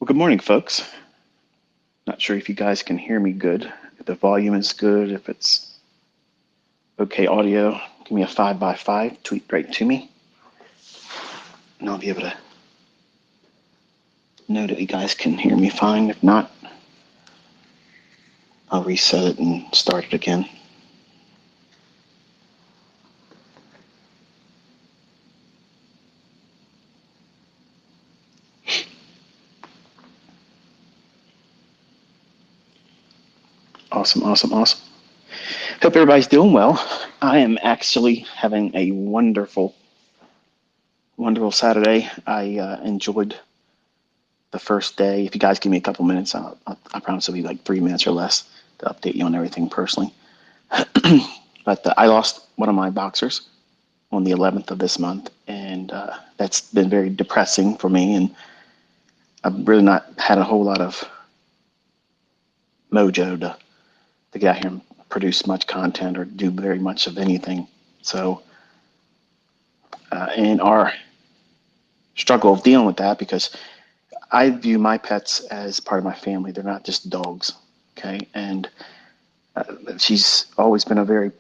Well, good morning, folks. Not sure if you guys can hear me good, if the volume is good, if it's okay audio. Give me a 5x5, tweet right to me, and I'll be able to know that you guys can hear me fine. If not, I'll reset it and start it again. Awesome. Hope everybody's doing well. I am actually having a wonderful Saturday. I enjoyed the first day. If you guys give me a couple minutes, I promise it'll be like 3 minutes or less to update you on everything personally. But I lost one of my boxers on the 11th of this month, and that's been very depressing for me. And I've really not had a whole lot of mojo to get out here and produce much content or do very much of anything. So in our struggle of dealing with that, because I view my pets as part of my family. They're not just dogs, okay? And she's always been a very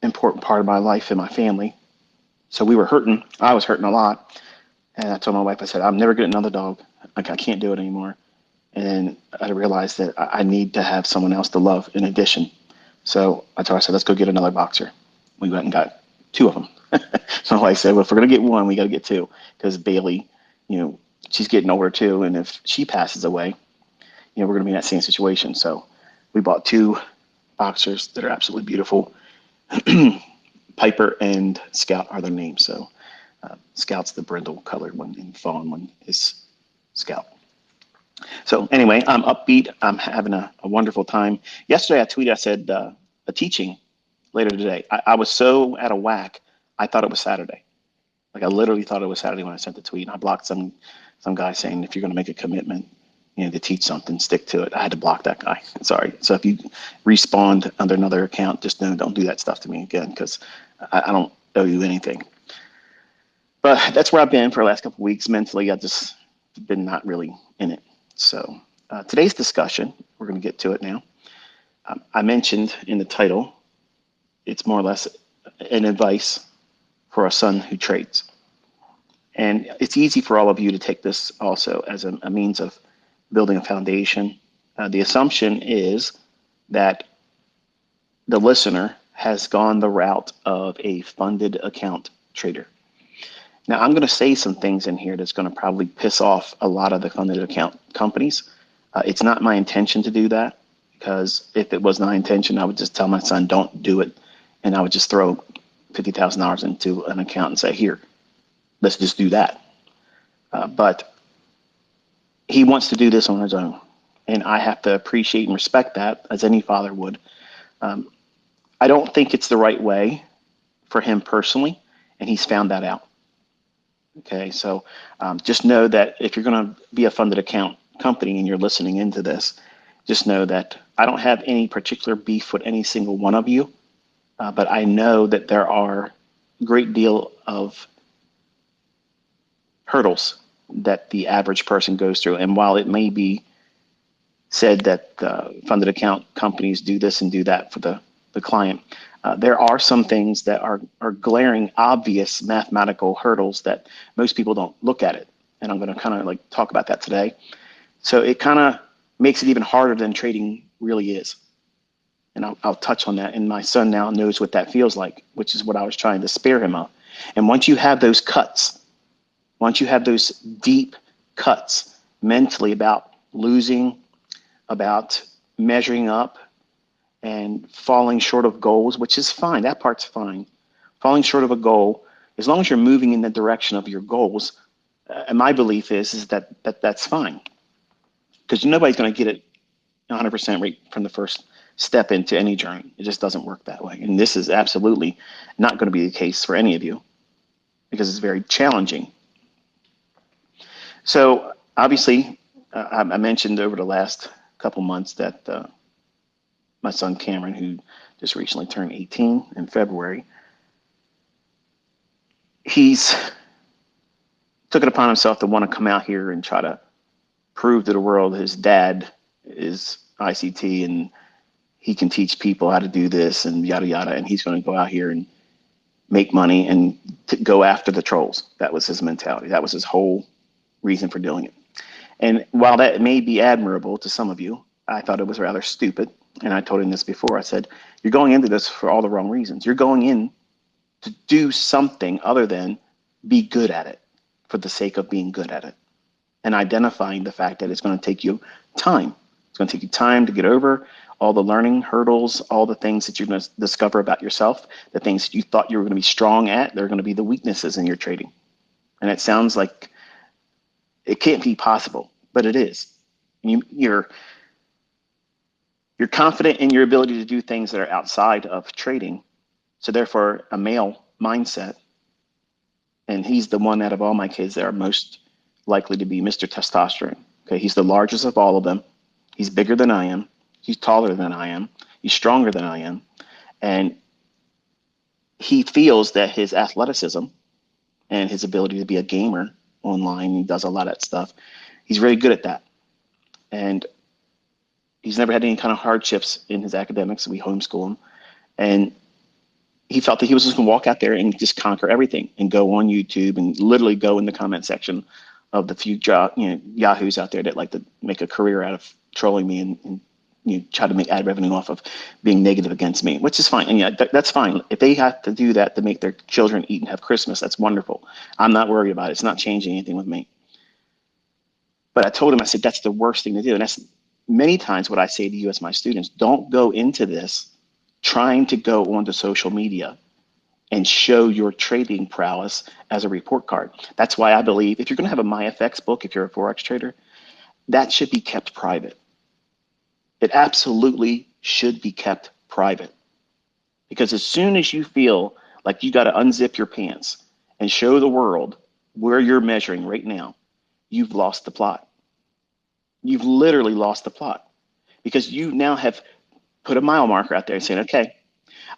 important part of my life and my family. So we were hurting. I was hurting a lot. And I told my wife, I said, I'm never getting another dog. Like, I can't do it anymore. And I realized that I need to have someone else to love in addition. So I told her, I said, let's go get another boxer. We went and got 2 of them. So I said, well, if we're going to get one, we got to get 2. Because Bailey, she's getting older too. And if she passes away, we're going to be in that same situation. So we bought 2 boxers that are absolutely beautiful. Piper and Scout are their names. So Scout's the brindle colored one, and fawn one is Scout. So anyway, I'm upbeat. I'm having a wonderful time. Yesterday I tweeted, I said, a teaching later today. I was so out of whack, I thought it was Saturday. Like, I literally thought it was Saturday when I sent the tweet. And I blocked some guy saying, if you're going to make a commitment, to teach something, stick to it. I had to block that guy. Sorry. So if you respond under another account, just don't do that stuff to me again, because I don't owe you anything. But that's where I've been for the last couple of weeks. Mentally, I've just been not really in it. So today's discussion, we're going to get to it now. I mentioned in the title, it's more or less an advice for a son who trades. And it's easy for all of you to take this also as a means of building a foundation. The assumption is that the listener has gone the route of a funded account trader. Now, I'm going to say some things in here that's going to probably piss off a lot of the funded account companies. It's not my intention to do that, because if it was my intention, I would just tell my son, don't do it. And I would just throw $50,000 into an account and say, here, let's just do that. But he wants to do this on his own. And I have to appreciate and respect that, as any father would. I don't think it's the right way for him personally, and he's found that out. Okay, so just know that if you're going to be a funded account company and you're listening into this, just know that I don't have any particular beef with any single one of you, but I know that there are a great deal of hurdles that the average person goes through. And while it may be said that funded account companies do this and do that for the client, there are some things that are glaring, obvious mathematical hurdles that most people don't look at it. And I'm going to kind of like talk about that today. So it kind of makes it even harder than trading really is. And I'll touch on that. And my son now knows what that feels like, which is what I was trying to spare him of. And once you have those cuts, once you have those deep cuts mentally about losing, about measuring up, and falling short of goals, which is fine. That part's fine. Falling short of a goal, as long as you're moving in the direction of your goals, and my belief is that that's fine. Because nobody's going to get it 100% right from the first step into any journey. It just doesn't work that way. And this is absolutely not going to be the case for any of you, because it's very challenging. So obviously, I mentioned over the last couple months that my son Cameron, who just recently turned 18 in February, he's took it upon himself to want to come out here and try to prove to the world his dad is ICT and he can teach people how to do this and yada yada, and he's going to go out here and make money and go after the trolls. That was his mentality. That was his whole reason for doing it. And while that may be admirable to some of you, I thought it was rather stupid. And I told him this before. I said, you're going into this for all the wrong reasons. You're going in to do something other than be good at it for the sake of being good at it, and identifying the fact that it's going to take you time. It's going to take you time to get over all the learning hurdles, all the things that you're going to discover about yourself, the things that you thought you were going to be strong at, they're going to be the weaknesses in your trading. And it sounds like it can't be possible, but it is. You're confident in your ability to do things that are outside of trading. So therefore, a male mindset, and he's the one out of all my kids that are most likely to be Mr. Testosterone. Okay, he's the largest of all of them. He's bigger than I am. He's taller than I am. He's stronger than I am. And he feels that his athleticism and his ability to be a gamer online, he does a lot of that stuff, he's very good at that. And he's never had any kind of hardships in his academics. We homeschool him. And he felt that he was just going to walk out there and just conquer everything and go on YouTube and literally go in the comment section of the few yahoos out there that like to make a career out of trolling me and try to make ad revenue off of being negative against me, which is fine. And yeah, that's fine. If they have to do that to make their children eat and have Christmas, that's wonderful. I'm not worried about it. It's not changing anything with me. But I told him, I said, that's the worst thing to do. And that's many times what I say to you as my students, don't go into this trying to go onto social media and show your trading prowess as a report card. That's why I believe if you're going to have a MyFX book, if you're a Forex trader, that should be kept private. It absolutely should be kept private. Because as soon as you feel like you got to unzip your pants and show the world where you're measuring right now, you've lost the plot. You've literally lost the plot because you now have put a mile marker out there saying, okay,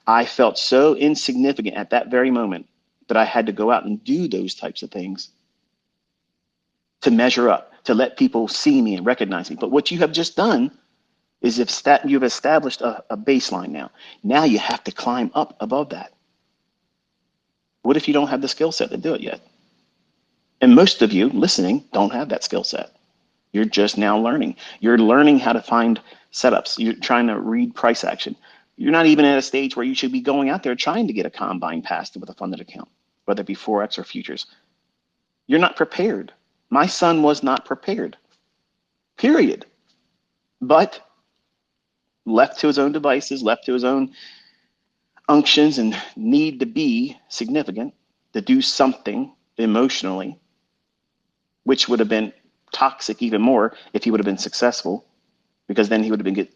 I felt so insignificant at that very moment that I had to go out and do those types of things to measure up, to let people see me and recognize me. But what you have just done is you've established a baseline now. Now you have to climb up above that. What if you don't have the skill set to do it yet? And most of you listening don't have that skill set. You're just now learning. You're learning how to find setups. You're trying to read price action. You're not even at a stage where you should be going out there trying to get a combine passed with a funded account, whether it be Forex or futures. You're not prepared. My son was not prepared, period. But left to his own devices, left to his own unctions and need to be significant, to do something emotionally, which would have been toxic even more if he would have been successful, because then he would have been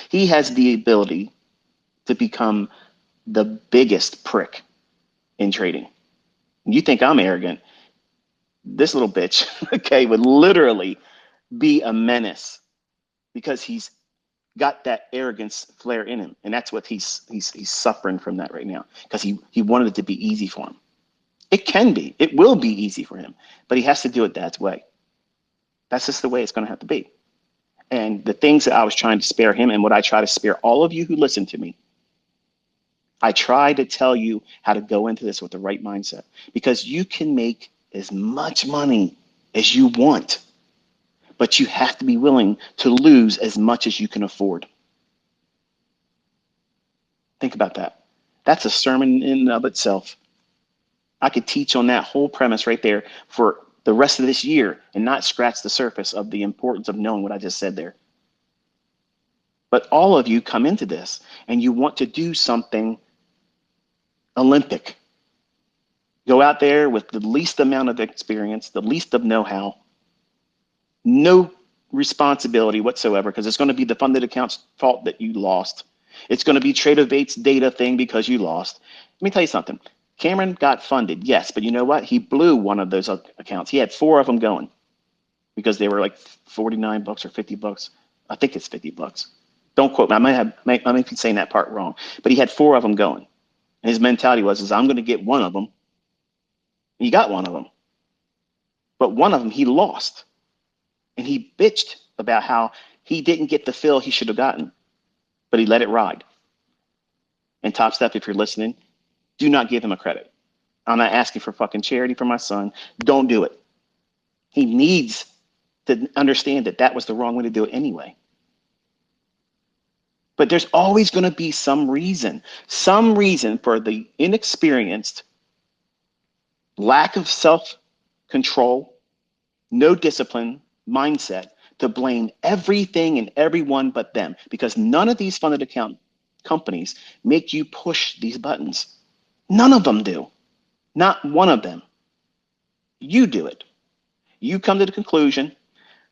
he has the ability to become the biggest prick in trading. You think I'm arrogant? This little bitch, okay, would literally be a menace because he's got that arrogance flare in him, and that's what he's suffering from that right now because he wanted it to be easy for him. It can be, it will be easy for him, but he has to do it that way. That's just the way it's going to have to be. And the things that I was trying to spare him and what I try to spare all of you who listen to me, I try to tell you how to go into this with the right mindset, because you can make as much money as you want, but you have to be willing to lose as much as you can afford. Think about that. That's a sermon in and of itself. I could teach on that whole premise right there for the rest of this year and not scratch the surface of the importance of knowing what I just said there. But all of you come into this and you want to do something Olympic. Go out there with the least amount of experience, the least of know-how, no responsibility whatsoever, because it's going to be the funded account's fault that you lost. It's going to be TradeOvate's data thing because you lost. Let me tell you something. Cameron got funded, yes, but you know what? He blew one of those accounts. He had 4 of them going because they were like $49 or $50. I think it's $50. Don't quote me. I might be saying that part wrong, but he had 4 of them going. And his mentality was, I'm going to get one of them. He got one of them, but one of them he lost. And he bitched about how he didn't get the fill he should have gotten, but he let it ride. And Top Step, if you're listening, do not give him a credit. I'm not asking for fucking charity for my son. Don't do it. He needs to understand that that was the wrong way to do it anyway. But there's always going to be some reason for the inexperienced, lack of self-control, no discipline mindset to blame everything and everyone but them, because none of these funded account companies make you push these buttons. None of them do. Not one of them. You do it. You come to the conclusion,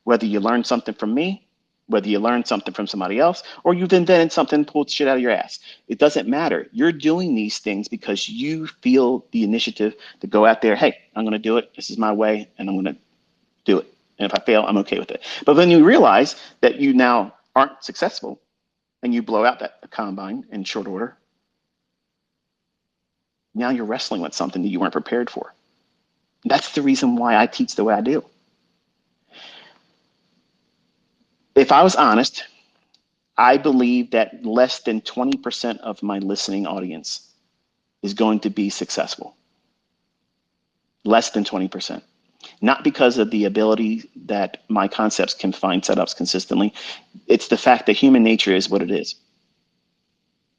whether you learn something from me, whether you learn something from somebody else, or you've invented something and pulled shit out of your ass. It doesn't matter. You're doing these things because you feel the initiative to go out there, hey, I'm going to do it. This is my way, and I'm going to do it. And if I fail, I'm okay with it. But when you realize that you now aren't successful and you blow out that combine in short order, now you're wrestling with something that you weren't prepared for. That's the reason why I teach the way I do. If I was honest, I believe that less than 20% of my listening audience is going to be successful. Less than 20%. Not because of the ability that my concepts can find setups consistently. It's the fact that human nature is what it is.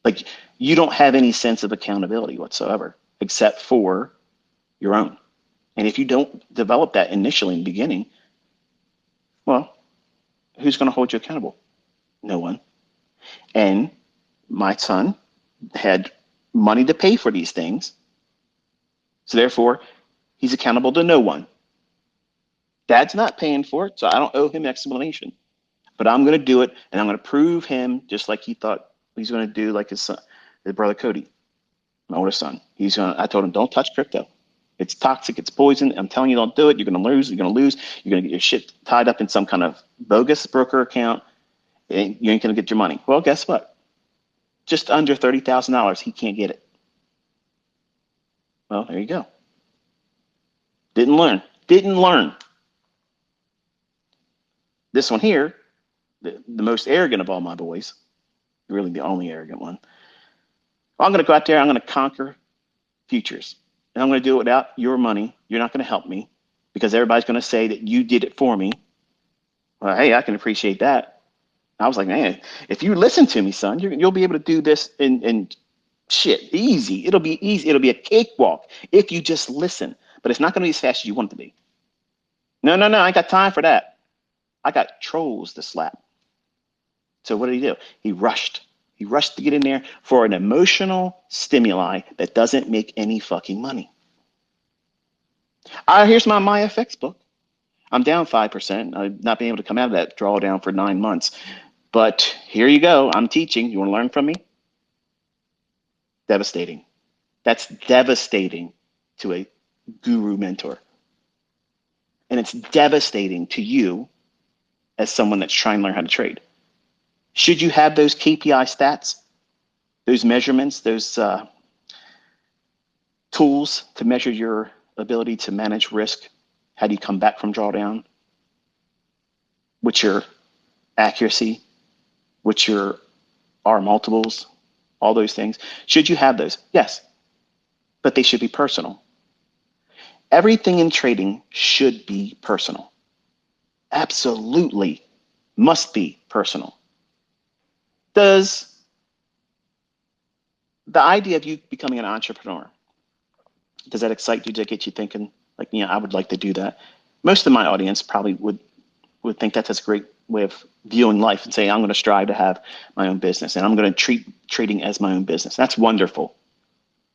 Like, you don't have any sense of accountability whatsoever, except for your own. And if you don't develop that initially in the beginning, well, who's going to hold you accountable? No one. And my son had money to pay for these things. So therefore, he's accountable to no one. Dad's not paying for it, so I don't owe him an explanation. But I'm going to do it, and I'm going to prove him just like he thought he's going to do, like his son, his brother Cody, my oldest son. I told him, don't touch crypto. It's toxic. It's poison. I'm telling you, don't do it. You're going to lose. You're going to lose. You're going to get your shit tied up in some kind of bogus broker account. And you ain't going to get your money. Well, guess what? Just under $30,000, he can't get it. Well, there you go. Didn't learn. This one here, the most arrogant of all my boys, really the only arrogant one. I'm going to go out there. I'm going to conquer futures. And I'm going to do it without your money. You're not going to help me because everybody's going to say that you did it for me. Well, hey, I can appreciate that. I was like, man, if you listen to me, son, you'll be able to do this in shit easy. It'll be easy. It'll be a cakewalk if you just listen. But it's not going to be as fast as you want it to be. No, I ain't got time for that. I got trolls to slap. So what did he do? He rushed. He rushed to get in there for an emotional stimuli that doesn't make any fucking money. Here's my MyFX book. I'm down 5%. I've not been able to come out of that drawdown for 9 months. But here you go. I'm teaching. You want to learn from me? Devastating. That's devastating to a guru mentor. And it's devastating to you as someone that's trying to learn how to trade. Should you have those KPI stats, those measurements, those tools to measure your ability to manage risk? How do you come back from drawdown? What's your accuracy? What's your R multiples? All those things. Should you have those? Yes, but they should be personal. Everything in trading should be personal. Absolutely must be personal. Does the idea of you becoming an entrepreneur, does that excite you? Does that get you thinking, like, I would like to do that? Most of my audience probably would think that's a great way of viewing life and say, I'm going to strive to have my own business and I'm going to treat trading as my own business. That's wonderful.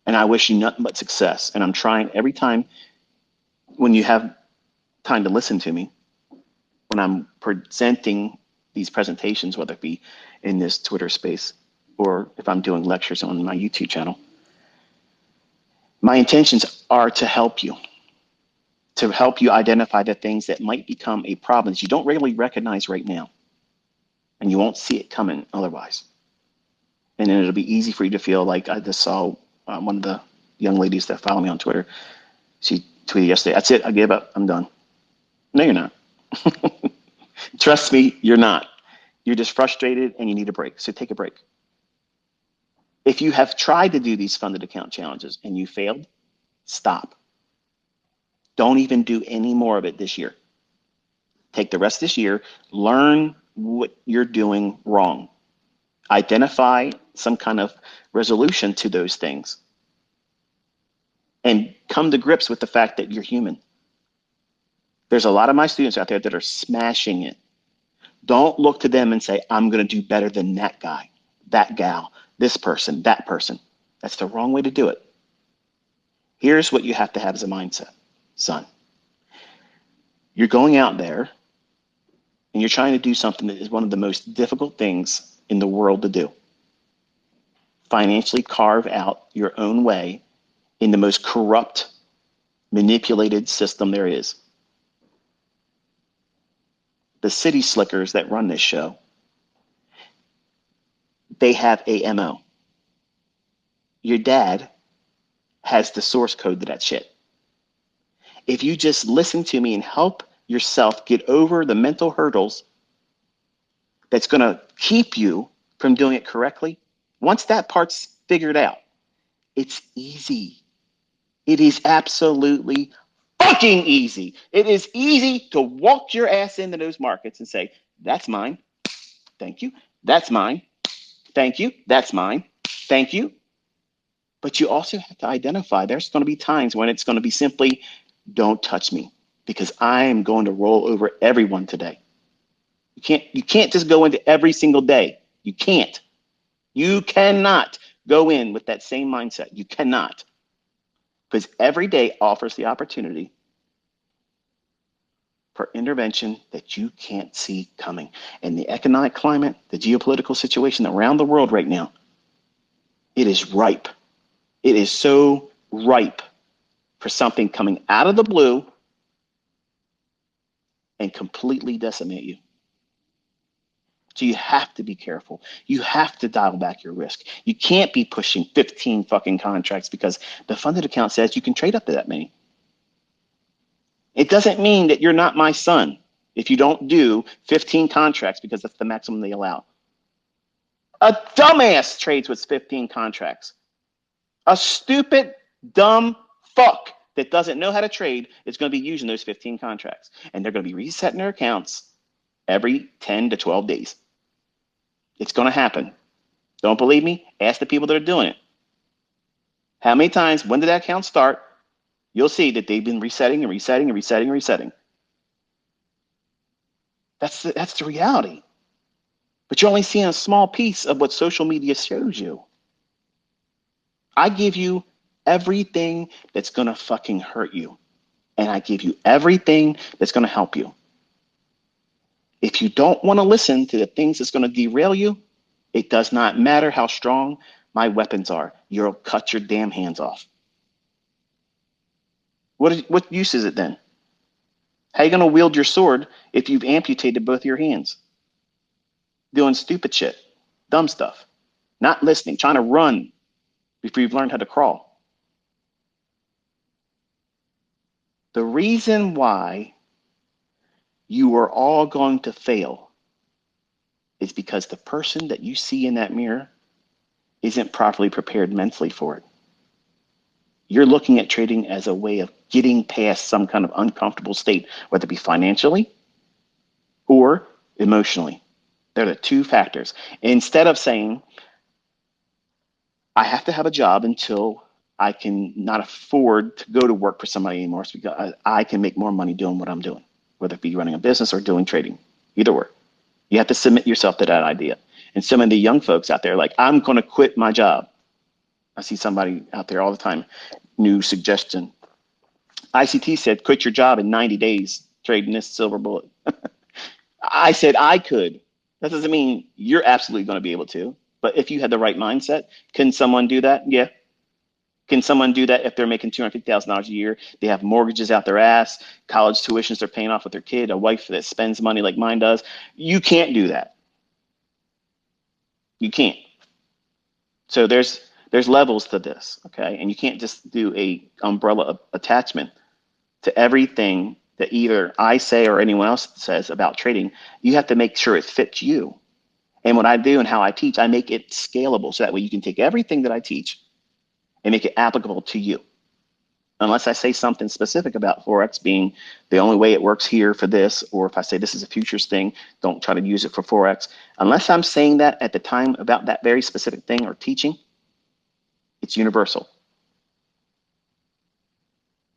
And I wish you nothing but success. And I'm trying every time when you have time to listen to me, when I'm presenting these presentations, whether it be in this Twitter space or if I'm doing lectures on my YouTube channel, my intentions are to help you identify the things that might become a problem that you don't really recognize right now. And you won't see it coming otherwise. And then it'll be easy for you to feel like, I just saw one of the young ladies that follow me on Twitter. She tweeted yesterday, that's it, I gave up, I'm done. No, you're not. Trust me, you're not. You're just frustrated and you need a break. So take a break. If you have tried to do these funded account challenges and you failed, stop. Don't even do any more of it this year. Take the rest of this year, learn what you're doing wrong. Identify some kind of resolution to those things and come to grips with the fact that you're human. There's a lot of my students out there that are smashing it. Don't look to them and say, I'm going to do better than that guy, that gal, this person, that person. That's the wrong way to do it. Here's what you have to have as a mindset, son. You're going out there and you're trying to do something that is one of the most difficult things in the world to do. Financially carve out your own way in the most corrupt, manipulated system there is. The city slickers that run this show, they have a MO. Your dad has the source code to that shit. If you just listen to me and help yourself get over the mental hurdles that's going to keep you from doing it correctly, once that part's figured out, it's easy. It is absolutely fucking easy. It is easy to walk your ass into those markets and say, that's mine. Thank you. That's mine. Thank you. That's mine. Thank you. But you also have to identify there's going to be times when it's going to be simply, don't touch me because I am going to roll over everyone today. You can't just go into every single day. You can't. You cannot go in with that same mindset. You cannot. Because every day offers the opportunity for intervention that you can't see coming. And the economic climate, the geopolitical situation around the world right now, it is ripe. It is so ripe for something coming out of the blue and completely decimate you. So you have to be careful. You have to dial back your risk. You can't be pushing 15 fucking contracts because the funded account says you can trade up to that many. It doesn't mean that you're not my son if you don't do 15 contracts because that's the maximum they allow. A dumbass trades with 15 contracts. A stupid, dumb fuck that doesn't know how to trade is going to be using those 15 contracts. And they're going to be resetting their accounts every 10 to 12 days. It's going to happen. Don't believe me? Ask the people that are doing it. How many times, when did that account start? You'll see that they've been resetting and resetting and resetting and resetting. That's the reality. But you're only seeing a small piece of what social media shows you. I give you everything that's going to fucking hurt you. And I give you everything that's going to help you. If you don't want to listen to the things that's going to derail you, it does not matter how strong my weapons are. You'll cut your damn hands off. What use is it then? How are you going to wield your sword if you've amputated both your hands? Doing stupid shit, dumb stuff, not listening, trying to run before you've learned how to crawl. The reason why you are all going to fail is because the person that you see in that mirror isn't properly prepared mentally for it. You're looking at trading as a way of getting past some kind of uncomfortable state, whether it be financially or emotionally. They're the two factors. Instead of saying, I have to have a job until I can not afford to go to work for somebody anymore so because I can make more money doing what I'm doing, whether it be running a business or doing trading, either or. You have to submit yourself to that idea. And some of the young folks out there, like, I'm going to quit my job. I see somebody out there all the time, new suggestion. ICT said, quit your job in 90 days, trading this silver bullet. I said I could. That doesn't mean you're absolutely going to be able to. But if you had the right mindset, can someone do that? Yeah. Can someone do that if they're making $250,000 a year? They have mortgages out their ass, college tuitions they're paying off with their kid, a wife that spends money like mine does. You can't do that. You can't. So there's levels to this, okay? And you can't just do a umbrella attachment to everything that either I say or anyone else says about trading, you have to make sure it fits you. And what I do and how I teach, I make it scalable so that way you can take everything that I teach and make it applicable to you. Unless I say something specific about Forex being the only way it works here for this, or if I say this is a futures thing, don't try to use it for Forex. Unless I'm saying that at the time about that very specific thing or teaching, it's universal.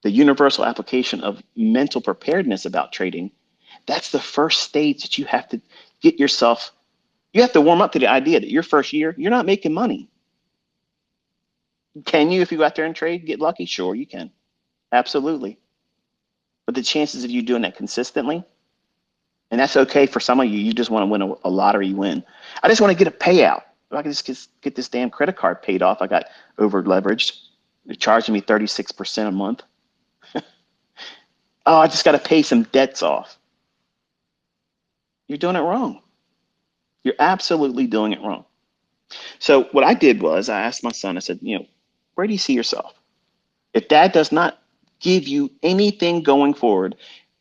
The universal application of mental preparedness about trading, that's the first stage that you have to get yourself, you have to warm up to the idea that your first year, you're not making money. Can you, if you go out there and trade, get lucky? Sure, you can. Absolutely. But the chances of you doing that consistently, and that's okay for some of you, you just want to win a lottery win. I just want to get a payout. If I can just get this damn credit card paid off, I got over leveraged. They're charging me 36% a month. Oh, I just got to pay some debts off. You're doing it wrong. You're absolutely doing it wrong. So what I did was I asked my son, I said, where do you see yourself? If dad does not give you anything going forward,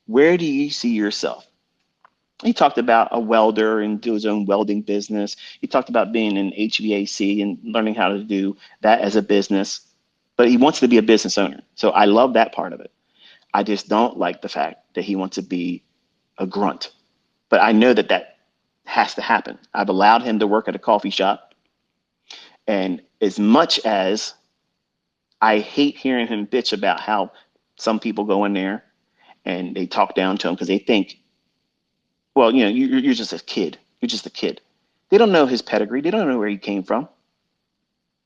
where do you see yourself? He talked about a welder and do his own welding business. He talked about being in HVAC and learning how to do that as a business, but he wants to be a business owner. So I love that part of it. I just don't like the fact that he wants to be a grunt. But I know that that has to happen. I've allowed him to work at a coffee shop. And as much as I hate hearing him bitch about how some people go in there and they talk down to him because they think, well, you're just a kid. You're just a kid. They don't know his pedigree. They don't know where he came from.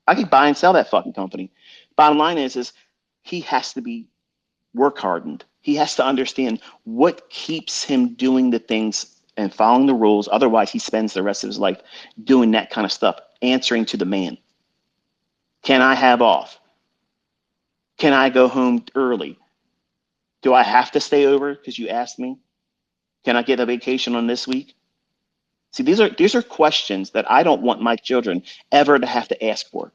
I could buy and sell that fucking company. Bottom line is he has to be work hardened. He has to understand what keeps him doing the things and following the rules. Otherwise, he spends the rest of his life doing that kind of stuff, answering to the man. Can I have off? Can I go home early? Do I have to stay over because you asked me? Can I get a vacation on this week? See, these are questions that I don't want my children ever to have to ask for.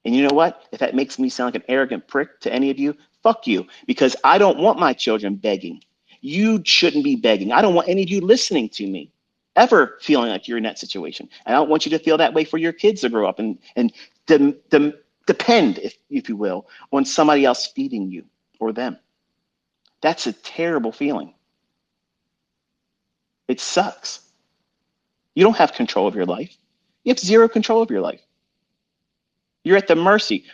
And you know what? If that makes me sound like an arrogant prick to any of you, fuck you, because I don't want my children begging. You shouldn't be begging. I don't want any of you listening to me ever feeling like you're in that situation. And I don't want you to feel that way for your kids to grow up and depend, if you will, on somebody else feeding you or them. That's a terrible feeling. It sucks. You don't have control of your life. You have zero control of your life. You're at the mercy.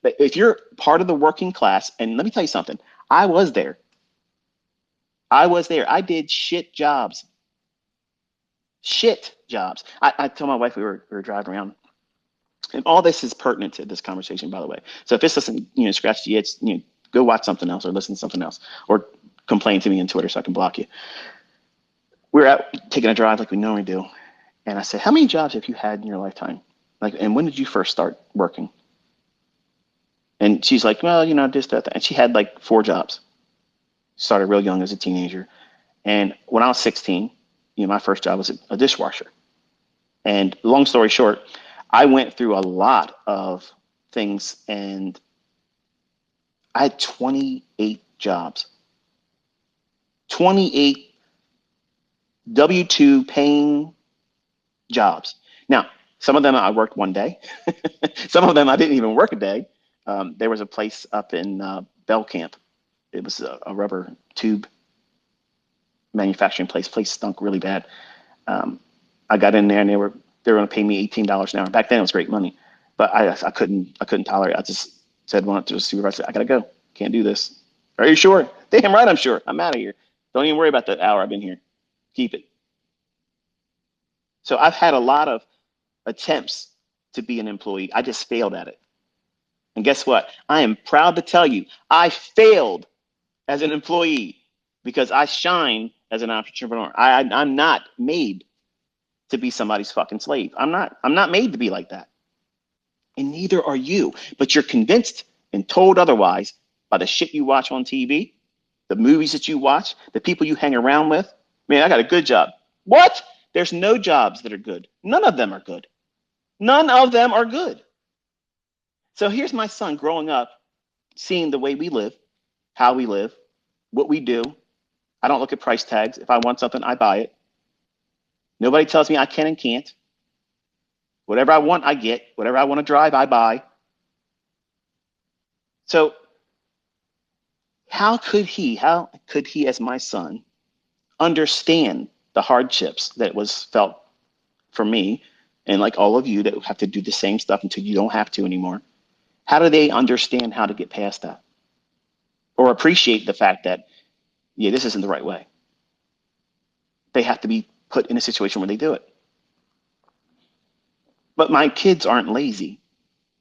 If you're part of the working class, and let me tell you something, I was there. I did shit jobs. Shit jobs. I told my wife we were driving around, and all this is pertinent to this conversation, by the way. So if this doesn't, scratch the itch, go watch something else or listen to something else, or complain to me on Twitter so I can block you. We're out taking a drive like we normally do, and I said, "How many jobs have you had in your lifetime? And when did you first start working?" And she's like, "Well, this, that." And she had like 4 jobs. Started real young as a teenager. And when I was 16, my first job was a dishwasher. And long story short, I went through a lot of things, and I had 28 jobs. 28 W-2 paying jobs. Now, some of them I worked one day. Some of them I didn't even work a day. There was a place up in Bell Camp. It was a rubber tube manufacturing place. Place stunk really bad. I got in there and they were going to pay me $18 an hour. Back then it was great money, but I couldn't tolerate it. I just said, "Went up to the supervisor, I gotta go. Can't do this." "Are you sure?" "Damn right I'm sure. I'm out of here. Don't even worry about the hour I've been here. Keep it." So I've had a lot of attempts to be an employee. I just failed at it. And guess what? I am proud to tell you, I failed as an employee because I shine as an entrepreneur. I'm not made to be somebody's fucking slave. I'm not made to be like that. And neither are you. But you're convinced and told otherwise by the shit you watch on TV, the movies that you watch, the people you hang around with. Man, I got a good job. What? There's no jobs that are good. None of them are good. None of them are good. So here's my son growing up, seeing the way we live, how we live, what we do. I don't look at price tags. If I want something, I buy it. Nobody tells me I can and can't. Whatever I want, I get. Whatever I want to drive, I buy. So how could he as my son understand the hardships that was felt for me and like all of you that have to do the same stuff until you don't have to anymore? How do they understand how to get past that or appreciate the fact that, yeah, this isn't the right way? They have to be put in a situation where they do it. But my kids aren't lazy.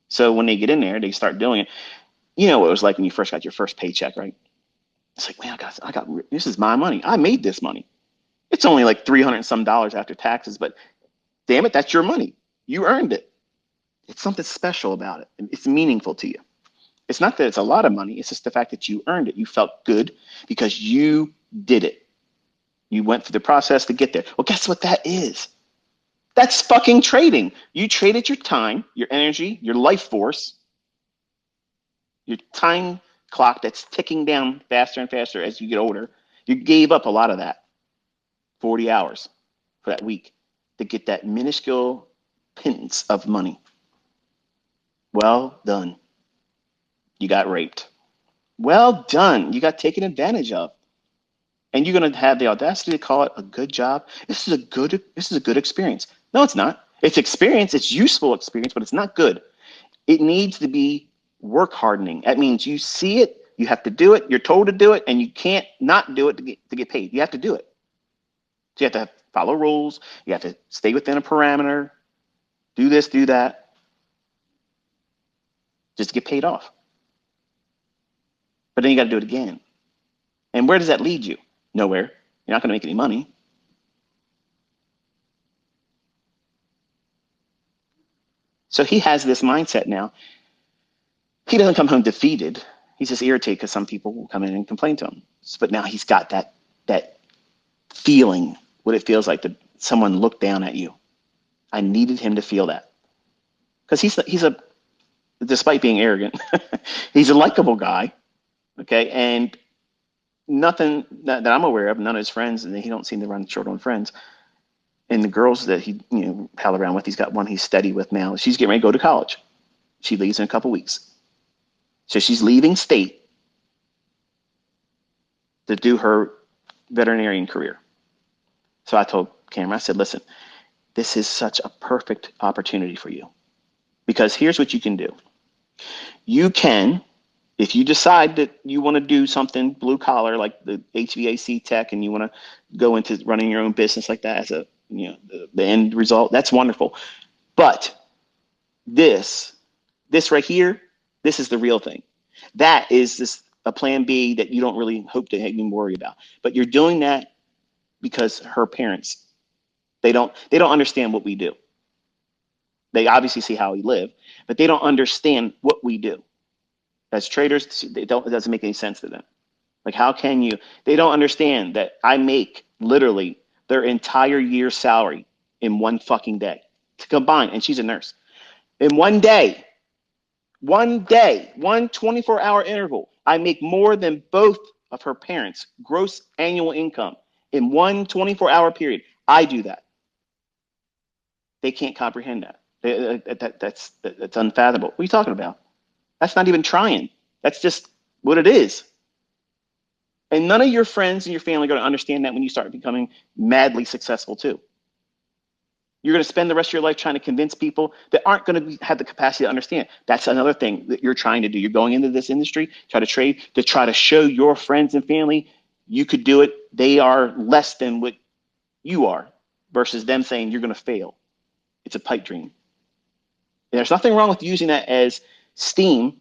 So when they get in there, they start doing it. You know what it was like when you first got your first paycheck, right? It's like, man, this is my money. I made this money. It's only like 300 and some dollars after taxes, but damn it, that's your money. You earned it. It's something special about it. It's meaningful to you. It's not that it's a lot of money. It's just the fact that you earned it. You felt good because you did it. You went through the process to get there. Well, guess what that is? That's fucking trading. You traded your time, your energy, your life force, your time clock that's ticking down faster and faster as you get older. You gave up a lot of that, 40 hours for that week to get that minuscule pittance of money. Well done. You got raped. Well done. You got taken advantage of. And you're going to have the audacity to call it a good job. This is a good experience. No, it's not. It's experience. It's useful experience, but it's not good. It needs to be work hardening. That means you see it, you have to do it, you're told to do it, and you can't not do it to get paid. You have to do it. So you have to follow rules. You have to stay within a parameter, do this, do that, just to get paid off. But then you got to do it again. And where does that lead you? Nowhere. You're not going to make any money. So he has this mindset now. He doesn't come home defeated. He's just irritated because some people will come in and complain to him. But now he's got that feeling, what it feels like to someone look down at you. I needed him to feel that. Because despite being arrogant, he's a likable guy. Okay. And nothing that I'm aware of, none of his friends, and he don't seem to run short on friends. And the girls that he pal around with, he's got one he's steady with now. She's getting ready to go to college. She leaves in a couple weeks. So she's leaving state to do her veterinarian career. So I told Cameron, I said, listen, this is such a perfect opportunity for you. Because here's what you can do. You can, if you decide that you want to do something blue collar like the HVAC tech and you want to go into running your own business like that as a the end result, that's wonderful. But this right here, this is the real thing. That is a plan B that you don't really hope to even worry about. But you're doing that because her parents, they don't understand what we do. They obviously see how we live, but they don't understand what we do. As traders, it doesn't make any sense to them. Like, how can you? They don't understand that I make literally their entire year's salary in one fucking day to combine. And she's a nurse. In one day, one 24-hour interval, I make more than both of her parents' gross annual income in one 24-hour period. I do that. They can't comprehend that. That's unfathomable. What are you talking about? That's not even trying. That's just what it is. And none of your friends and your family are going to understand that when you start becoming madly successful too. You're going to spend the rest of your life trying to convince people that aren't going to have the capacity to understand. That's another thing that you're trying to do. You're going into this industry, try to trade, to try to show your friends and family you could do it. They are less than what you are versus them saying you're going to fail. It's a pipe dream. And there's nothing wrong with using that as steam.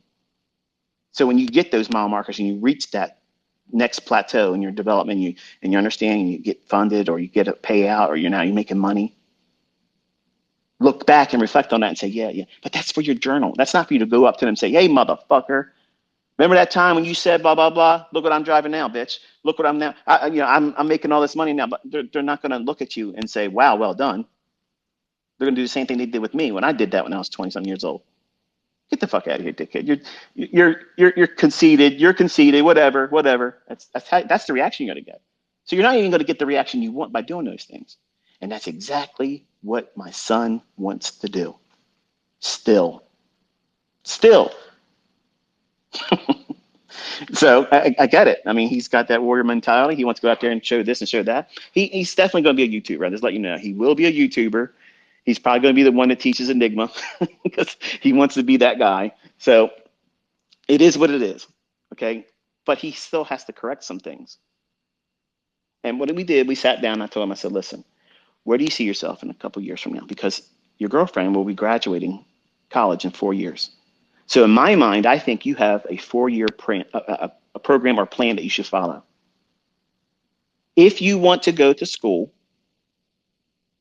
So when you get those mile markers and you reach that next plateau in your development, and you understand, and you get funded or you get a payout or you're making money, look back and reflect on that and say, yeah. But that's for your journal. That's not for you to go up to them and say, hey, motherfucker, remember that time when you said blah, blah, blah? Look what I'm driving now, bitch. Look what I'm now. I'm making all this money now, but they're not going to look at you and say, wow, well done. They're going to do the same thing they did with me when I did that when I was 20-some years old. Get the fuck out of here, dickhead. You're conceited. You're conceited. Whatever, whatever. That's the reaction you're gonna get. So you're not even gonna get the reaction you want by doing those things. And that's exactly what my son wants to do. Still. So I get it. I mean, he's got that warrior mentality. He wants to go out there and show this and show that. He's definitely going to be a YouTuber. I'll just let you know. He will be a YouTuber. He's probably going to be the one that teaches Enigma because he wants to be that guy. So it is what it is. Okay. But he still has to correct some things. And what we did, we sat down. I told him, I said, listen, where do you see yourself in a couple of years from now? Because your girlfriend will be graduating college in 4 years. So in my mind, I think you have a 4-year a program or plan that you should follow. If you want to go to school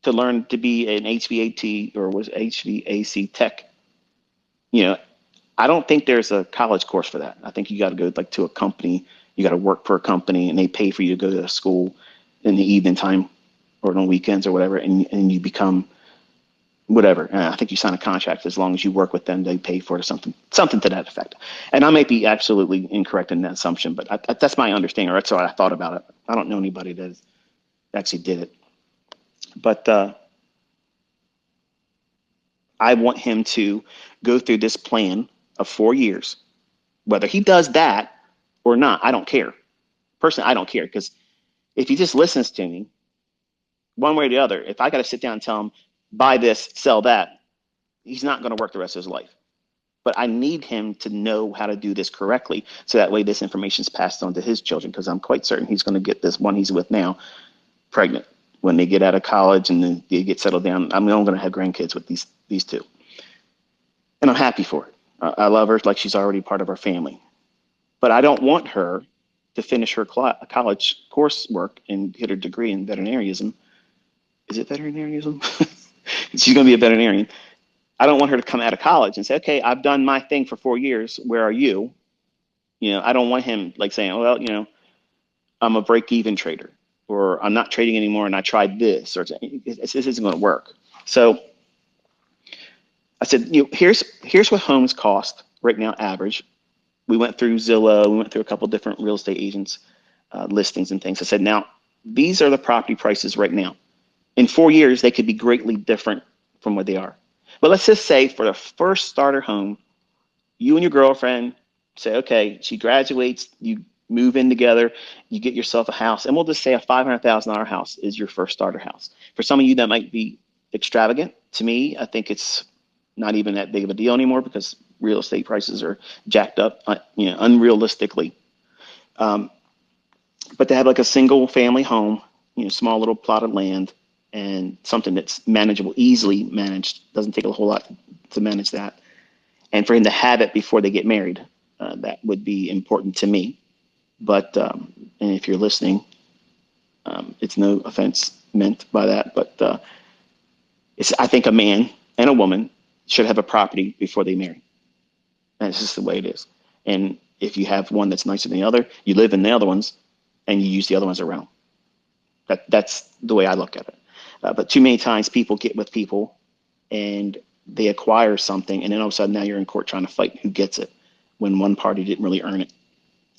to learn to be an HVAT or was HVAC tech, you know, I don't think there's a college course for that. I think you got to go like to a company. You got to work for a company, and they pay for you to go to school in the evening time or on weekends or whatever, and you become whatever. I think you sign a contract as long as you work with them, they pay for it or something to that effect. And I may be absolutely incorrect in that assumption, but that's my understanding, or that's what I thought about it. I don't know anybody that actually did it, but I want him to go through this plan of 4 years, whether he does that or not. I don't care. Personally, I don't care, because if he just listens to me one way or the other, if I got to sit down and tell him, buy this, sell that, he's not going to work the rest of his life. But I need him to know how to do this correctly, so that way this information is passed on to his children, because I'm quite certain he's going to get this one he's with now pregnant when they get out of college and then they get settled down. I'm going to have grandkids with these two. And I'm happy for it. I love her like she's already part of our family. But I don't want her to finish her college coursework and get her degree in veterinarianism. Is it veterinarianism? She's going to be a veterinarian. I don't want her to come out of college and say, okay, I've done my thing for 4 years. Where are you? I don't want him like saying, well, I'm a break-even trader, or I'm not trading anymore and I tried this, or this isn't going to work. So I said, here's what homes cost right now, average. We went through Zillow. We went through a couple of different real estate agents listings and things. I said, now, these are the property prices right now. In 4 years, they could be greatly different from what they are. But let's just say for the first starter home, you and your girlfriend say, okay, she graduates, you move in together, you get yourself a house, and we'll just say a $500,000 house is your first starter house. For some of you, that might be extravagant. To me, I think it's not even that big of a deal anymore, because real estate prices are jacked up, unrealistically. But to have like a single family home, small little plot of land, and something that's manageable, easily managed, doesn't take a whole lot to manage that. And for him to have it before they get married, that would be important to me. But and if you're listening, it's no offense meant by that, but I think a man and a woman should have a property before they marry. And it's just the way it is. And if you have one that's nicer than the other, you live in the other ones and you use the other ones around. That's the way I look at it. But too many times people get with people and they acquire something, and then all of a sudden now you're in court trying to fight who gets it, when one party didn't really earn it.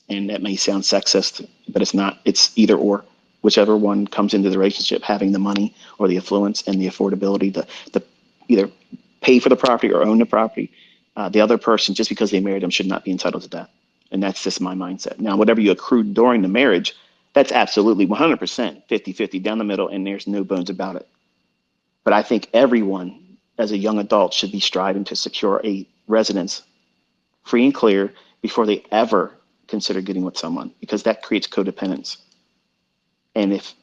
And that may sound sexist, but it's not. It's either or. Whichever one comes into the relationship, having the money or the affluence and the affordability to either pay for the property or own the property, the other person, just because they married them, should not be entitled to that. And that's just my mindset. Now, whatever you accrued during the marriage, that's absolutely 100% 50-50 down the middle, and there's no bones about it. But I think everyone, as a young adult, should be striving to secure a residence free and clear before they ever consider getting with someone, because that creates codependence. And if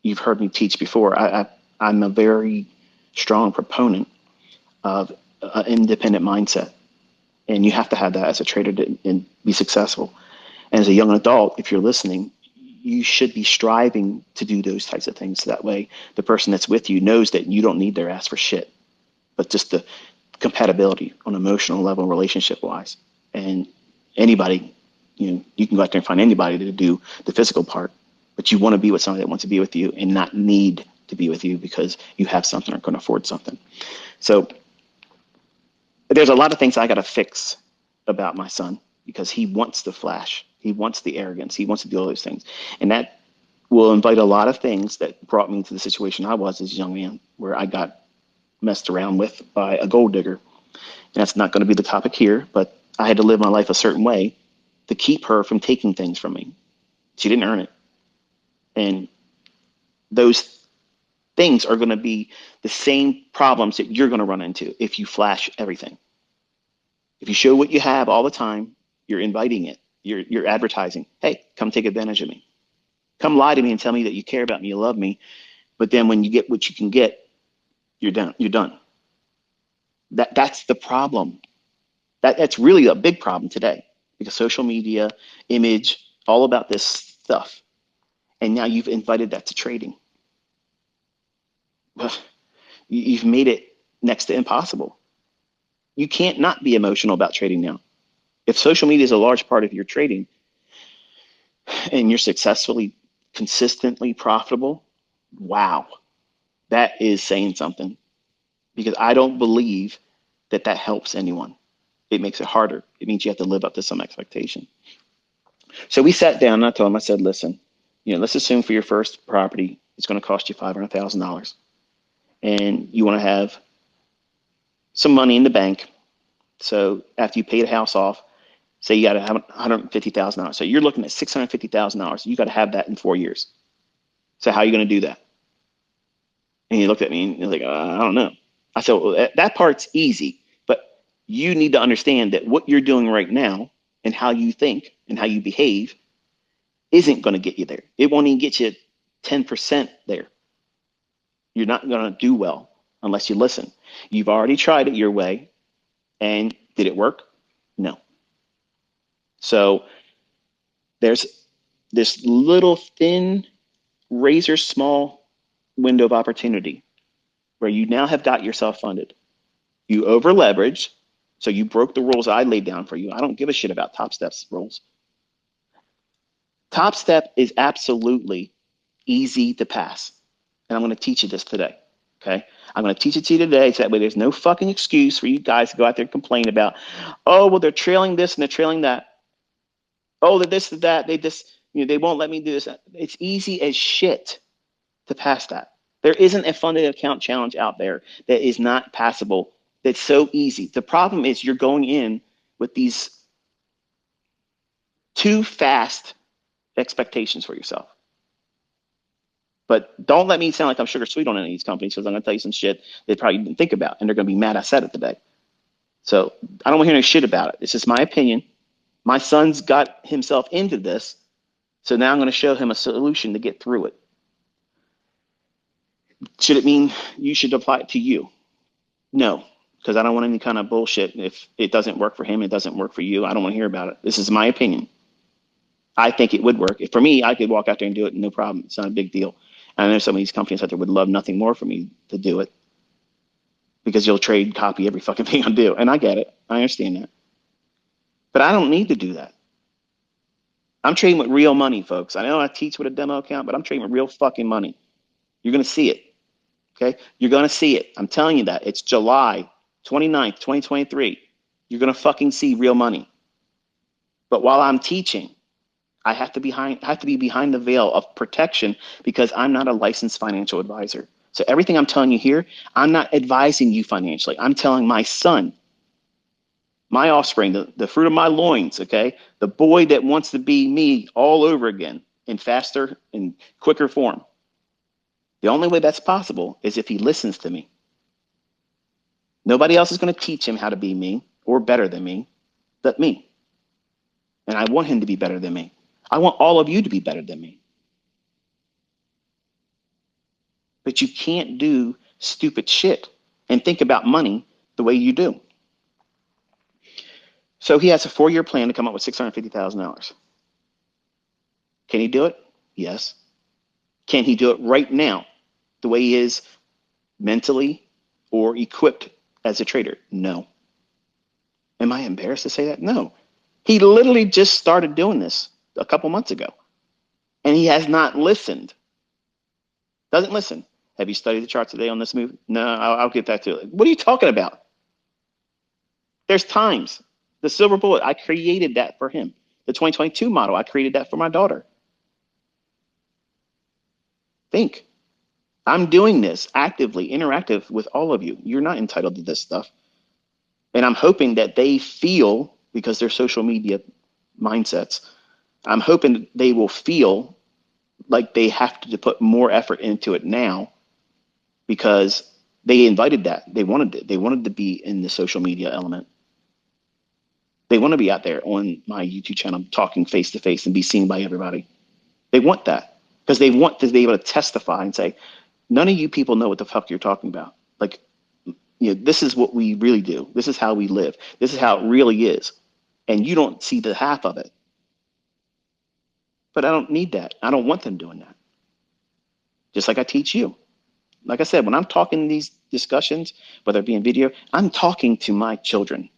you've heard me teach before, I'm a very strong proponent of an independent mindset. And you have to have that as a trader to be successful. And as a young adult, if you're listening, you should be striving to do those types of things. That way, the person that's with you knows that you don't need their ass for shit, but just the compatibility on an emotional level, relationship-wise. And anybody, you can go out there and find anybody to do the physical part, but you want to be with somebody that wants to be with you and not need to be with you because you have something or can afford something. So there's a lot of things I got to fix about my son because he wants the flash. He wants the arrogance. He wants to do all those things. And that will invite a lot of things that brought me to the situation I was as a young man, where I got messed around with by a gold digger. And that's not going to be the topic here, but I had to live my life a certain way to keep her from taking things from me. She didn't earn it. And those things are going to be the same problems that you're going to run into if you flash everything. If you show what you have all the time, you're inviting it. You're advertising, hey, come take advantage of me. Come lie to me and tell me that you care about me, you love me. But then when you get what you can get, you're done. You're done. That's the problem. That's really a big problem today because social media, image, all about this stuff. And now you've invited that to trading. You've made it next to impossible. You can't not be emotional about trading now. If social media is a large part of your trading and you're successfully, consistently profitable, wow, that is saying something, because I don't believe that that helps anyone. It makes it harder. It means you have to live up to some expectation. So we sat down and I told him, I said, listen, let's assume for your first property, it's going to cost you $500,000 and you want to have some money in the bank. So after you pay the house off, say you got to have $150,000. So you're looking at $650,000. You got to have that in 4 years. So how are you going to do that? And he looked at me and he was like, I don't know. I said, well, that part's easy, but you need to understand that what you're doing right now and how you think and how you behave isn't going to get you there. It won't even get you 10% there. You're not going to do well unless you listen. You've already tried it your way. And did it work? No. So there's this little thin, razor small window of opportunity where you now have got yourself funded. You over leveraged, so you broke the rules I laid down for you. I don't give a shit about Top Step's rules. Top Step is absolutely easy to pass. And I'm going to teach you this today. Okay. I'm going to teach it to you today so that way there's no fucking excuse for you guys to go out there and complain about, oh, well, they're trailing this and they're trailing that. Oh, they're this, that. They just, they won't let me do this. It's easy as shit to pass that. There isn't a funded account challenge out there that is not passable. That's so easy. The problem is you're going in with these too fast expectations for yourself. But don't let me sound like I'm sugar sweet on any of these companies, because I'm going to tell you some shit they probably didn't think about, and they're going to be mad I said it today. So I don't want to hear any shit about it. It's just my opinion. My son's got himself into this, so now I'm going to show him a solution to get through it. Should it mean you should apply it to you? No, because I don't want any kind of bullshit. If it doesn't work for him, it doesn't work for you. I don't want to hear about it. This is my opinion. I think it would work. If for me, I could walk out there and do it, no problem. It's not a big deal. I know some of these companies out there would love nothing more for me to do it, because you'll trade copy every fucking thing I do. And I get it. I understand that. But I don't need to do that. I'm trading with real money, folks. I know I teach with a demo account, but I'm trading with real fucking money. You're going to see it. Okay? You're going to see it. I'm telling you that. It's July 29th, 2023. You're going to fucking see real money. But while I'm teaching, I have to be behind the veil of protection, because I'm not a licensed financial advisor. So everything I'm telling you here, I'm not advising you financially. I'm telling my son, my offspring, the fruit of my loins, okay? The boy that wants to be me all over again in faster and quicker form. The only way that's possible is if he listens to me. Nobody else is going to teach him how to be me or better than me, but me. And I want him to be better than me. I want all of you to be better than me. But you can't do stupid shit and think about money the way you do. So he has a 4-year plan to come up with $650,000. Can he do it? Yes. Can he do it right now the way he is mentally or equipped as a trader? No. Am I embarrassed to say that? No. He literally just started doing this a couple months ago, and he has not listened. Doesn't listen. Have you studied the chart today on this move? No, I'll get back to it. What are you talking about? There's times. The silver bullet, I created that for him. The 2022 model, I created that for my daughter. Think. I'm doing this actively, interactive with all of you. You're not entitled to this stuff. And I'm hoping that they feel, because they're social media mindsets, I'm hoping they will feel like they have to put more effort into it now because they invited that. They wanted it. They wanted to be in the social media element. They want to be out there on my YouTube channel talking face to face and be seen by everybody. They want that because they want to be able to testify and say, none of you people know what the fuck you're talking about. Like, this is what we really do. This is how we live. This is how it really is. And you don't see the half of it. But I don't need that. I don't want them doing that. Just like I teach you. Like I said, when I'm talking these discussions, whether it be in video, I'm talking to my children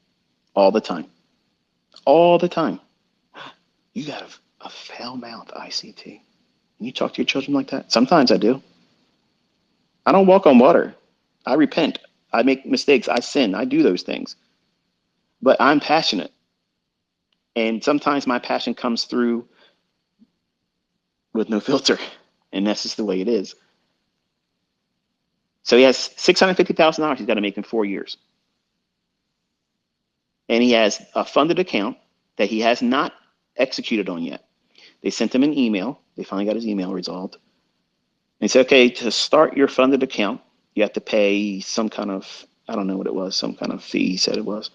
all the time. All the time. You got a foul mouth, ICT. You talk to your children like that? Sometimes I do. I don't walk on water. I repent. I make mistakes. I sin. I do those things. But I'm passionate. And sometimes my passion comes through with no filter. And that's just the way it is. So he has $650,000 he's got to make in 4 years. And he has a funded account that he has not executed on yet. They sent him an email. They finally got his email resolved. And said, okay, to start your funded account, you have to pay some kind of, I don't know what it was, some kind of fee, he said it was.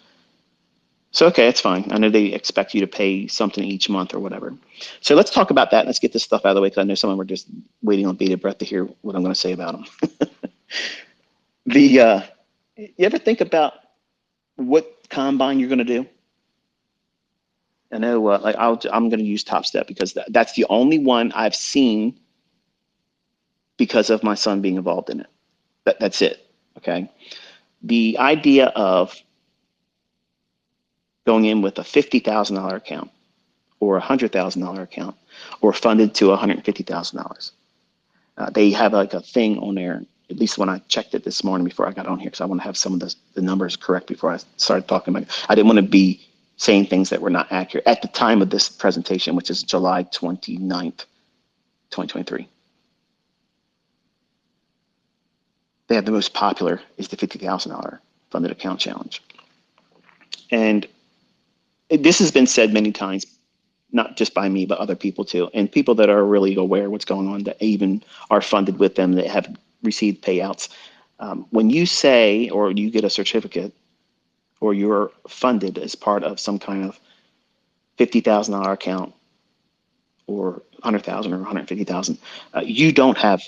So, okay, that's fine. I know they expect you to pay something each month or whatever. So let's talk about that. Let's get this stuff out of the way because I know some of them are just waiting on bated breath to hear what I'm going to say about them. You ever think about what combine you're going to do? I know, like I'm going to use Top Step because that's the only one I've seen because of my son being involved in it. That's it. Okay. The idea of going in with a $50,000 account or a $100,000 account or funded to $150,000. They have like a thing on there, at least when I checked it this morning before I got on here, because I want to have some of the numbers correct before I started talking about it. I didn't want to be saying things that were not accurate at the time of this presentation, which is July 29th, 2023. They have the most popular is the $50,000 funded account challenge. And this has been said many times, not just by me, but other people too. And people that are really aware of what's going on, that even are funded with them, that have received payouts. When you say, or you get a certificate, or you're funded as part of some kind of $50,000 account, or 100,000 or 150,000, you don't have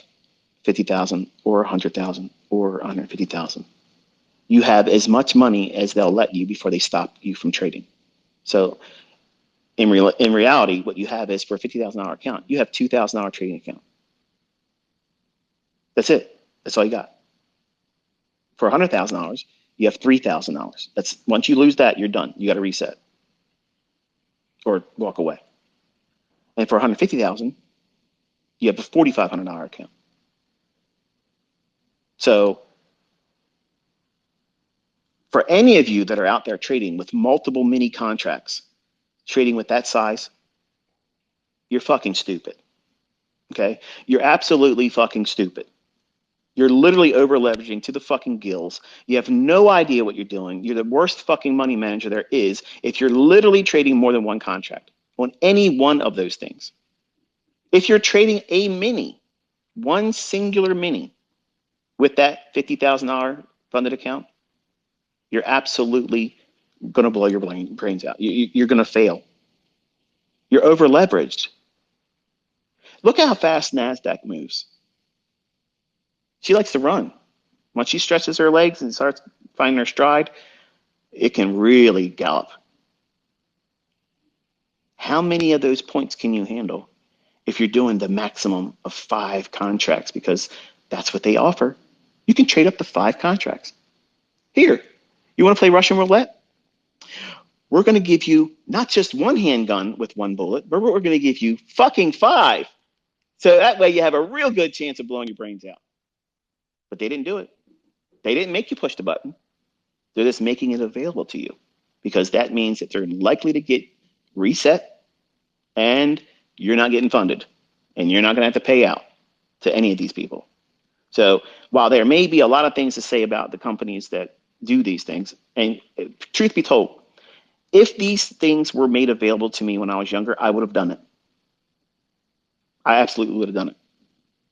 50,000 or 100,000 or 150,000. You have as much money as they'll let you before they stop you from trading. So in reality, what you have is for a $50,000 account, you have $2,000 trading account. That's it. That's all you got. For $100,000, you have $3,000. That's once you lose that, you're done. You got to reset or walk away. And for 150,000, you have a $4,500 account. So for any of you that are out there trading with multiple mini contracts, trading with that size, you're fucking stupid. Okay? You're absolutely fucking stupid. You're literally over leveraging to the fucking gills. You have no idea what you're doing. You're the worst fucking money manager there is if you're literally trading more than one contract on any one of those things. If you're trading a mini, one singular mini with that $50,000 funded account, you're absolutely going to blow your brains out. You're going to fail. You're over leveraged. Look how fast NASDAQ moves. She likes to run. Once she stretches her legs and starts finding her stride, it can really gallop. How many of those points can you handle if you're doing the maximum of 5 contracts? Because that's what they offer. You can trade up to 5 contracts. Here, you want to play Russian roulette? We're going to give you not just one handgun with one bullet, but we're going to give you fucking 5. So that way you have a real good chance of blowing your brains out. But they didn't do it. They didn't make you push the button. They're just making it available to you. because that means that they're likely to get reset and you're not getting funded and you're not going to have to pay out to any of these people. So while there may be a lot of things to say about the companies that do these things, and truth be told, if these things were made available to me when I was younger, I would have done it. I absolutely would have done it.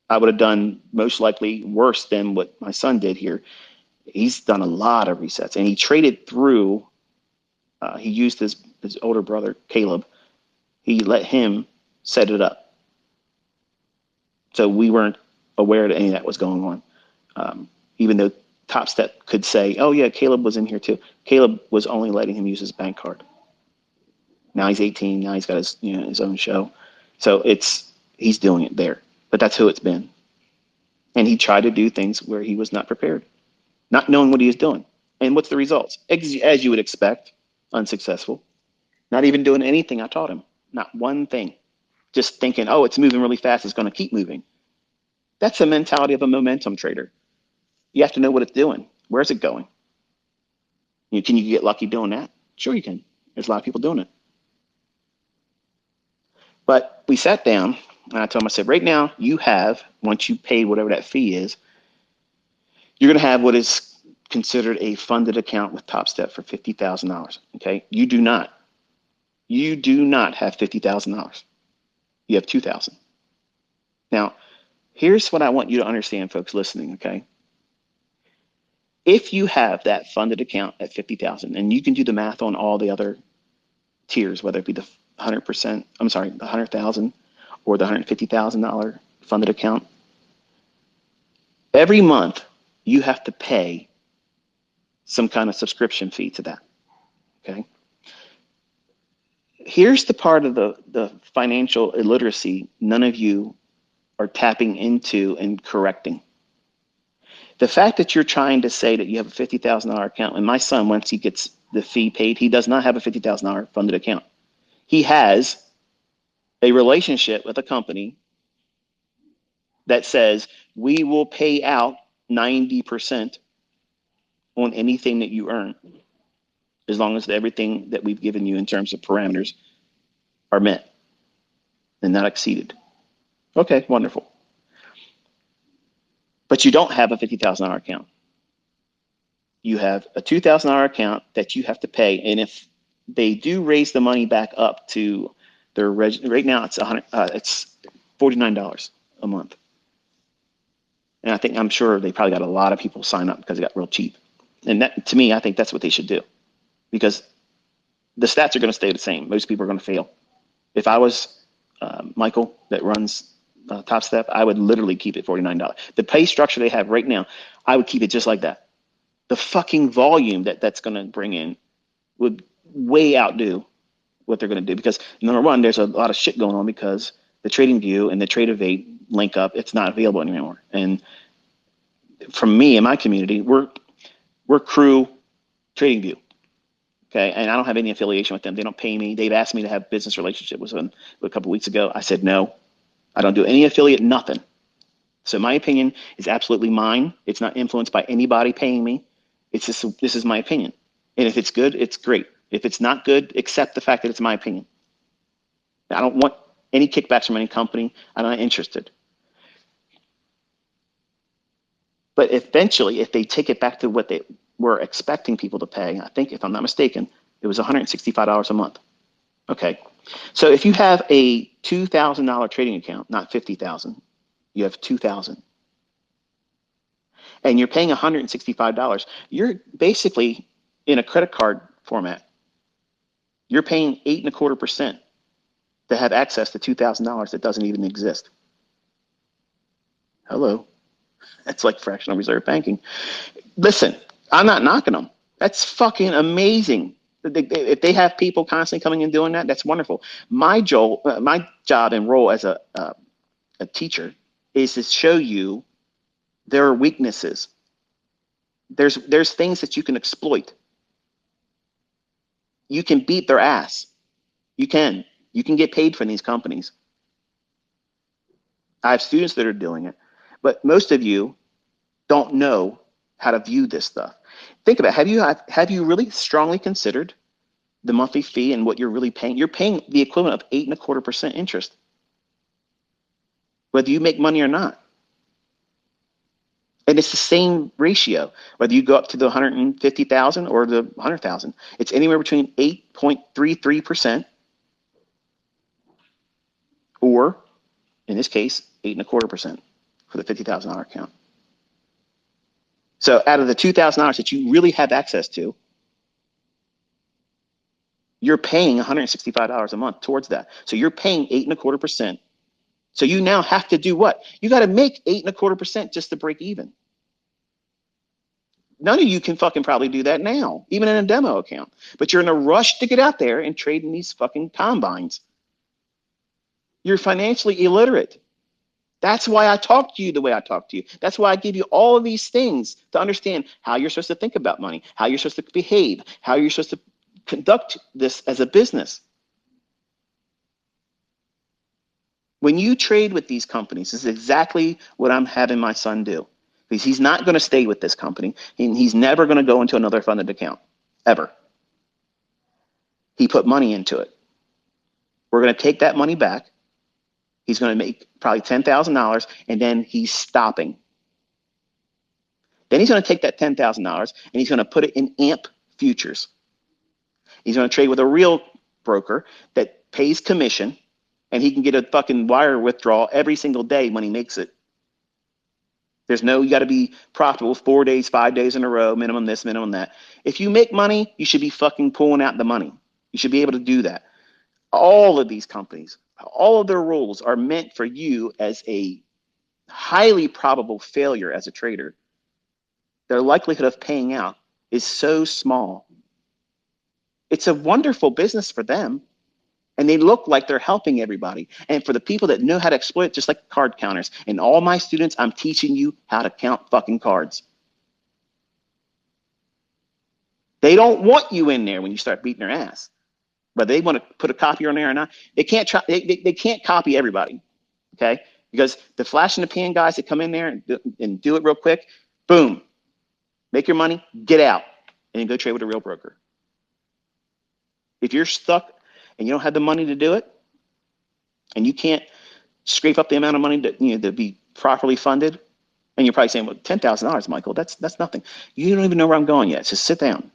I would have done most likely worse than what my son did here. He's done a lot of resets, and he traded through. He used his older brother, Caleb. He let him set it up. So we weren't aware that any of that was going on. Even though Top Step could say, oh yeah, Caleb was in here too. Caleb was only letting him use his bank card. Now he's 18. Now he's got his, his own show. So he's doing it there. But that's who it's been. And he tried to do things where he was not prepared, not knowing what he was doing. And what's the results? As you would expect, unsuccessful. Not even doing anything I taught him. Not one thing. Just thinking, oh, it's moving really fast. It's going to keep moving. That's the mentality of a momentum trader. You have to know what it's doing. Where's it going? Can you get lucky doing that? Sure you can. There's a lot of people doing it. But we sat down and I told him, I said, right now you have, once you pay whatever that fee is, you're going to have what is considered a funded account with Top Step for $50,000. Okay. You do not have $50,000. You have $2,000. Now, here's what I want you to understand, folks listening. Okay. If you have that funded account at $50,000, and you can do the math on all the other tiers, whether it be the 100%, I'm sorry, the 100,000 or the $150,000 funded account, every month you have to pay some kind of subscription fee to that. Okay. Here's the part of the financial illiteracy none of you are tapping into and correcting. The fact that you're trying to say that you have a $50,000 account, and my son, once he gets the fee paid, he does not have a $50,000 funded account. He has a relationship with a company that says we will pay out 90% on anything that you earn, as long as everything that we've given you in terms of parameters are met and not exceeded. Okay, wonderful. But you don't have a $50,000 account. You have a $2,000 account that you have to pay. And if they do raise the money back up to their right now, it's it's $49 a month. And I'm sure they probably got a lot of people sign up because it got real cheap. And that, to me, I think that's what they should do, because the stats are going to stay the same. Most people are going to fail. If I was Michael that runs Top Step, I would literally keep it $49. The pay structure they have right now, I would keep it just like that. The fucking volume that's going to bring in would way outdo what they're going to do, because number one, there's a lot of shit going on because the TradingView and the Trade-Evade link up, it's not available anymore. And from me and my community, we're crew TradingView. Okay, and I don't have any affiliation with them. They don't pay me. They've asked me to have business relationship with them a couple of weeks ago. I said no. I don't do any affiliate, nothing. So my opinion is absolutely mine. It's not influenced by anybody paying me. It's just, this is my opinion. And if it's good, it's great. If it's not good, accept the fact that it's my opinion. I don't want any kickbacks from any company. I'm not interested. But eventually, if they take it back to what they were expecting people to pay, I think, if I'm not mistaken, it was $165 a month. Okay. So if you have a $2,000 trading account, not $50,000, you have $2,000. And you're paying $165, you're basically in a credit card format. You're paying 8.25% to have access to $2,000 that doesn't even exist. Hello. That's like fractional reserve banking. Listen, I'm not knocking them. That's fucking amazing. If they have people constantly coming and doing that, that's wonderful. My job and role as a teacher is to show you there are weaknesses. There's things that you can exploit. You can beat their ass. You can get paid from these companies. I have students that are doing it, but most of you don't know how to view this stuff. Think about it. Have you really strongly considered the monthly fee and what you're really paying, you're paying the equivalent of 8.25% interest, whether you make money or not. And it's the same ratio, whether you go up to the 150,000 or the 100,000. It's anywhere between 8.33% or, in this case, 8.25% for the $50,000 account. So out of the $2,000 that you really have access to, you're paying $165 a month towards that. So you're paying 8.25%. So you now have to do what? You got to make 8.25% just to break even. None of you can fucking probably do that now, even in a demo account. But you're in a rush to get out there and trade in these fucking combines. You're financially illiterate. That's why I talk to you the way I talk to you. That's why I give you all of these things to understand how you're supposed to think about money, how you're supposed to behave, how you're supposed to conduct this as a business. When you trade with these companies, this is exactly what I'm having my son do. Because he's not going to stay with this company, and he's never going to go into another funded account, ever. He put money into it. We're going to take that money back. He's going to make probably $10,000, and then he's stopping. Then he's going to take that $10,000, and he's going to put it in AMP futures. He's going to trade with a real broker that pays commission, and he can get a fucking wire withdrawal every single day when he makes it. There's no, you got to be profitable 4 days, 5 days in a row, minimum this, minimum that. If you make money, you should be fucking pulling out the money. You should be able to do that. All of these companies, all of their rules are meant for you as a highly probable failure as a trader. Their likelihood of paying out is so small. It's a wonderful business for them. And they look like they're helping everybody. And for the people that know how to exploit, just like card counters. And all my students, I'm teaching you how to count fucking cards. They don't want you in there when you start beating their ass. Whether they want to put a copy on there or not, they can't try. They can't copy everybody, okay? Because the flash in the pan guys that come in there and do it real quick, boom, make your money, get out, and then go trade with a real broker. If you're stuck and you don't have the money to do it, and you can't scrape up the amount of money to be properly funded, and you're probably saying, well, $10,000, Michael, that's nothing. You don't even know where I'm going yet. Just sit down.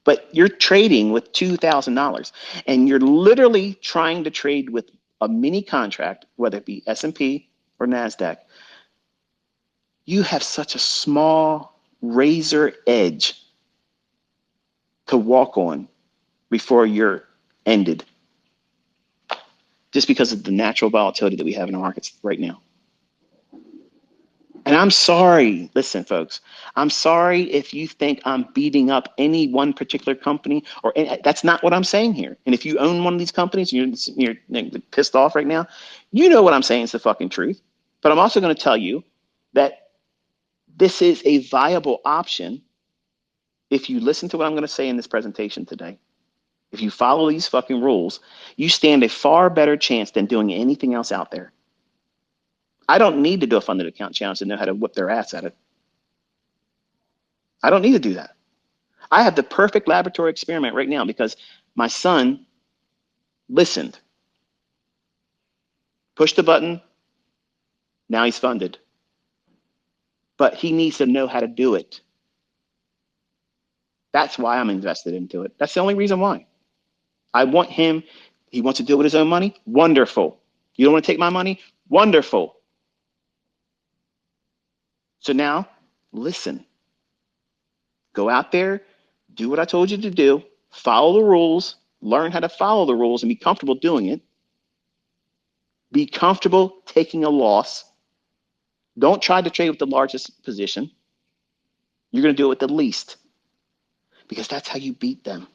But you're trading with $2,000, and you're literally trying to trade with a mini contract, whether it be S&P or NASDAQ. You have such a small razor edge to walk on before you're ended, just because of the natural volatility that we have in the markets right now. And I'm sorry, listen, folks, I'm sorry if you think I'm beating up any one particular company, or that's not what I'm saying here. And if you own one of these companies and you're pissed off right now, you know what I'm saying is the fucking truth. But I'm also going to tell you that this is a viable option if you listen to what I'm going to say in this presentation today. If you follow these fucking rules, you stand a far better chance than doing anything else out there. I don't need to do a funded account challenge to know how to whip their ass at it. I don't need to do that. I have the perfect laboratory experiment right now because my son listened, pushed the button, now he's funded. But he needs to know how to do it. That's why I'm invested into it. That's the only reason why. I want him, he wants to do it with his own money? Wonderful. You don't want to take my money? Wonderful. So now, listen. Go out there, do what I told you to do, follow the rules, learn how to follow the rules and be comfortable doing it. Be comfortable taking a loss. Don't try to trade with the largest position. You're going to do it with the least, because that's how you beat them.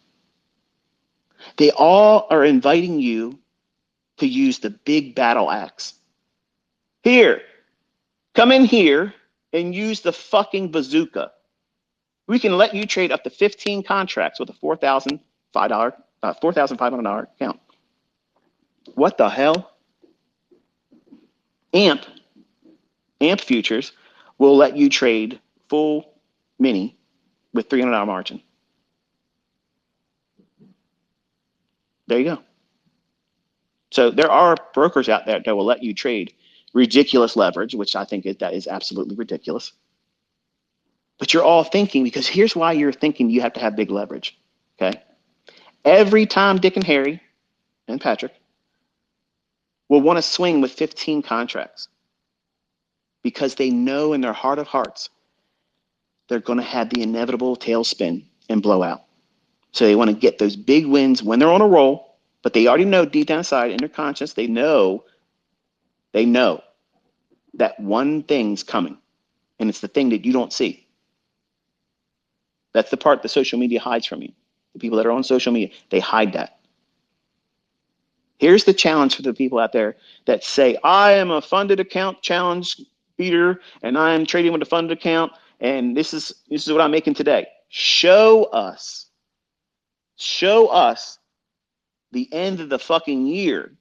They all are inviting you to use the big battle axe. Here, come in here and use the fucking bazooka. We can let you trade up to 15 contracts with a $4,500 account. What the hell? AMP futures will let you trade full mini with $300 margin. There you go. So there are brokers out there that will let you trade ridiculous leverage, which I think that is absolutely ridiculous. But you're all thinking, because here's why you're thinking you have to have big leverage. Okay. Every time Dick and Harry and Patrick will want to swing with 15 contracts because they know in their heart of hearts they're going to have the inevitable tailspin and blowout. So they want to get those big wins when they're on a roll, but they already know deep down inside in their conscience, they know that one thing's coming, and it's the thing that you don't see. That's the part that social media hides from you. The people that are on social media, they hide that. Here's the challenge for the people out there that say, I am a funded account challenge beater, and I am trading with a funded account, and this is what I'm making today. Show us the end of the fucking year.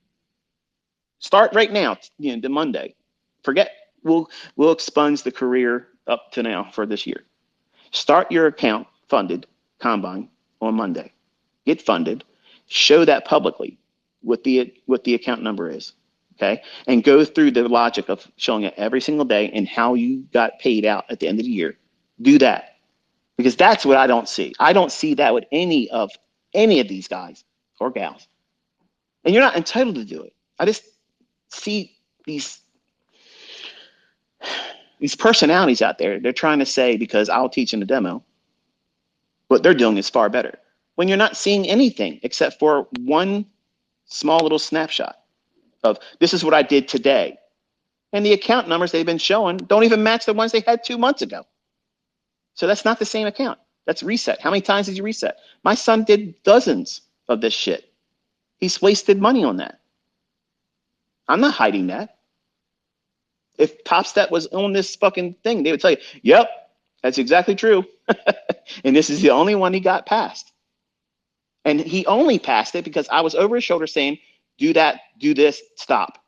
Start right now, the Monday. Forget, we'll expunge the career up to now for this year. Start your account funded combine on Monday. Get funded. Show that publicly what the account number is. Okay. And go through the logic of showing it every single day and how you got paid out at the end of the year. Do that. Because that's what I don't see. I don't see that with any of these guys or gals. And you're not entitled to do it. I just see these personalities out there. They're trying to say, because I'll teach in the demo, what they're doing is far better. When you're not seeing anything except for one small little snapshot of this is what I did today. And the account numbers they've been showing don't even match the ones they had 2 months ago. So that's not the same account. That's reset. How many times did you reset? My son did dozens of this shit. He's wasted money on that. I'm not hiding that. If Top Step was on this fucking thing, they would tell you, yep, that's exactly true. And this is the only one he got past. And he only passed it because I was over his shoulder saying, do that, do this, stop.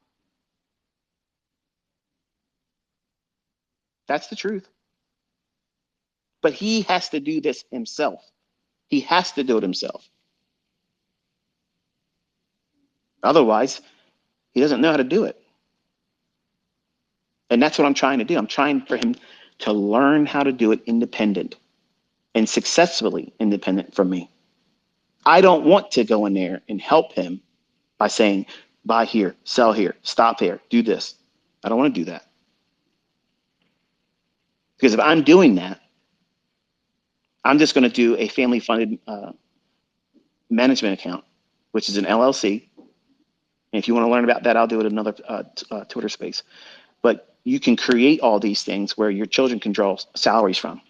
That's the truth. But he has to do this himself. He has to do it himself. Otherwise, he doesn't know how to do it. And that's what I'm trying to do. I'm trying for him to learn how to do it independent and successfully independent from me. I don't want to go in there and help him by saying, buy here, sell here, stop here, do this. I don't want to do that. Because if I'm doing that, I'm just going to do a family funded management account, which is an LLC. And if you want to learn about that, I'll do it in another Twitter space. But you can create all these things where your children can draw salaries from.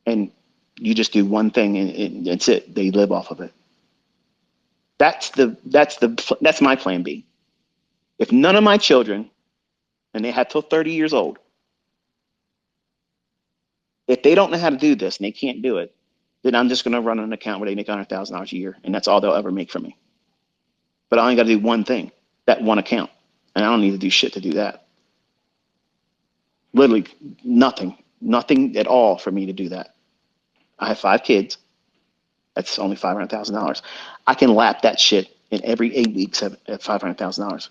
And you just do one thing and that's it. They live off of it. That's my plan B. If none of my children, and they have till 30 years old, if they don't know how to do this and they can't do it, then I'm just going to run an account where they make $100,000 a year, and that's all they'll ever make from me. But I only got to do one thing, that one account, and I don't need to do shit to do that. Literally nothing at all for me to do that. I have 5 kids. That's only $500,000. I can lap that shit in every 8 weeks at $500,000.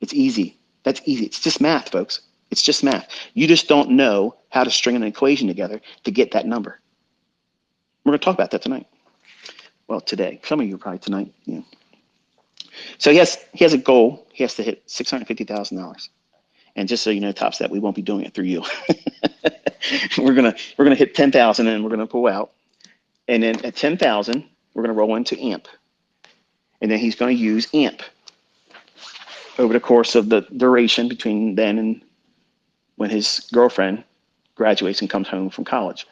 It's easy. That's easy. It's just math, folks. It's just math. You just don't know how to string an equation together to get that number. We're going to talk about that tonight. Well, today. Some of you probably tonight. Yeah. So he has a goal. He has to hit $650,000. And just so you know, Top Step, we won't be doing it through you. we're gonna hit 10,000 and we're gonna pull out. And then at 10,000, we're gonna roll into AMP. And then he's gonna use AMP over the course of the duration between then and when his girlfriend graduates and comes home from college.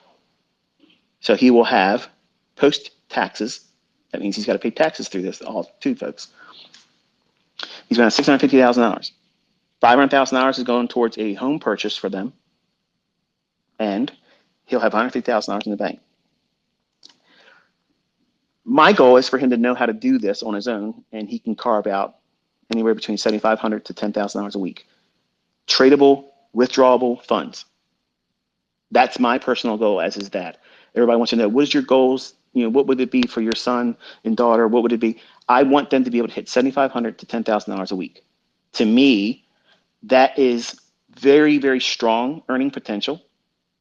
So he will have post taxes. That means he's got to pay taxes through this, all too, folks. He's going to have $650,000. $500,000 is going towards a home purchase for them, and he'll have $150,000 in the bank. My goal is for him to know how to do this on his own, and he can carve out anywhere between $7,500 to $10,000 a week. Tradable, withdrawable funds. That's my personal goal, as is that. Everybody wants to know, what is your goals what would it be for your son and daughter? What would it be? I want them to be able to hit $7,500 to $10,000 a week. To me, that is very, very strong earning potential.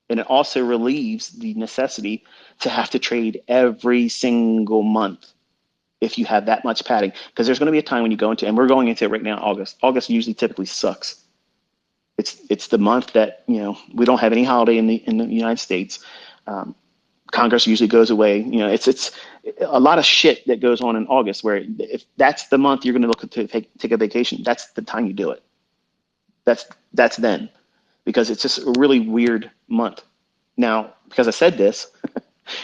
And it also relieves the necessity to have to trade every single month if you have that much padding. Because there's going to be a time when you go into, and we're going into it right now, August. August usually typically sucks. It's the month that, we don't have any holiday in the United States. Congress usually goes away. It's a lot of shit that goes on in August, where if that's the month you're going to look to take a vacation, that's the time you do it. That's then, because it's just a really weird month. Now, because I said this,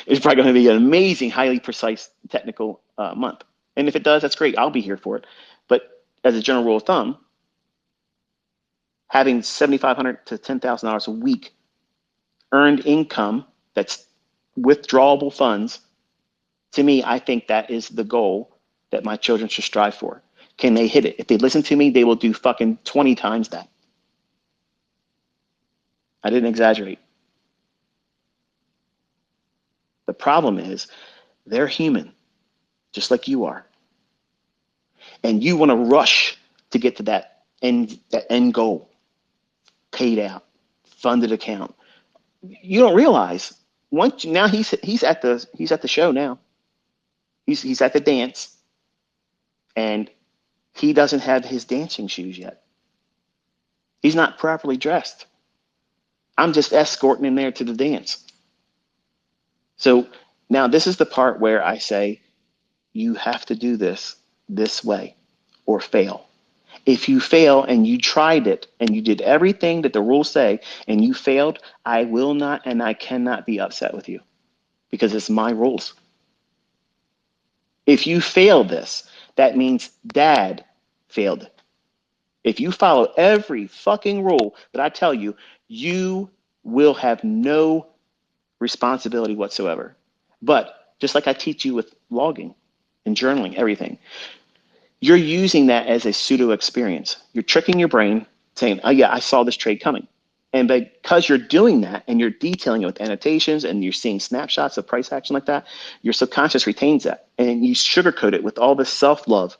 it's probably going to be an amazing, highly precise technical month. And if it does, that's great. I'll be here for it. But as a general rule of thumb, having $7,500 to $10,000 a week earned income that's withdrawable funds, to me, I think that is the goal that my children should strive for. Can they hit it? If they listen to me, they will do fucking 20 times that. I didn't exaggerate. The problem is they're human, just like you are. And you want to rush to get to that end goal, paid out, funded account. You don't realize now he's at the show now. He's at the dance, and he doesn't have his dancing shoes yet. He's not properly dressed. I'm just escorting him there to the dance. So now this is the part where I say, you have to do this way or fail. If you fail and you tried it and you did everything that the rules say and you failed, I will not and I cannot be upset with you, because it's my rules. If you fail this, that means dad failed it. If you follow every fucking rule that I tell you, you will have no responsibility whatsoever. But just like I teach you with logging and journaling, everything, you're using that as a pseudo experience. You're tricking your brain saying, oh yeah, I saw this trade coming. And because you're doing that and you're detailing it with annotations and you're seeing snapshots of price action like that, your subconscious retains that, and you sugarcoat it with all this self-love.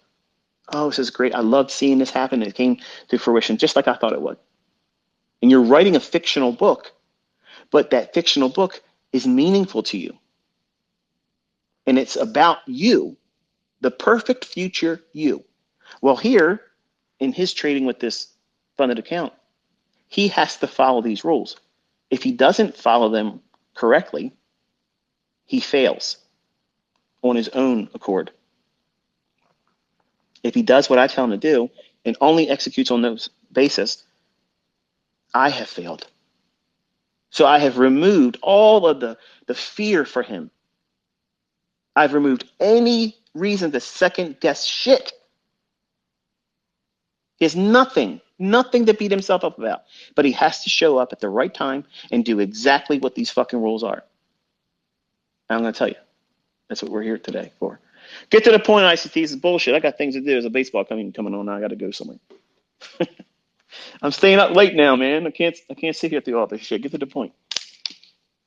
Oh, this is great. I loved seeing this happen. It came to fruition just like I thought it would. And you're writing a fictional book, but that fictional book is meaningful to you. And it's about you, the perfect future you. Well, here in his trading with this funded account, he has to follow these rules. If he doesn't follow them correctly, he fails on his own accord. If he does what I tell him to do and only executes on those basis, I have failed. So I have removed all of the fear for him. I've removed any reason to second guess shit. He has nothing to beat himself up about. But he has to show up at the right time and do exactly what these fucking rules are. I'm going to tell you. That's what we're here today for. Get to the point, ICT. This is bullshit. I got things to do. There's a baseball coming on. I got to go somewhere. I'm staying up late now, man. I can't sit here through all this shit. Get to the point.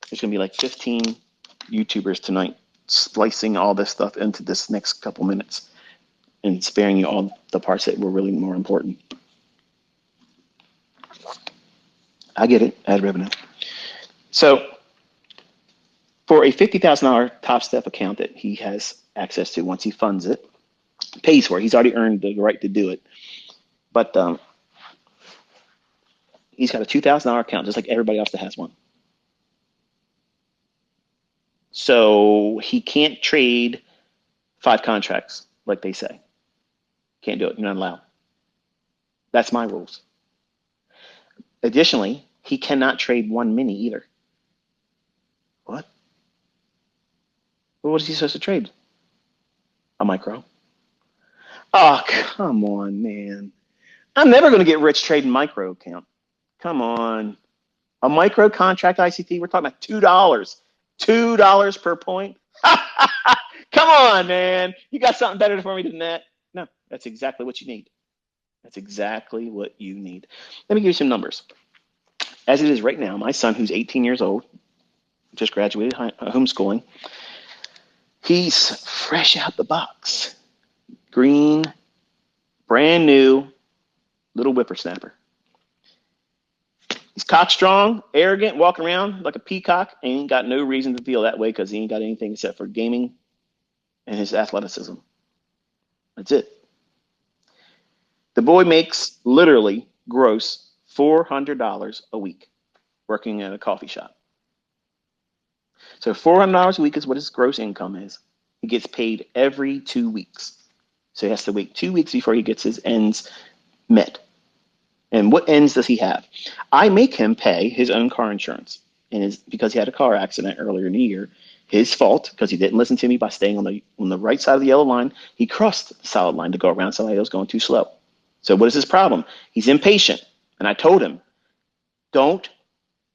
There's going to be like 15 YouTubers tonight splicing all this stuff into this next couple minutes and sparing you all the parts that were really more important. I get it. Ad revenue. So for a $50,000 Top Step account that he has access to once he funds it, pays for it. He's already earned the right to do it. But he's got a $2,000 account just like everybody else that has one. So he can't trade 5 contracts like they say. Can't do it. You're not allowed. That's my rules. Additionally, he cannot trade 1 mini either. What? Well, what is he supposed to trade? A micro. Oh, come on, man. I'm never going to get rich trading micro account. Come on. A micro contract ICT, we're talking about $2. $2 per point. Come on, man. You got something better for me than that? No, that's exactly what you need. That's exactly what you need. Let me give you some numbers. As it is right now, my son, who's 18 years old, just graduated homeschooling, He's fresh out the box. Green, brand new, little whippersnapper. He's cock strong, arrogant, walking around like a peacock, and he ain't got no reason to feel that way because he ain't got anything except for gaming and his athleticism. That's it. The boy makes literally gross $400 a week working at a coffee shop. So $400 a week is what his gross income is. He gets paid every 2 weeks. So he has to wait 2 weeks before he gets his ends met. And what ends does he have? I make him pay his own car insurance. And because he had a car accident earlier in the year, his fault, because he didn't listen to me by staying on the right side of the yellow line, he crossed the solid line to go around somebody that was going too slow. So what is his problem? He's impatient. And I told him, don't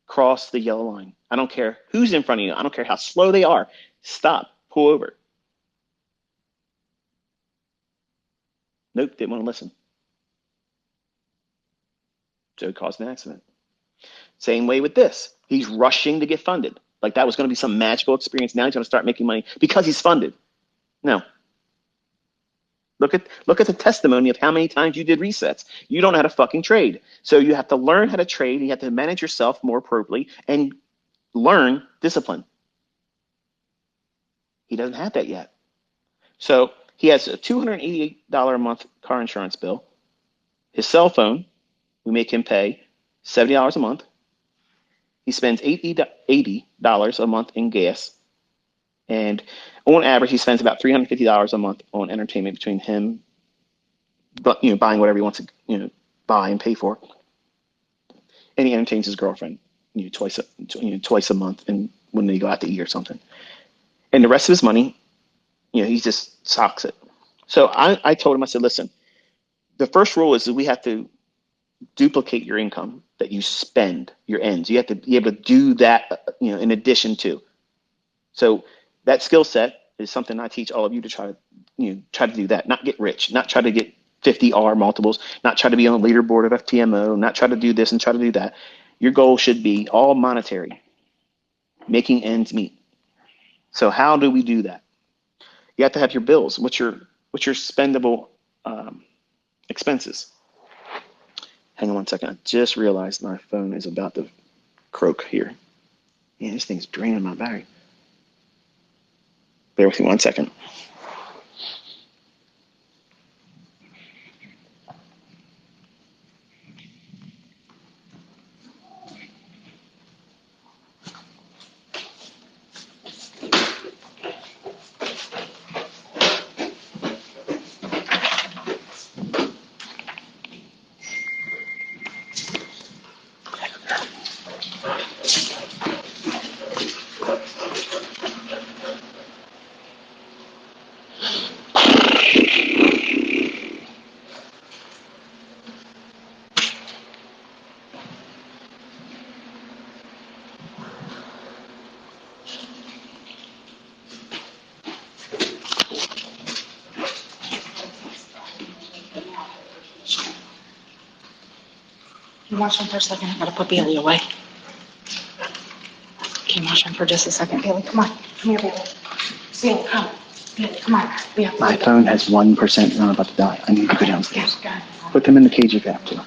cross the yellow line. I don't care who's in front of you. I don't care how slow they are. Stop. Pull over. Nope, didn't want to listen. So it caused an accident. Same way with this. He's rushing to get funded. Like that was going to be some magical experience. Now he's going to start making money because he's funded. No. Look at the testimony of how many times you did resets. You don't know how to fucking trade. So you have to learn how to trade. You have to manage yourself more appropriately and learn discipline. He doesn't have that yet. So he has a $288 a month car insurance bill. His cell phone, we make him pay $70 a month. He spends $80 a month in gas. And on average, he spends about $350 a month on entertainment between him, buying whatever he wants to, buy and pay for. And he entertains his girlfriend, twice a month, and when they go out to eat or something. And the rest of his money, he just socks it. So I told him, I said, listen, the first rule is that we have to duplicate your income that you spend, your ends. You have to be able to do that, in addition to. So that skill set is something I teach all of you to try to do that, not get rich, not try to get 50 R multiples, not try to be on the leaderboard of FTMO, not try to do this and try to do that. Your goal should be all monetary, making ends meet. So how do we do that? You have to have your bills. What's your spendable expenses? Hang on one second. I just realized my phone is about to croak here. Man, this thing's draining my battery. Bear with me 1 second. Can you watch him for a second? I gotta put Bailey away. Can you watch him for just a second? Bailey, come on. Come here, Bailey. Bailey, come. Bailey, come on. My phone has 1% and I'm about to die. I need to go downstairs. Put them in the cage if you have to.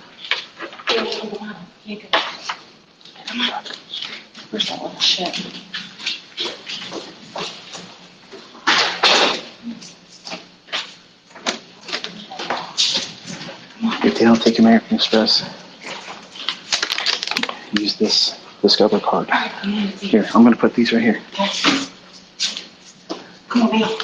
Bailey, come on. Come on. Where's that little shit? If they don't take American Express, use this Discover card. Here, I'm going to put these right here. Come on, Bailey.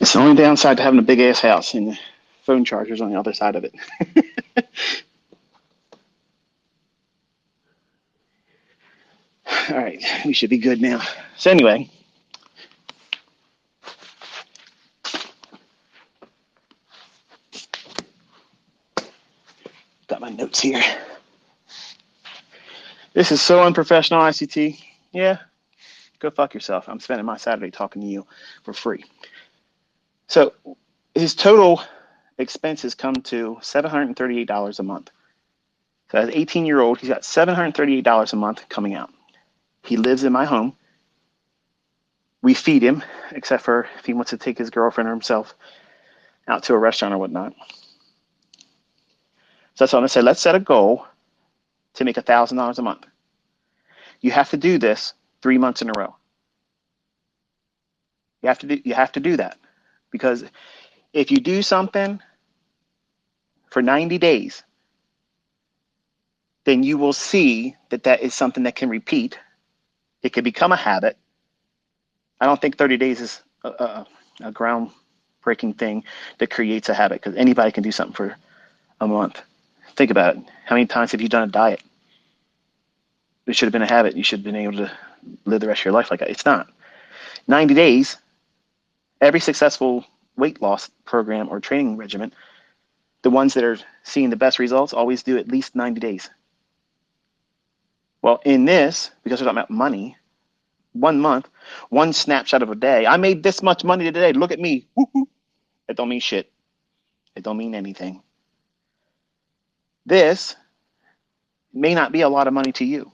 It's the only downside to having a big ass house and the phone charger's on the other side of it. we should be good now. So anyway, got my notes here. This is so unprofessional, ICT. Yeah, go fuck yourself. I'm spending my Saturday talking to you for free. So his total expenses come to $738 a month. So as an 18-year-old, he's got $738 a month coming out. He lives in my home. We feed him, except for if he wants to take his girlfriend or himself out to a restaurant or whatnot. So that's what I'm going to say. Let's set a goal to make $1,000 a month. You have to do this 3 months in a row. You have to do that, because if you do something for 90 days, then you will see that that is something that can repeat. It can become a habit. I don't think 30 days is a groundbreaking thing that creates a habit, because anybody can do something for a month. Think about it. How many times have you done a diet? It should have been a habit. You should have been able to live the rest of your life like that. It's not. 90 days, every successful weight loss program or training regimen, the ones that are seeing the best results always do at least 90 days. Well, in this, because we're talking about money, 1 month, one snapshot of a day, I made this much money today. Look at me. Woo-hoo. It don't mean shit. It don't mean anything. This may not be a lot of money to you.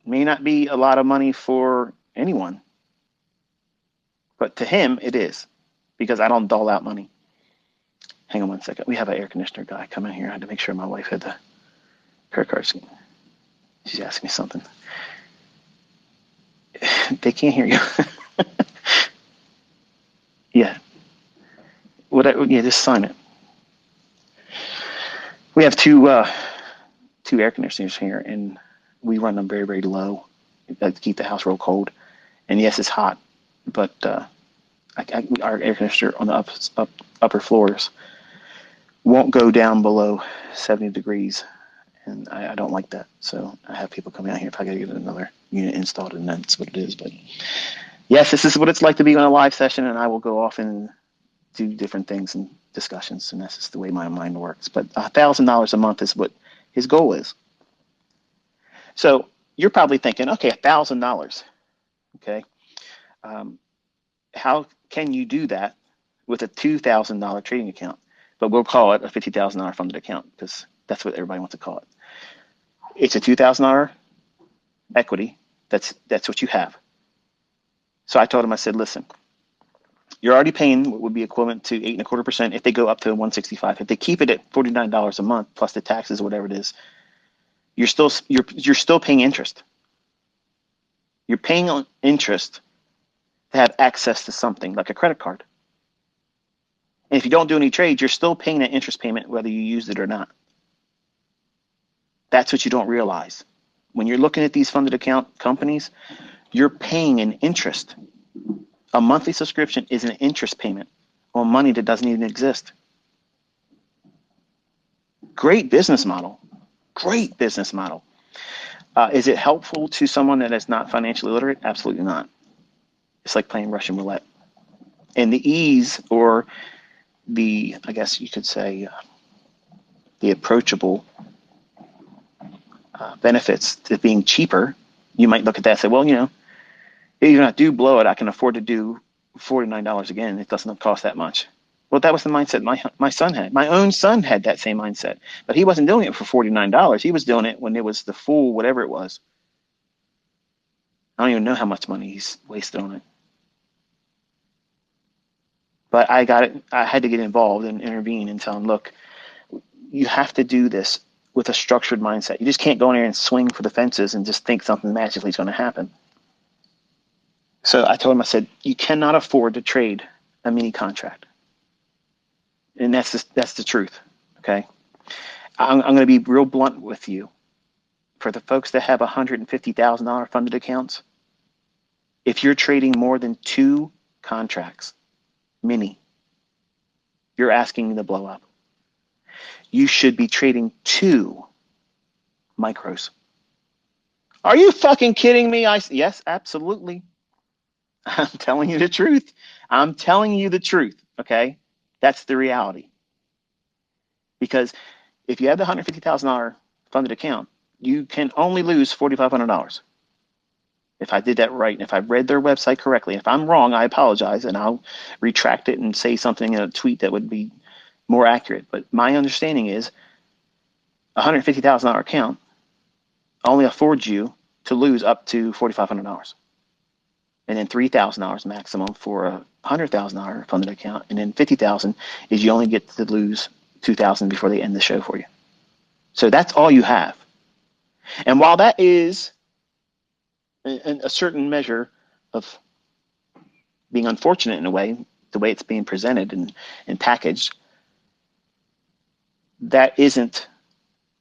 It may not be a lot of money for anyone. But to him, it is, because I don't dole out money. Hang on 1 second. We have an air conditioner guy come in here. I had to make sure my wife had the credit card scheme. She's asking me something. They can't hear you. Yeah. Yeah, just sign it. We have two air conditioners here, and we run them very, very low to keep the house real cold. And yes, it's hot, but our air conditioner on the upper floors won't go down below 70 degrees, and I don't like that. So I have people coming out here if I got to get another unit installed, and that's what it is. But yes, this is what it's like to be on a live session, and I will go off and do different things and discussions, and that's just the way my mind works. But $1,000 a month is what his goal is. So you're probably thinking, okay, $1,000. Okay, how can you do that with a $2,000 trading account? But we'll call it a $50,000 funded account, because that's what everybody wants to call it. It's a $2,000 equity. That's what you have. So I told him, I said, listen, you're already paying what would be equivalent to 8.25% if they go up to 165. If they keep it at $49 a month plus the taxes or whatever it is, you're still paying interest. You're paying on interest to have access to something like a credit card. And if you don't do any trades, you're still paying an interest payment whether you use it or not. That's what you don't realize. When you're looking at these funded account companies, you're paying an interest. A monthly subscription is an interest payment on money that doesn't even exist. Great business model. Great business model. Is it helpful to someone that is not financially literate? Absolutely not. It's like playing Russian roulette. And the ease, or the, I guess you could say, the approachable benefits to being cheaper, you might look at that and say, well, even if I do blow it, I can afford to do $49 again. It doesn't cost that much. Well, that was the mindset my son had. My own son had that same mindset, but he wasn't doing it for $49. He was doing it when it was the full whatever it was. I don't even know how much money he's wasted on it. But I had to get involved and intervene and tell him, look, you have to do this with a structured mindset. You just can't go in there and swing for the fences and just think something magically is going to happen. So I told him, I said, you cannot afford to trade a mini contract. And that's the truth, okay? I'm going to be real blunt with you. For the folks that have $150,000 funded accounts, if you're trading more than 2 contracts, mini, you're asking to blow up. You should be trading 2 micros. Are you fucking kidding me? Yes, absolutely. I'm telling you the truth. I'm telling you the truth. Okay, that's the reality. Because if you have the $150,000 funded account, you can only lose $4,500. If I did that right, and if I read their website correctly, if I'm wrong, I apologize, and I'll retract it and say something in a tweet that would be more accurate. But my understanding is a $150,000 account only affords you to lose up to $4,500, and then $3,000 maximum for a $100,000 funded account, and then $50,000 is you only get to lose $2,000 before they end the show for you. So that's all you have. And while that is a certain measure of being unfortunate in a way, the way it's being presented and packaged, that isn't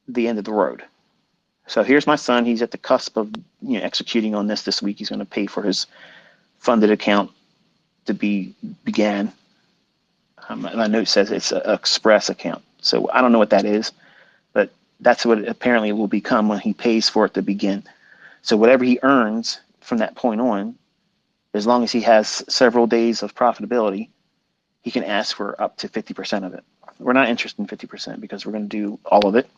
the end of the road. So here's my son. He's at the cusp of executing on this week. He's going to pay for his funded account to be began. My note says it's an express account. So I don't know what that is, but that's what it apparently will become when he pays for it to begin. So whatever he earns from that point on, as long as he has several days of profitability, he can ask for up to 50% of it. We're not interested in 50% because we're going to do all of it,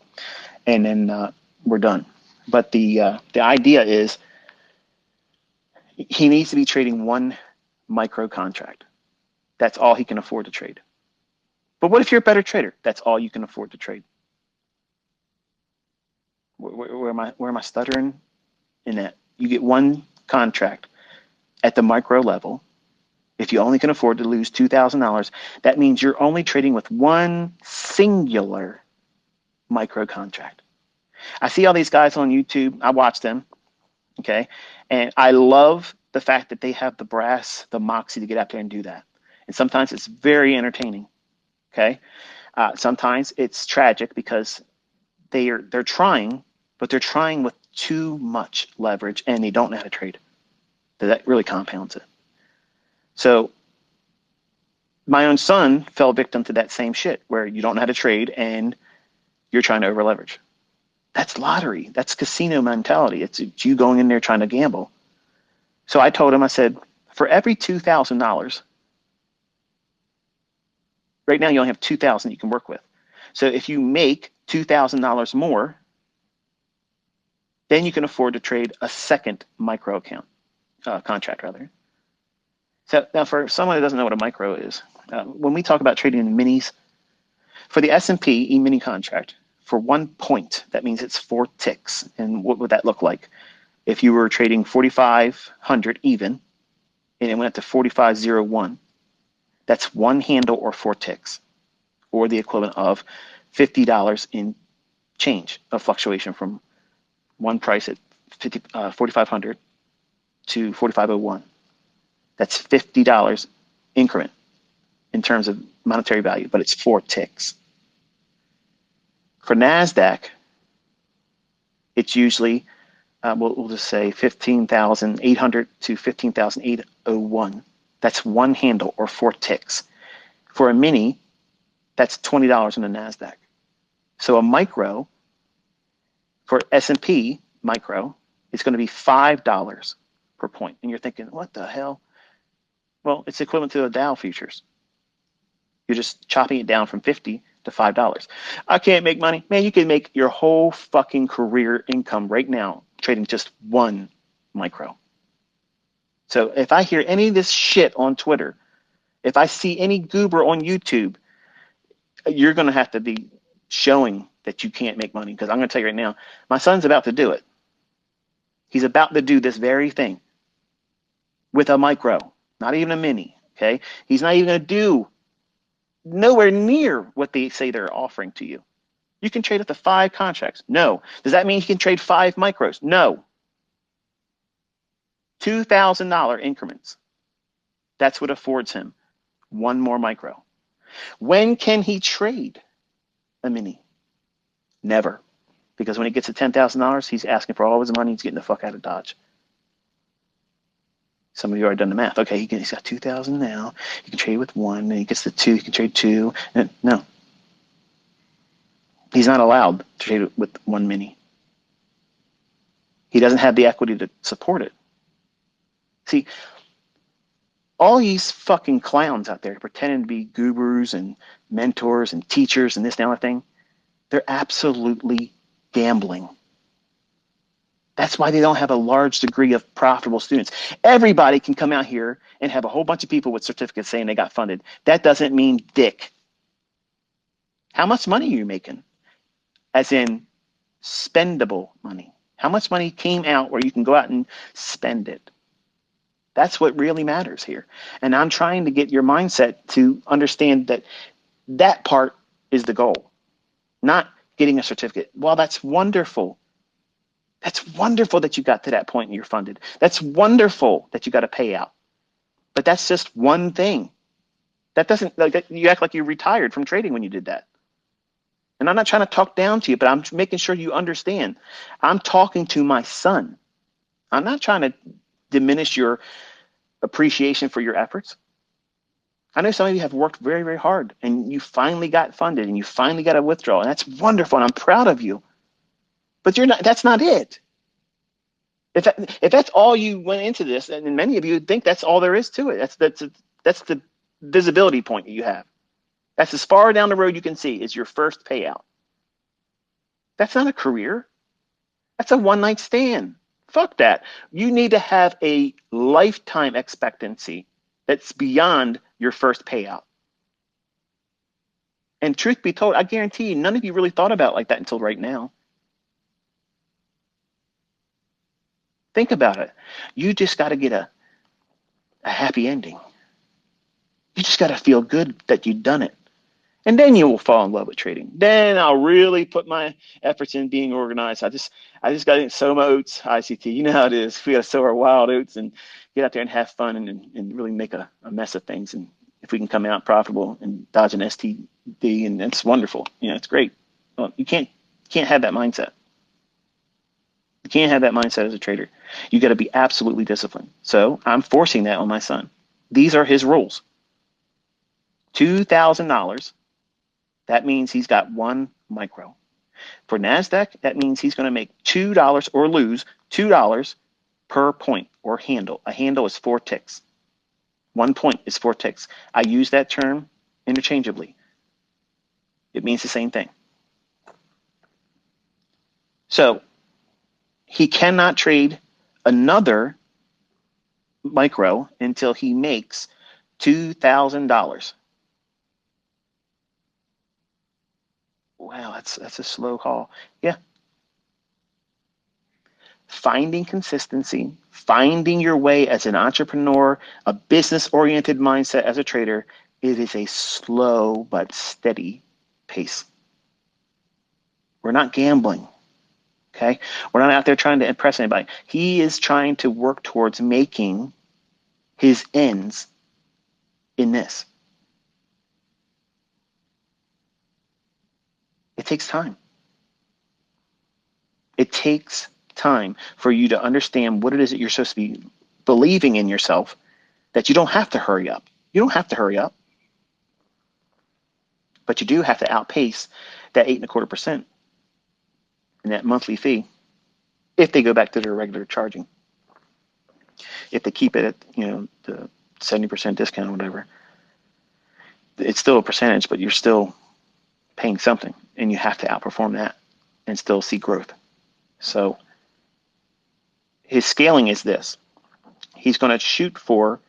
and then we're done. But the idea is he needs to be trading one micro contract. That's all he can afford to trade. But what if you're a better trader? That's all you can afford to trade. Where am I stuttering in that? You get one contract at the micro level. If you only can afford to lose $2,000, that means you're only trading with one singular micro contract. I see all these guys on YouTube. I watch them, okay? And I love the fact that they have the brass, the moxie to get out there and do that. And sometimes it's very entertaining, okay? Sometimes it's tragic because they're trying, but they're trying with too much leverage and they don't know how to trade. That really compounds it. So my own son fell victim to that same shit where you don't know how to trade and you're trying to over leverage. That's lottery. That's casino mentality. It's you going in there trying to gamble. So I told him, I said, for every $2,000, right now you only have $2,000 you can work with. So if you make $2,000 more, then you can afford to trade a second micro account, contract rather. So now for someone who doesn't know what a micro is, when we talk about trading in minis, for the S&P E-mini contract, for 1 point, that means it's 4 ticks. And what would that look like? If you were trading 4,500 even, and it went up to 4,501, that's 1 handle or 4 ticks, or the equivalent of $50 in change of fluctuation from one price at 4,500 to 4,501. That's $50 increment in terms of monetary value, but it's 4 ticks. For NASDAQ, it's usually, we'll just say 15,800 to 15,801. That's 1 handle or 4 ticks. For a mini, that's $20 in the NASDAQ. So a micro, for S&P micro, it's going to be $5 per point. And you're thinking, what the hell? Well, it's equivalent to the Dow futures. You're just chopping it down from 50 to $5. I can't make money. Man, you can make your whole fucking career income right now trading just one micro. So if I hear any of this shit on Twitter, if I see any goober on YouTube, you're going to have to be showing that you can't make money, because I'm going to tell you right now, my son's about to do it. He's about to do this very thing with a micro, not even a mini, okay? He's not even going to do nowhere near what they say they're offering to you. You can trade up to 5 contracts. No. Does that mean he can trade 5 micros? No. $2,000 increments. That's what affords him one more micro. When can he trade a mini? Never. Because when he gets to $10,000, he's asking for all his money. He's getting the fuck out of Dodge. Some of you already done the math. Okay, he's got 2,000 now. He can trade with 1. And he gets to 2. He can trade 2. No. He's not allowed to trade with 1 mini. He doesn't have the equity to support it. See, all these fucking clowns out there pretending to be gurus and mentors and teachers and this and the other thing, they're absolutely gambling. That's why they don't have a large degree of profitable students. Everybody can come out here and have a whole bunch of people with certificates saying they got funded. That doesn't mean dick. How much money are you making? As in spendable money. How much money came out where you can go out and spend it? That's what really matters here. And I'm trying to get your mindset to understand that that part is the goal, not getting a certificate. While that's wonderful, that you got to that point and you're funded. That's wonderful that you got a payout. But that's just one thing. That doesn't, like, you act like you retired from trading when you did that. And I'm not trying to talk down to you, but I'm making sure you understand. I'm talking to my son. I'm not trying to diminish your appreciation for your efforts. I know some of you have worked very, very hard and you finally got funded and you finally got a withdrawal, and that's wonderful and I'm proud of you. But that's not it. If that's all you went into this, and many of you think that's all there is to it, that's the visibility point that you have. That's as far down the road you can see is your first payout. That's not a career. That's a one-night stand. Fuck that. You need to have a lifetime expectancy that's beyond your first payout. And truth be told, I guarantee you, none of you really thought about it like that until right now. Think about it. You just got to get a happy ending. You just got to feel good that you've done it. And then you will fall in love with trading. Then I'll really put my efforts in being organized. I just got to sow my oats, ICT. You know how it is. We got to sow our wild oats and get out there and have fun and really make a mess of things. And if we can come out profitable and dodge an STD, and it's wonderful. You know, it's great. Well, you can't have that mindset. You can't have that mindset as a trader. You got to be absolutely disciplined. So I'm forcing that on my son. These are his rules. $2,000. That means he's got one micro. For NASDAQ, that means he's going to make $2 or lose $2 per point or handle. A handle is 4 ticks. 1 point is 4 ticks. I use that term interchangeably. It means the same thing. So he cannot trade another micro until he makes $2,000. Wow, that's a slow haul. Yeah. Finding consistency, finding your way as an entrepreneur, a business-oriented mindset as a trader, it is a slow but steady pace. We're not gambling, okay? We're not out there trying to impress anybody. He is trying to work towards making his ends in this. It takes time. It takes time for you to understand what it is that you're supposed to be believing in yourself, that you don't have to hurry up. You don't have to hurry up. But you do have to outpace that 8.25% in that monthly fee if they go back to their regular charging. If they keep it at, you know, the 70% discount or whatever, it's still a percentage, but you're still paying something, and you have to outperform that and still see growth. So his scaling is this. He's going to shoot for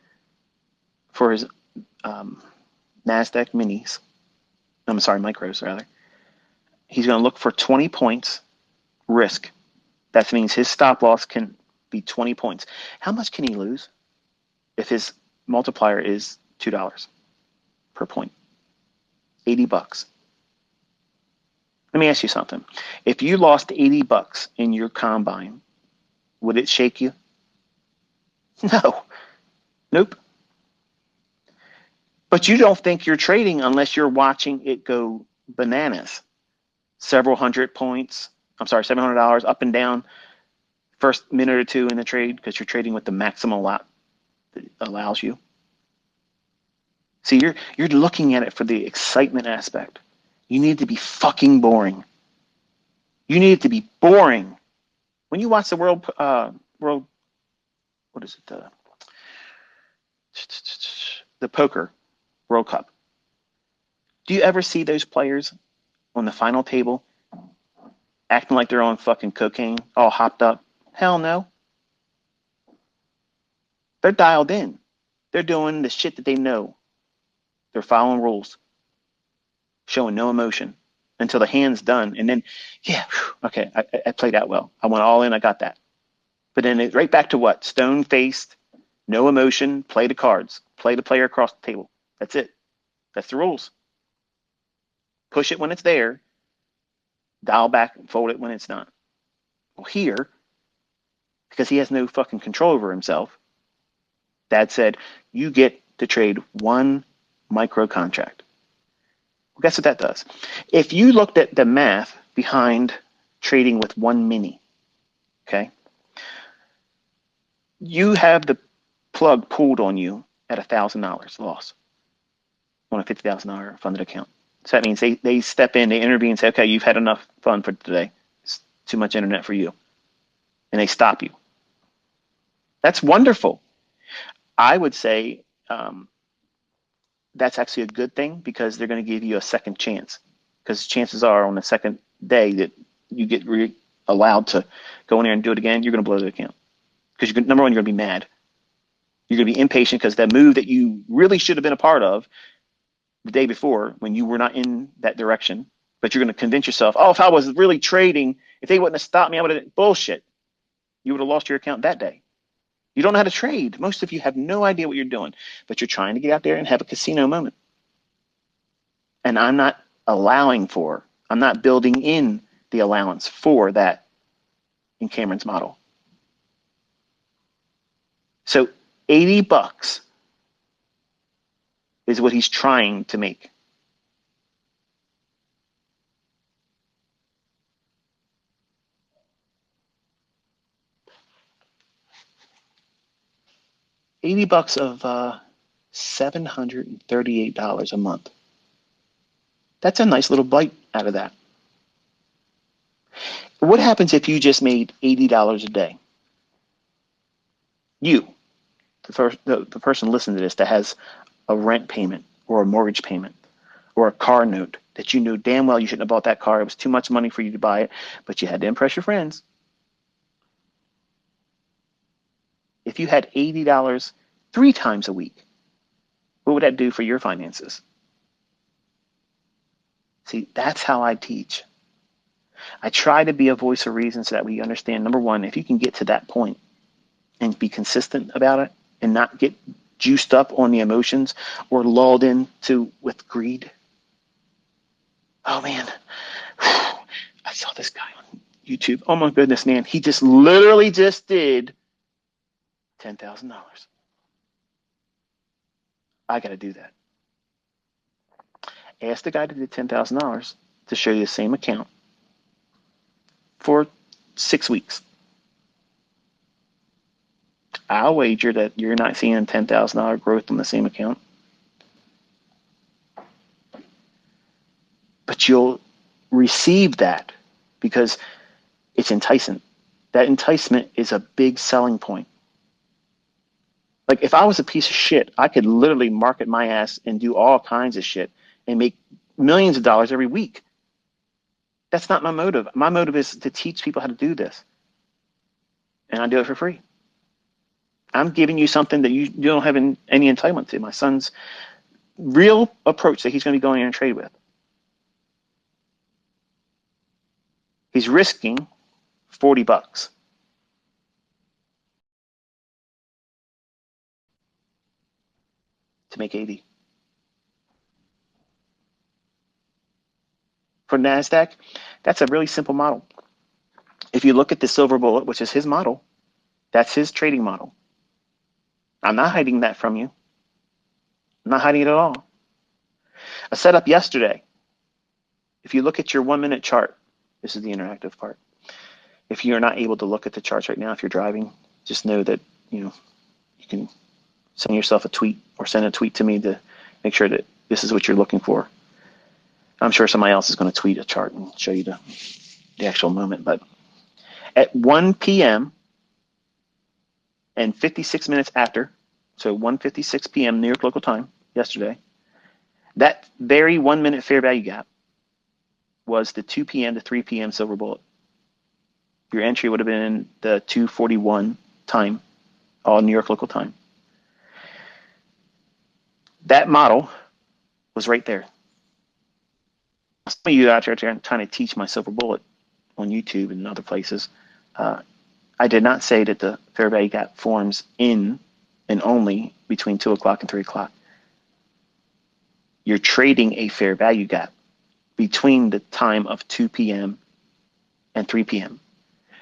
his NASDAQ minis. I'm sorry, micros rather. He's going to look for 20 points risk. That means his stop loss can be 20 points. How much can he lose if his multiplier is $2 per point? 80 bucks. Let me ask you something. If you lost 80 bucks in your combine, would it shake you? No. Nope. But you don't think you're trading unless you're watching it go bananas. Several hundred points, $700 up and down first minute or two in the trade because you're trading with the maximum lot that allows you. See, you're looking at it for the excitement aspect. You need to be fucking boring. You need it to be boring. When you watch the world, what is it? The poker World Cup. Do you ever see those players on the final table acting like they're on fucking cocaine, all hopped up? Hell no. They're dialed in. They're doing the shit that they know. They're following rules, showing no emotion until the hand's done. And then, yeah, okay, I played that well. I went all in, I got that. But then it's right back to what? Stone-faced, no emotion, play the cards, play the player across the table. That's it. That's the rules. Push it when it's there, dial back and fold it when it's not. Well, here, because he has no fucking control over himself, Dad said, you get to trade one micro contract. Well, guess what that does? If you looked at the math behind trading with one mini, okay, you have the plug pulled on you at $1,000 loss on a $50,000 funded account. So that means they step in, they intervene and say, okay, you've had enough fun for today. It's too much internet for you. And they stop you. That's wonderful. I would say that's actually a good thing because they're going to give you a second chance. Because chances are on the second day that you get allowed to go in there and do it again, you're going to blow the account. Because number one, you're going to be mad. You're going to be impatient because that move that you really should have been a part of the day before when you were not in that direction, but you're going to convince yourself, oh, if I was really trading, if they wouldn't have stopped me, I would have, bullshit. You would have lost your account that day. You don't know how to trade. Most of you have no idea what you're doing, but you're trying to get out there and have a casino moment. And I'm not I'm not building in the allowance for that in Cameron's model. So $80 is what he's trying to make. $80 of $738 a month. That's a nice little bite out of that. What happens if you just made $80 a day? You, the person listening to this that has a rent payment or a mortgage payment or a car note that you knew damn well you shouldn't have bought that car. It was too much money for you to buy it, but you had to impress your friends. If you had $80 3 times a week, what would that do for your finances? See, that's how I teach. I try to be a voice of reason so that we understand, number one, if you can get to that point and be consistent about it and not get juiced up on the emotions or lulled into with greed. Oh man, I saw this guy on YouTube. Oh my goodness, man. He just literally just did $10,000. I got to do that. Ask the guy that did $10,000 to show you the same account for 6 weeks. I'll wager that you're not seeing $10,000 growth on the same account. But you'll receive that because it's enticing. That enticement is a big selling point. Like if I was a piece of shit, I could literally market my ass and do all kinds of shit and make millions of dollars every week. That's not my motive. My motive is to teach people how to do this. And I do it for free. I'm giving you something that you don't have any entitlement to. My son's real approach that he's going to be going in and trade with. He's risking $40 to make 80. For NASDAQ, that's a really simple model. If you look at the silver bullet, which is his model, that's his trading model. I'm not hiding that from you. I'm not hiding it at all. A setup yesterday. If you look at your 1 minute chart, this is the interactive part. If you're not able to look at the charts right now, if you're driving, just know that you can send yourself a tweet or send a tweet to me to make sure that this is what you're looking for. I'm sure somebody else is going to tweet a chart and show you the actual moment. But At 1 p.m. and 56 minutes after, so 1:56 p.m. New York local time yesterday, that very 1 minute fair value gap was the 2 p.m. to 3 p.m. silver bullet. Your entry would have been the 2:41 time, all New York local time. That model was right there. Some of you out there trying to teach my silver bullet on YouTube and other places. I did not say that the fair value gap forms in and only between 2 o'clock and 3 o'clock. You're trading a fair value gap between the time of 2 p.m. and 3 p.m.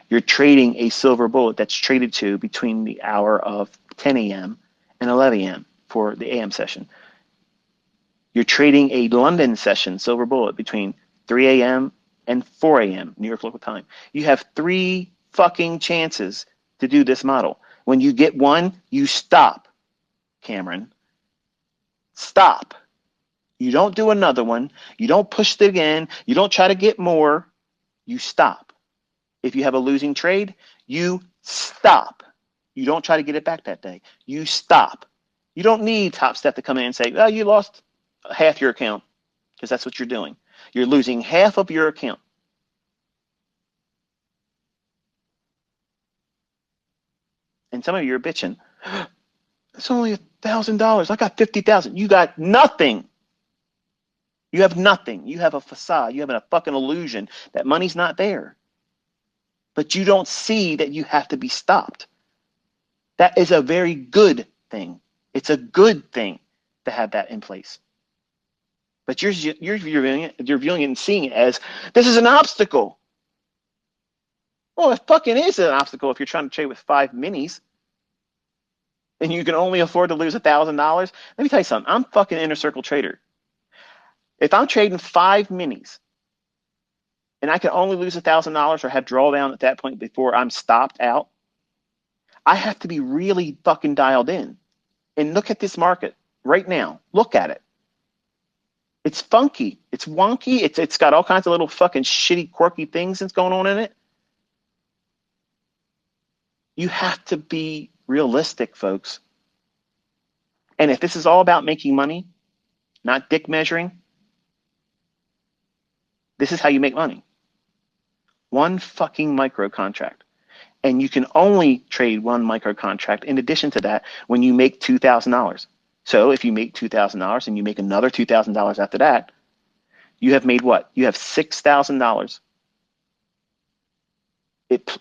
You're trading a silver bullet that's traded to between the hour of 10 a.m. and 11 a.m. for the AM session. You're trading a London session silver bullet between 3 a.m. and 4 a.m. New York local time. You have 3 fucking chances to do this model. When you get one, you stop, Cameron. Stop. You don't do another one. You don't push it again. You don't try to get more. You stop. If you have a losing trade, you stop. You don't try to get it back that day. You stop. You don't need Top Step to come in and say, well, you lost half your account, because that's what you're doing. You're losing half of your account. And some of you are bitching. It's only $1,000. I got 50,000. You got nothing. You have nothing. You have a facade. You have a fucking illusion that money's not there. But you don't see that you have to be stopped. That is a very good thing. It's a good thing to have that in place. But you're viewing it and seeing it as, this is an obstacle. Well, it fucking is an obstacle if you're trying to trade with 5 minis and you can only afford to lose $1,000. Let me tell you something. I'm fucking inner circle trader. If I'm trading 5 minis and I can only lose $1,000 or have drawdown at that point before I'm stopped out, I have to be really fucking dialed in. And look at this market right now. Look at it. It's funky. It's wonky. It's got all kinds of little fucking shitty, quirky things that's going on in it. You have to be realistic, folks. And if this is all about making money, not dick measuring, this is how you make money. One fucking micro contract. And you can only trade one micro contract in addition to that when you make $2,000. So if you make $2,000 and you make another $2,000 after that, you have made what? You have $6,000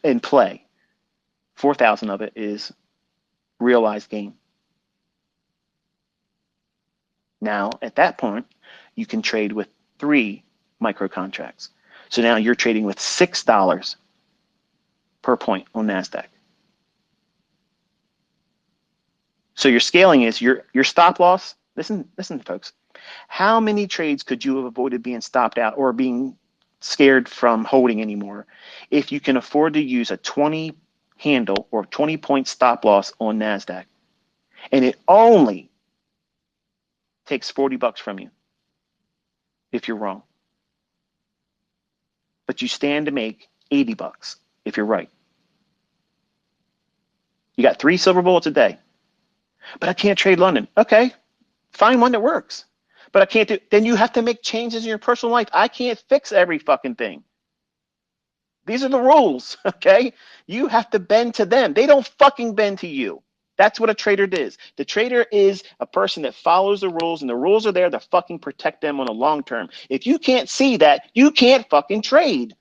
in play. 4,000 of it is realized gain. Now, at that point, you can trade with 3 micro contracts. So now you're trading with $6 per point on NASDAQ. So your scaling is your stop loss. Listen, folks. How many trades could you have avoided being stopped out or being scared from holding anymore if you can afford to use a 20 handle or 20-point stop loss on NASDAQ? And it only takes $40 from you if you're wrong. But you stand to make $80 if you're right. You got 3 silver bullets a day. But I can't trade London. Okay, find one that works. But I can't do, then you have to make changes in your personal life. I can't fix every fucking thing. These are the rules, okay? You have to bend to them. They don't fucking bend to you. That's what a trader is. The trader is a person that follows the rules, and the rules are there to fucking protect them on the long term. If you can't see that, you can't fucking trade.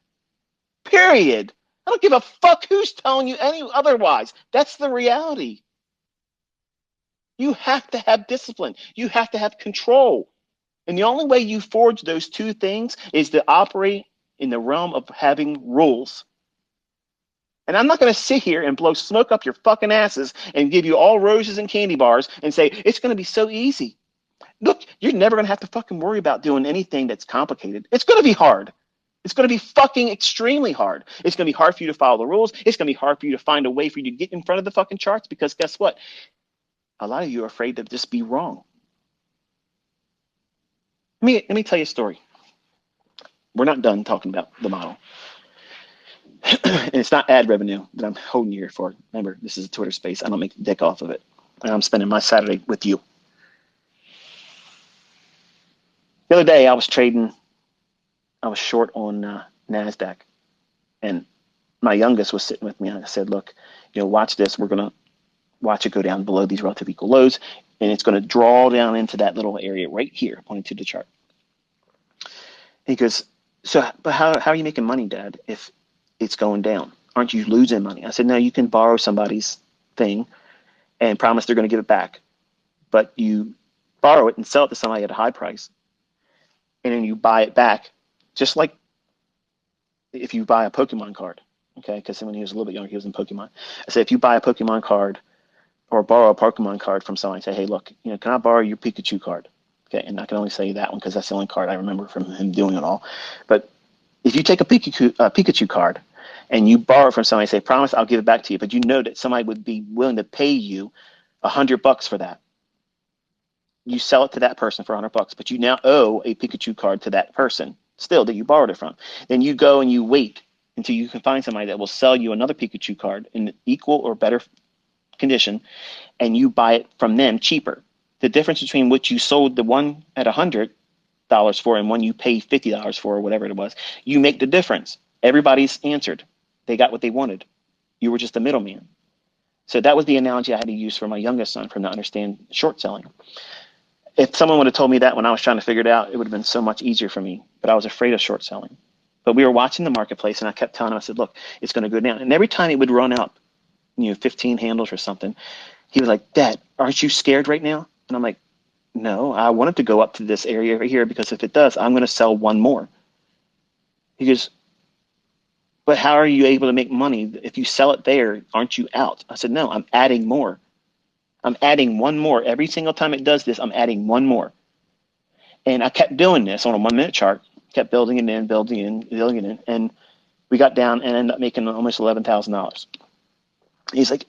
Period. I don't give a fuck who's telling you any otherwise. That's the reality. You have to have discipline. You have to have control. And the only way you forge those 2 things is to operate in the realm of having rules. And I'm not going to sit here and blow smoke up your fucking asses and give you all roses and candy bars and say, it's going to be so easy. Look, you're never going to have to fucking worry about doing anything that's complicated. It's going to be hard. It's going to be fucking extremely hard. It's going to be hard for you to follow the rules. It's going to be hard for you to find a way for you to get in front of the fucking charts, because guess what? A lot of you are afraid to just be wrong. Let me tell you a story. We're not done talking about the model. And it's not ad revenue that I'm holding you here for. Remember, this is a Twitter space. I don't make a dick off of it. And I'm spending my Saturday with you. The other day I was trading, I was short on NASDAQ, and my youngest was sitting with me, and I said, look, watch this. We're going to watch it go down below these relative equal lows, and it's going to draw down into that little area right here, pointing to the chart. He goes, so, but how are you making money, Dad, if it's going down? Aren't you losing money? I said, no, you can borrow somebody's thing and promise they're going to give it back, but you borrow it and sell it to somebody at a high price, and then you buy it back, just like if you buy a Pokemon card, okay? Because when he was a little bit younger, he was in Pokemon. I said, if you buy a Pokemon card or borrow a Pokemon card from somebody, say, hey, look, can I borrow your Pikachu card? Okay, and I can only say that one because that's the only card I remember from him doing it all. But if you take a Pikachu card and you borrow it from somebody, say, promise I'll give it back to you, but you know that somebody would be willing to pay you $100 for that. You sell it to that person for $100, but you now owe a Pikachu card to that person still that you borrowed it from. Then you go and you wait until you can find somebody that will sell you another Pikachu card in equal or better condition, and you buy it from them cheaper. The difference between what you sold the one at $100 for and one you paid $50 for, or whatever it was, you make the difference. Everybody's answered. They got what they wanted. You were just a middleman. So that was the analogy I had to use for my youngest son for him to understand short selling. If someone would have told me that when I was trying to figure it out, it would have been so much easier for me. But I was afraid of short selling. But we were watching the marketplace, and I kept telling him, I said, look, it's going to go down. And every time it would run out, 15 handles or something, he was like, Dad, aren't you scared right now? And I'm like, no, I want it to go up to this area right here, because if it does, I'm going to sell one more. He goes, but how are you able to make money? If you sell it there, aren't you out? I said, no, I'm adding more. I'm adding one more. Every single time it does this, I'm adding one more. And I kept doing this on a 1 minute chart, kept building it in, building it in, building it in. And we got down and ended up making almost $11,000. He's like,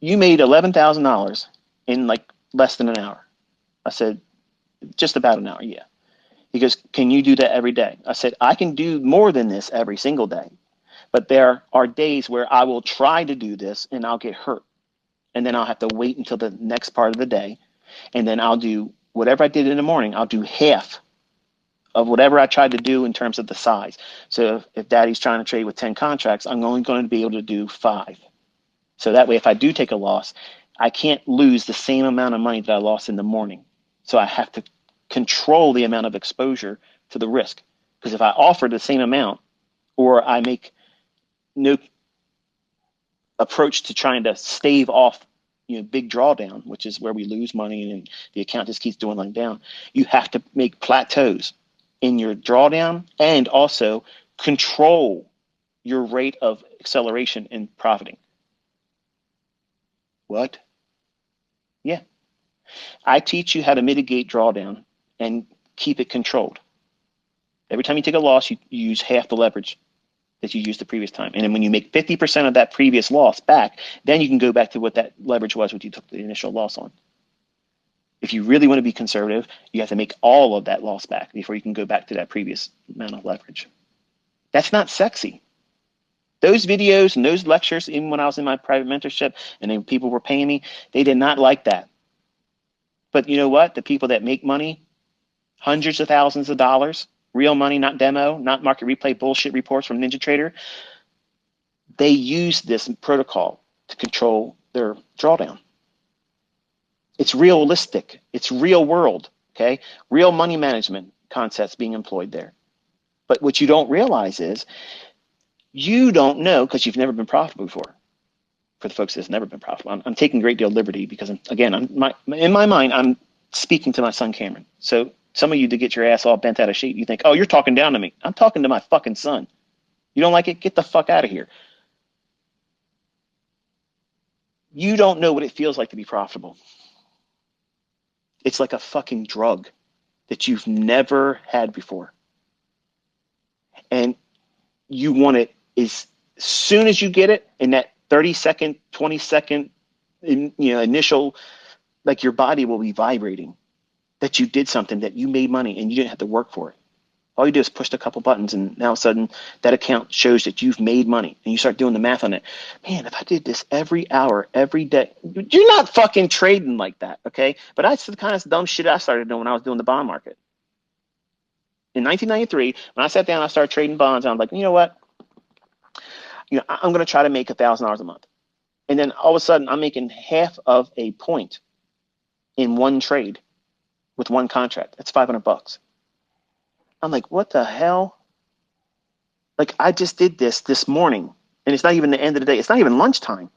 you made $11,000 in like less than an hour. I said, just about an hour, yeah. He goes, can you do that every day? I said, I can do more than this every single day. But there are days where I will try to do this and I'll get hurt. And then I'll have to wait until the next part of the day. And then I'll do whatever I did in the morning. I'll do half of whatever I tried to do in terms of the size. So if Daddy's trying to trade with 10 contracts, I'm only going to be able to do 5. So that way, if I do take a loss, I can't lose the same amount of money that I lost in the morning. So I have to control the amount of exposure to the risk. Because if I offer the same amount, or I make no approach to trying to stave off big drawdown, which is where we lose money and the account just keeps dwindling down, you have to make plateaus in your drawdown and also control your rate of acceleration in profiting. What? Yeah. I teach you how to mitigate drawdown and keep it controlled. Every time you take a loss, you use half the leverage that you used the previous time. And then when you make 50% of that previous loss back, then you can go back to what that leverage was, what you took the initial loss on. If you really want to be conservative, you have to make all of that loss back before you can go back to that previous amount of leverage. That's not sexy. Those videos and those lectures, even when I was in my private mentorship and then people were paying me, they did not like that. But you know what? The people that make money, hundreds of thousands of dollars, real money, not demo, not market replay bullshit reports from NinjaTrader, they use this protocol to control their drawdown. It's realistic. It's real world, okay? Real money management concepts being employed there. But what you don't realize is you don't know, because you've never been profitable before. For the folks that's never been profitable, I'm taking a great deal of liberty because, again, in my mind, I'm speaking to my son, Cameron. So some of you, to get your ass all bent out of shape, you think, oh, you're talking down to me. I'm talking to my fucking son. You don't like it? Get the fuck out of here. You don't know what it feels like to be profitable. It's like a fucking drug that you've never had before. And you want it as soon as you get it, in that 30-second, 20-second initial, like your body will be vibrating that you did something, that you made money and you didn't have to work for it. All you do is push a couple buttons, and now all of a sudden that account shows that you've made money, and you start doing the math on it. Man, if I did this every hour, every day, you're not fucking trading like that, okay? But that's the kind of dumb shit I started doing when I was doing the bond market. In 1993, when I sat down, I started trading bonds. And I'm like, you know what? I'm going to try to make $1,000 a month, and then all of a sudden, I'm making half of a point in one trade with one contract. That's $500. I'm like, what the hell? Like, I just did this morning, and it's not even the end of the day. It's not even lunchtime.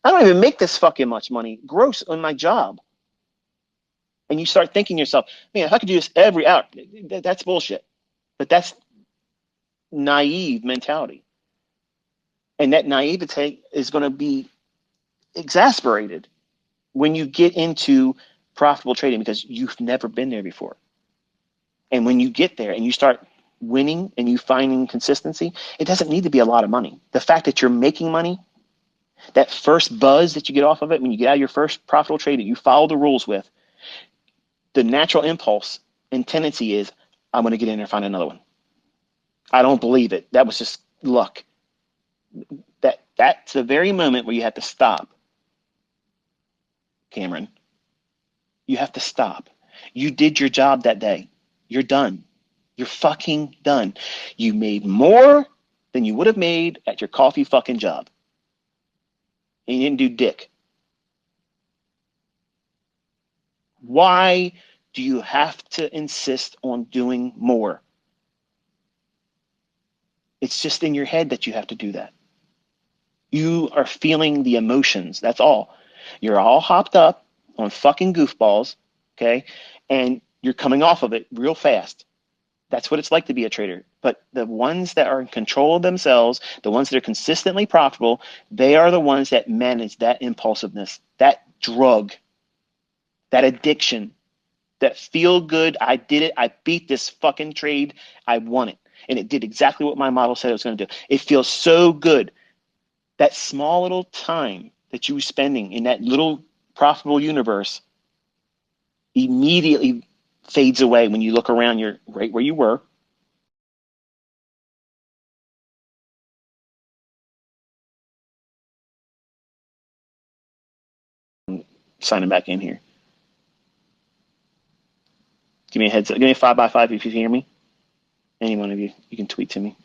I don't even make this fucking much money gross on my job. And you start thinking to yourself, man, if I could do this every hour, that's bullshit. But that's naive mentality. And that naivete is going to be exasperated when you get into profitable trading because you've never been there before. And when you get there and you start winning and you finding consistency, it doesn't need to be a lot of money. The fact that you're making money, that first buzz that you get off of it, when you get out of your first profitable trade that you follow the rules with, the natural impulse and tendency is, I'm going to get in there and find another one. I don't believe it. That was just luck. That's the very moment where you have to stop, Cameron. You have to stop. You did your job that day. You're done. You're fucking done. You made more than you would have made at your coffee fucking job. And you didn't do dick. Why do you have to insist on doing more? It's just in your head that you have to do that. You are feeling the emotions. That's all. You're all hopped up on fucking goofballs, okay? And you're coming off of it real fast. That's what it's like to be a trader. But the ones that are in control of themselves, the ones that are consistently profitable, they are the ones that manage that impulsiveness, that drug, that addiction, that feel good. I did it. I beat this fucking trade. I won it. And it did exactly what my model said it was going to do. It feels so good. That small little time that you were spending in that little profitable universe immediately fades away when you look around. You're right where you were. Signing back in here. Give me a heads up. Give me a 5x5 if you hear me. Any one of you, you can tweet to me.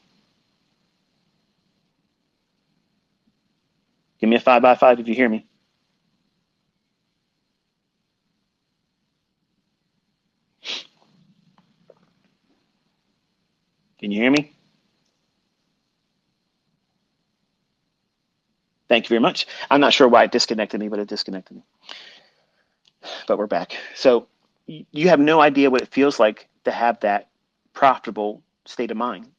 Give me a 5x5 if you hear me. Can you hear me? Thank you very much. I'm not sure why it disconnected me, but it disconnected me. But we're back. So you have no idea what it feels like to have that profitable state of mind.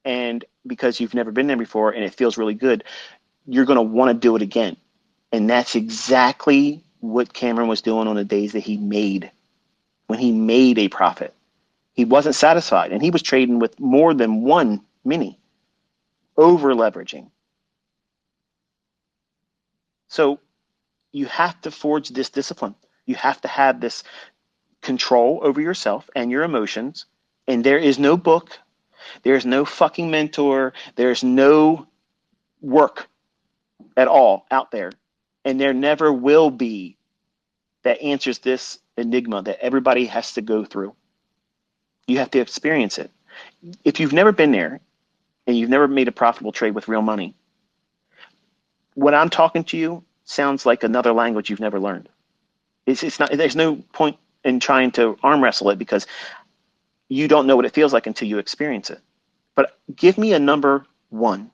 And because you've never been there before and it feels really good, you're going to want to do it again. And that's exactly what Cameron was doing on the days that he made, when he made a profit. He wasn't satisfied, and he was trading with more than one mini, over leveraging. So you have to forge this discipline. You have to have this control over yourself and your emotions. And there is no book, there's no fucking mentor, there's no work at all out there. And there never will be that answers this enigma that everybody has to go through. You have to experience it. If you've never been there and you've never made a profitable trade with real money, what I'm talking to you sounds like another language you've never learned. It's not. There's no point in trying to arm wrestle it because you don't know what it feels like until you experience it. But give me a number one.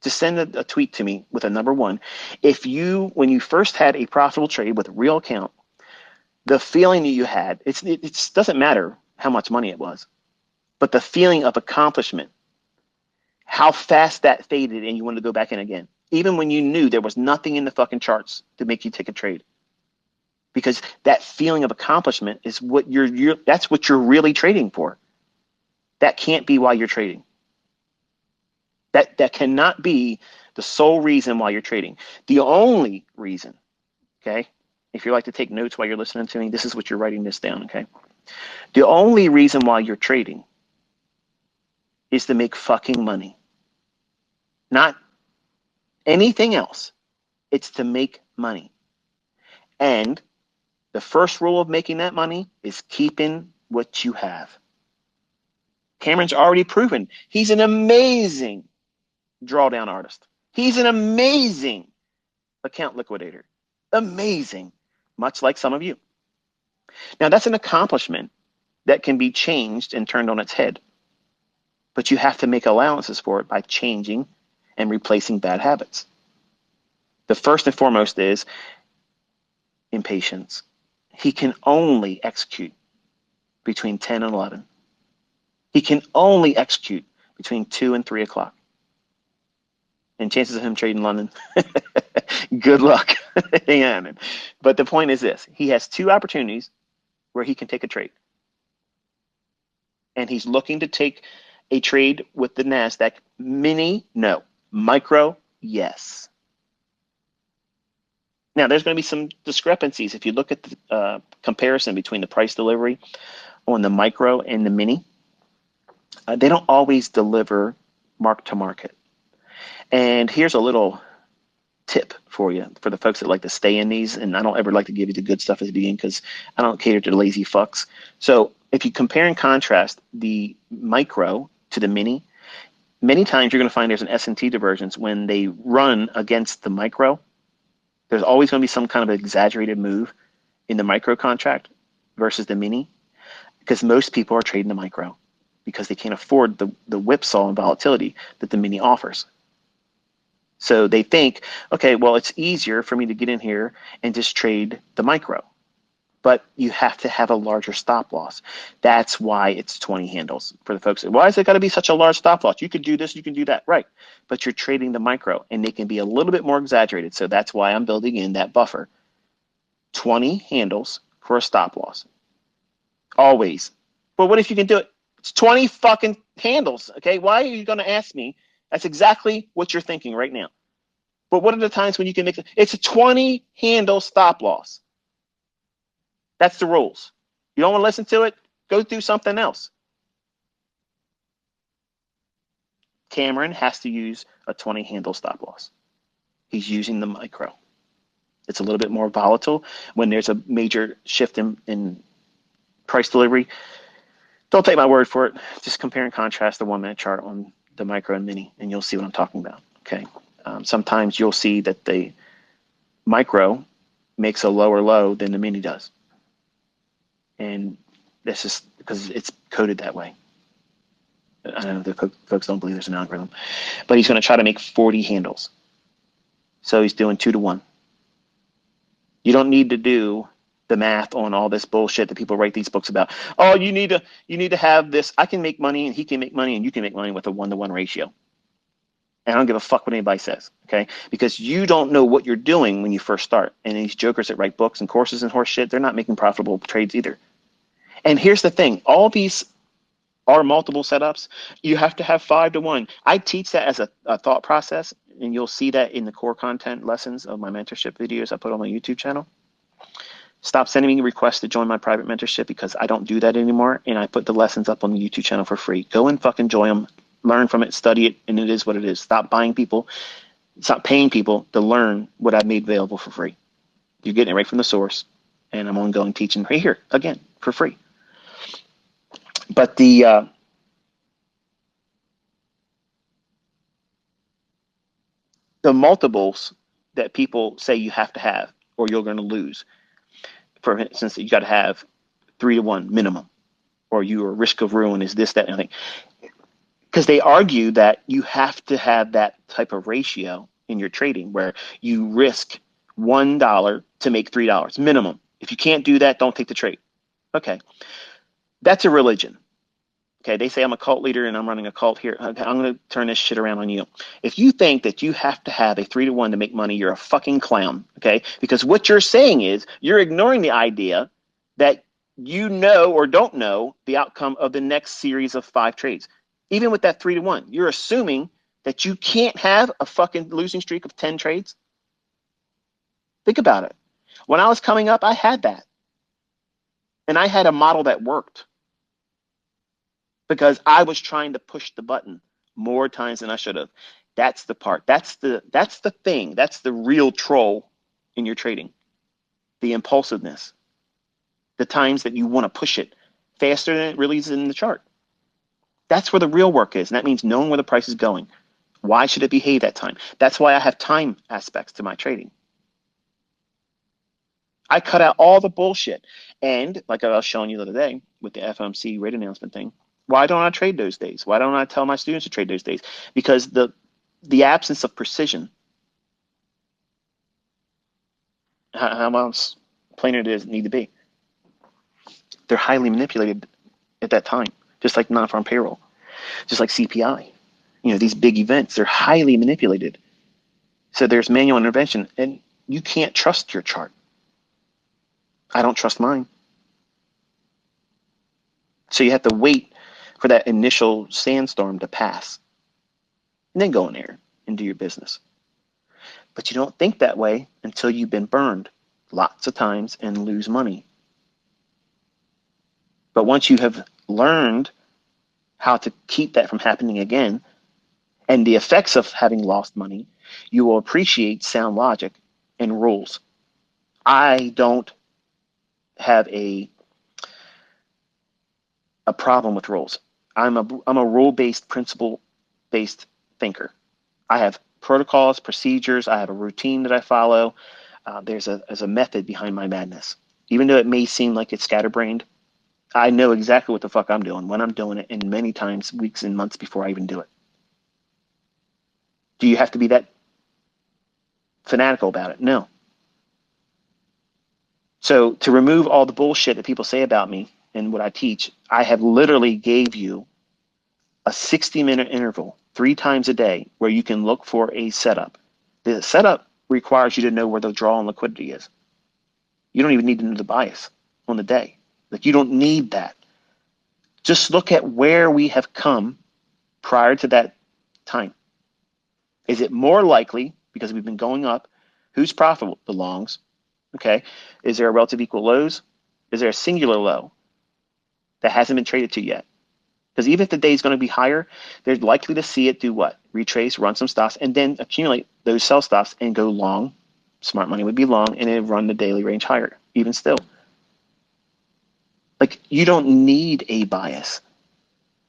Just send a tweet to me with a number one. If you, when you first had a profitable trade with a real account, the feeling that you had, it doesn't matter how much money it was, but the feeling of accomplishment, how fast that faded and you wanted to go back in again, even when you knew there was nothing in the fucking charts to make you take a trade. Because that feeling of accomplishment is what that's what you're really trading for. That can't be why you're trading. That cannot be the sole reason why you're trading. The only reason, okay, if you like to take notes while you're listening to me, this is what you're writing this down, okay? The only reason why you're trading is to make fucking money, not anything else. It's to make money. And the first rule of making that money is keeping what you have. Cameron's already proven he's an amazing drawdown artist. He's an amazing account liquidator. Amazing, much like some of you. Now, that's an accomplishment that can be changed and turned on its head. But you have to make allowances for it by changing and replacing bad habits. The first and foremost is impatience. He can only execute between 10 and 11. He can only execute between 2 and 3 o'clock. And chances of him trading London, good luck. Yeah. But the point is this. He has 2 opportunities where he can take a trade. And he's looking to take a trade with the NASDAQ. Mini, no. Micro, yes. Now, there's going to be some discrepancies. If you look at the comparison between the price delivery on the micro and the mini, they don't always deliver mark to market. And here's a little tip for you, for the folks that like to stay in these. And I don't ever like to give you the good stuff at the beginning because I don't cater to the lazy fucks. So if you compare and contrast the micro to the mini, many times you're going to find there's an S&T divergence when they run against the micro. There's always going to be some kind of exaggerated move in the micro contract versus the mini, because most people are trading the micro because they can't afford the whipsaw and volatility that the mini offers. So they think, okay, well, it's easier for me to get in here and just trade the micro. But you have to have a larger stop loss. That's why it's 20 handles. For the folks, why is it got to be such a large stop loss? You could do this, you can do that, right? But you're trading the micro, and they can be a little bit more exaggerated. So that's why I'm building in that buffer. 20 handles for a stop loss. Always. But what if you can do it? It's 20 fucking handles, okay? Why are you going to ask me? That's exactly what you're thinking right now. But what are the times when you can make it? It's a 20 handle stop loss. That's the rules. You don't want to listen to it? Go do something else. Cameron has to use a 20 handle stop loss. He's using the micro. It's a little bit more volatile when there's a major shift in price delivery. Don't take my word for it. Just compare and contrast the 1 minute chart on the micro and mini, and you'll see what I'm talking about. Okay. Sometimes you'll see that the micro makes a lower low than the mini does. And this is because it's coded that way. I know the folks don't believe there's an algorithm, but he's going to try to make 40 handles. So he's doing 2 to 1. You don't need to do the math on all this bullshit that people write these books about. Oh, you need to have this. I can make money and he can make money and you can make money with a 1-to-1 ratio. And I don't give a fuck what anybody says, okay? Because you don't know what you're doing when you first start. And these jokers that write books and courses and horse shit, they're not making profitable trades either. And here's the thing. All these are multiple setups. You have to have 5 to 1. I teach that as a thought process, and you'll see that in the core content lessons of my mentorship videos I put on my YouTube channel. Stop sending me requests to join my private mentorship because I don't do that anymore, and I put the lessons up on the YouTube channel for free. Go and fucking enjoy them. Learn from it, study it, and it is what it is. Stop paying people to learn what I've made available for free. You're getting it right from the source, and I'm ongoing teaching right here, again, for free. But the multiples that people say you have to have or you're going to lose, for instance, you got to have 3 to 1 minimum, or your risk of ruin is this, that, and everything. Because they argue that you have to have that type of ratio in your trading where you risk $1 to make $3 minimum. If you can't do that, don't take the trade. Okay, that's a religion. Okay, they say I'm a cult leader and I'm running a cult here. Okay, I'm going to turn this shit around on you. If you think that you have to have a 3 to 1 to make money, you're a fucking clown. Okay, because what you're saying is you're ignoring the idea that you know or don't know the outcome of the next series of 5 trades. Even with that 3 to 1, you're assuming that you can't have a fucking losing streak of 10 trades. Think about it. When I was coming up, I had that. And I had a model that worked because I was trying to push the button more times than I should have. That's the part. That's the thing. That's the real troll in your trading. The impulsiveness. The times that you want to push it faster than it really is in the chart. That's where the real work is. And that means knowing where the price is going. Why should it behave that time? That's why I have time aspects to my trading. I cut out all the bullshit. And like I was showing you the other day with the FOMC rate announcement thing, why don't I trade those days? Why don't I tell my students to trade those days? Because the absence of precision, how else plainer does it need to be? They're highly manipulated at that time, just like non-farm payroll, just like CPI. You know, these big events, they're highly manipulated. So there's manual intervention, and you can't trust your chart. I don't trust mine. So you have to wait for that initial sandstorm to pass and then go in there and do your business. But you don't think that way until you've been burned lots of times and lose money. But once you have learned how to keep that from happening again and the effects of having lost money, you will appreciate sound logic and rules. I don't have a problem with rules. I'm a rule-based, principle-based thinker. I have protocols, procedures. I have a routine that I follow. There's a method behind my madness. Even though it may seem like it's scatterbrained, I know exactly what the fuck I'm doing when I'm doing it, and many times weeks and months before I even do it. Do you have to be that fanatical about it? No. So to remove all the bullshit that people say about me and what I teach, I have literally gave you a 60-minute interval 3 times a day where you can look for a setup. The setup requires you to know where the draw on liquidity is. You don't even need to know the bias on the day. Like, you don't need that. Just look at where we have come prior to that time. Is it more likely, because we've been going up, who's profitable? The longs. Okay. Is there a relative equal lows? Is there a singular low that hasn't been traded to yet? Because even if the day is going to be higher, they're likely to see it do what? Retrace, run some stops, and then accumulate those sell stops and go long. Smart money would be long, and then run the daily range higher, even still. Like, you don't need a bias.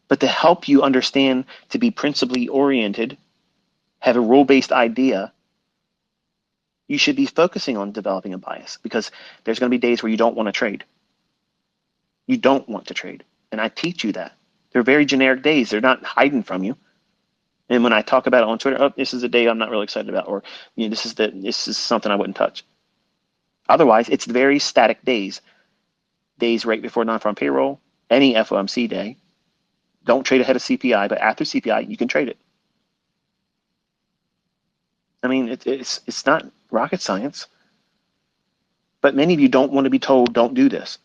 But to help you understand, to be principally oriented, have a rule-based idea, you should be focusing on developing a bias, because there's going to be days where you don't want to trade. You don't want to trade. And I teach you that. They're very generic days. They're not hiding from you. And when I talk about it on Twitter, oh, this is a day I'm not really excited about, or this is something I wouldn't touch. Otherwise, it's very static days. Days right before non-farm payroll, any FOMC day. Don't trade ahead of CPI, but after CPI, you can trade it. I mean, it's not rocket science. But many of you don't want to be told, don't do this.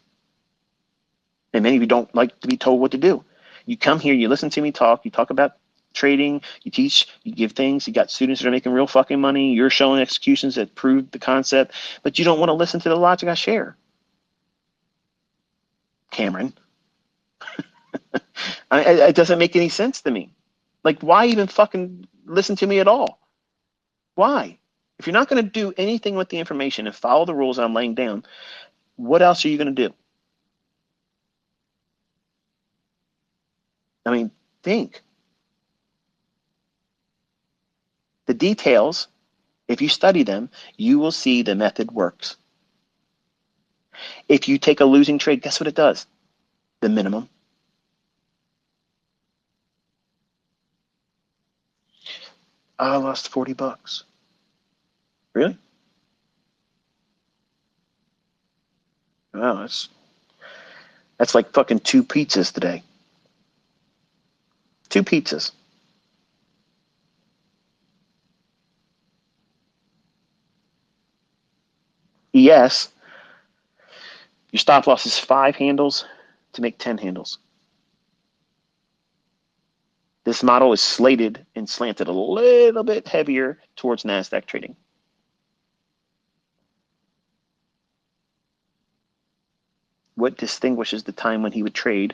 And many of you don't like to be told what to do. You come here, you listen to me talk, you talk about trading, you teach, you give things, you got students that are making real fucking money, you're showing executions that prove the concept, but you don't want to listen to the logic I share. Cameron. It doesn't make any sense to me. Like, why even fucking listen to me at all? Why? If you're not going to do anything with the information and follow the rules I'm laying down, what else are you going to do? I mean, think. The details, if you study them, you will see the method works. If you take a losing trade, guess what it does? The minimum. I lost 40 bucks. Really? Wow, that's like fucking 2 pizzas today. 2 pizzas. Yes, your stop loss is 5 handles to make 10 handles. This model is slated and slanted a little bit heavier towards NASDAQ trading. What distinguishes the time when he would trade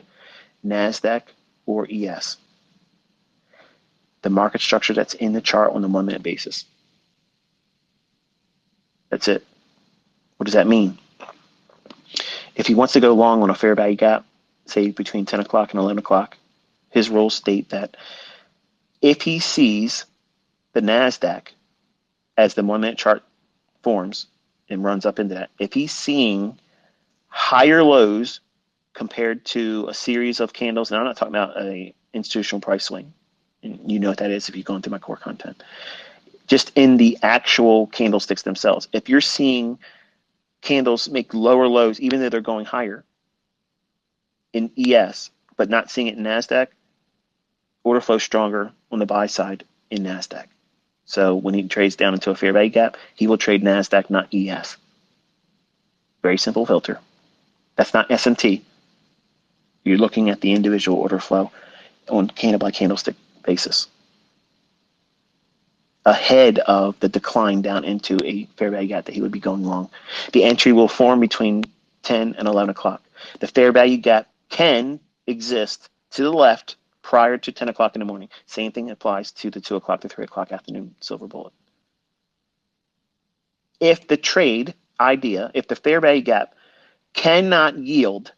NASDAQ or ES? The market structure that's in the chart on a 1 minute basis. That's it. What does that mean? If he wants to go long on a fair value gap, say between 10 o'clock and 11 o'clock, his rules state that if he sees the NASDAQ as the 1 minute chart forms and runs up into that, if he's seeing higher lows compared to a series of candles, and I'm not talking about an institutional price swing, and you know what that is if you've gone through my core content, just in the actual candlesticks themselves. If you're seeing candles make lower lows, even though they're going higher in ES, but not seeing it in NASDAQ, order flow stronger on the buy side in NASDAQ. So when he trades down into a fair value gap, he will trade NASDAQ, not ES. Very simple filter. That's not SMT. You're looking at the individual order flow on candle by candlestick basis, ahead of the decline down into a fair value gap that he would be going long. The entry will form between 10 and 11 o'clock. The fair value gap can exist to the left prior to 10 o'clock in the morning. Same thing applies to the 2 o'clock to 3 o'clock afternoon silver bullet. If the trade idea, if the fair value gap cannot yield,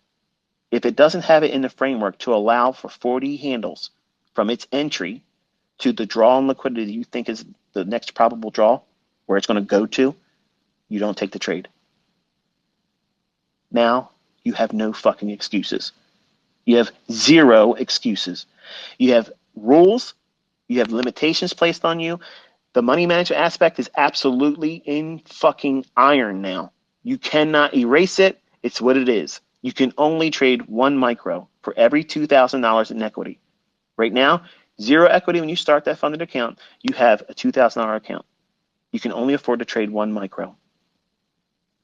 if it doesn't have it in the framework to allow for 40 handles from its entry to the draw on liquidity you think is the next probable draw, where it's going to go to, you don't take the trade. Now you have no fucking excuses. You have zero excuses. You have rules. You have limitations placed on you. The money management aspect is absolutely in fucking iron now. You cannot erase it. It's what it is. You can only trade 1 micro for every $2,000 in equity. Right now, zero equity when you start that funded account, you have a $2,000 account. You can only afford to trade 1 micro.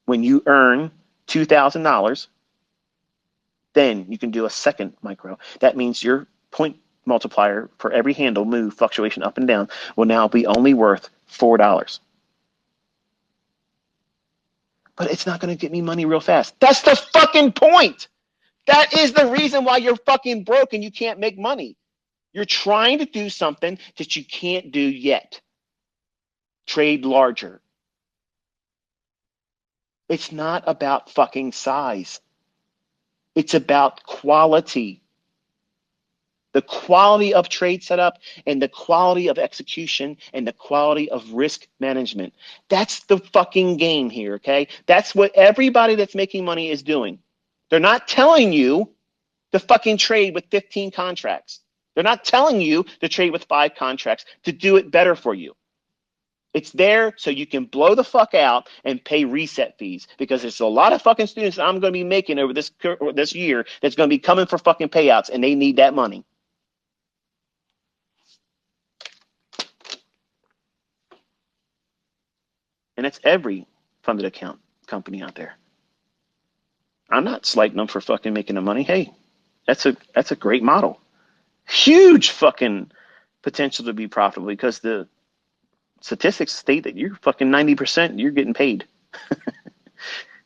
When you earn $2,000, then you can do a second micro. That means your point multiplier for every handle move, fluctuation up and down, will now be only worth $4. But it's not going to get me money real fast. That's the fucking point. That is the reason why you're fucking broke and you can't make money. You're trying to do something that you can't do yet. Trade larger. It's not about fucking size. It's about quality. The quality of trade setup and the quality of execution and the quality of risk management. That's the fucking game here, okay? That's what everybody that's making money is doing. They're not telling you to fucking trade with 15 contracts. They're not telling you to trade with 5 contracts to do it better for you. It's there so you can blow the fuck out and pay reset fees, because there's a lot of fucking students that I'm going to be making over this year that's going to be coming for fucking payouts, and they need that money. And it's every funded account company out there. I'm not slighting them for fucking making the money. Hey, that's a great model. Huge fucking potential to be profitable, because the statistics state that you're fucking 90%, you're getting paid.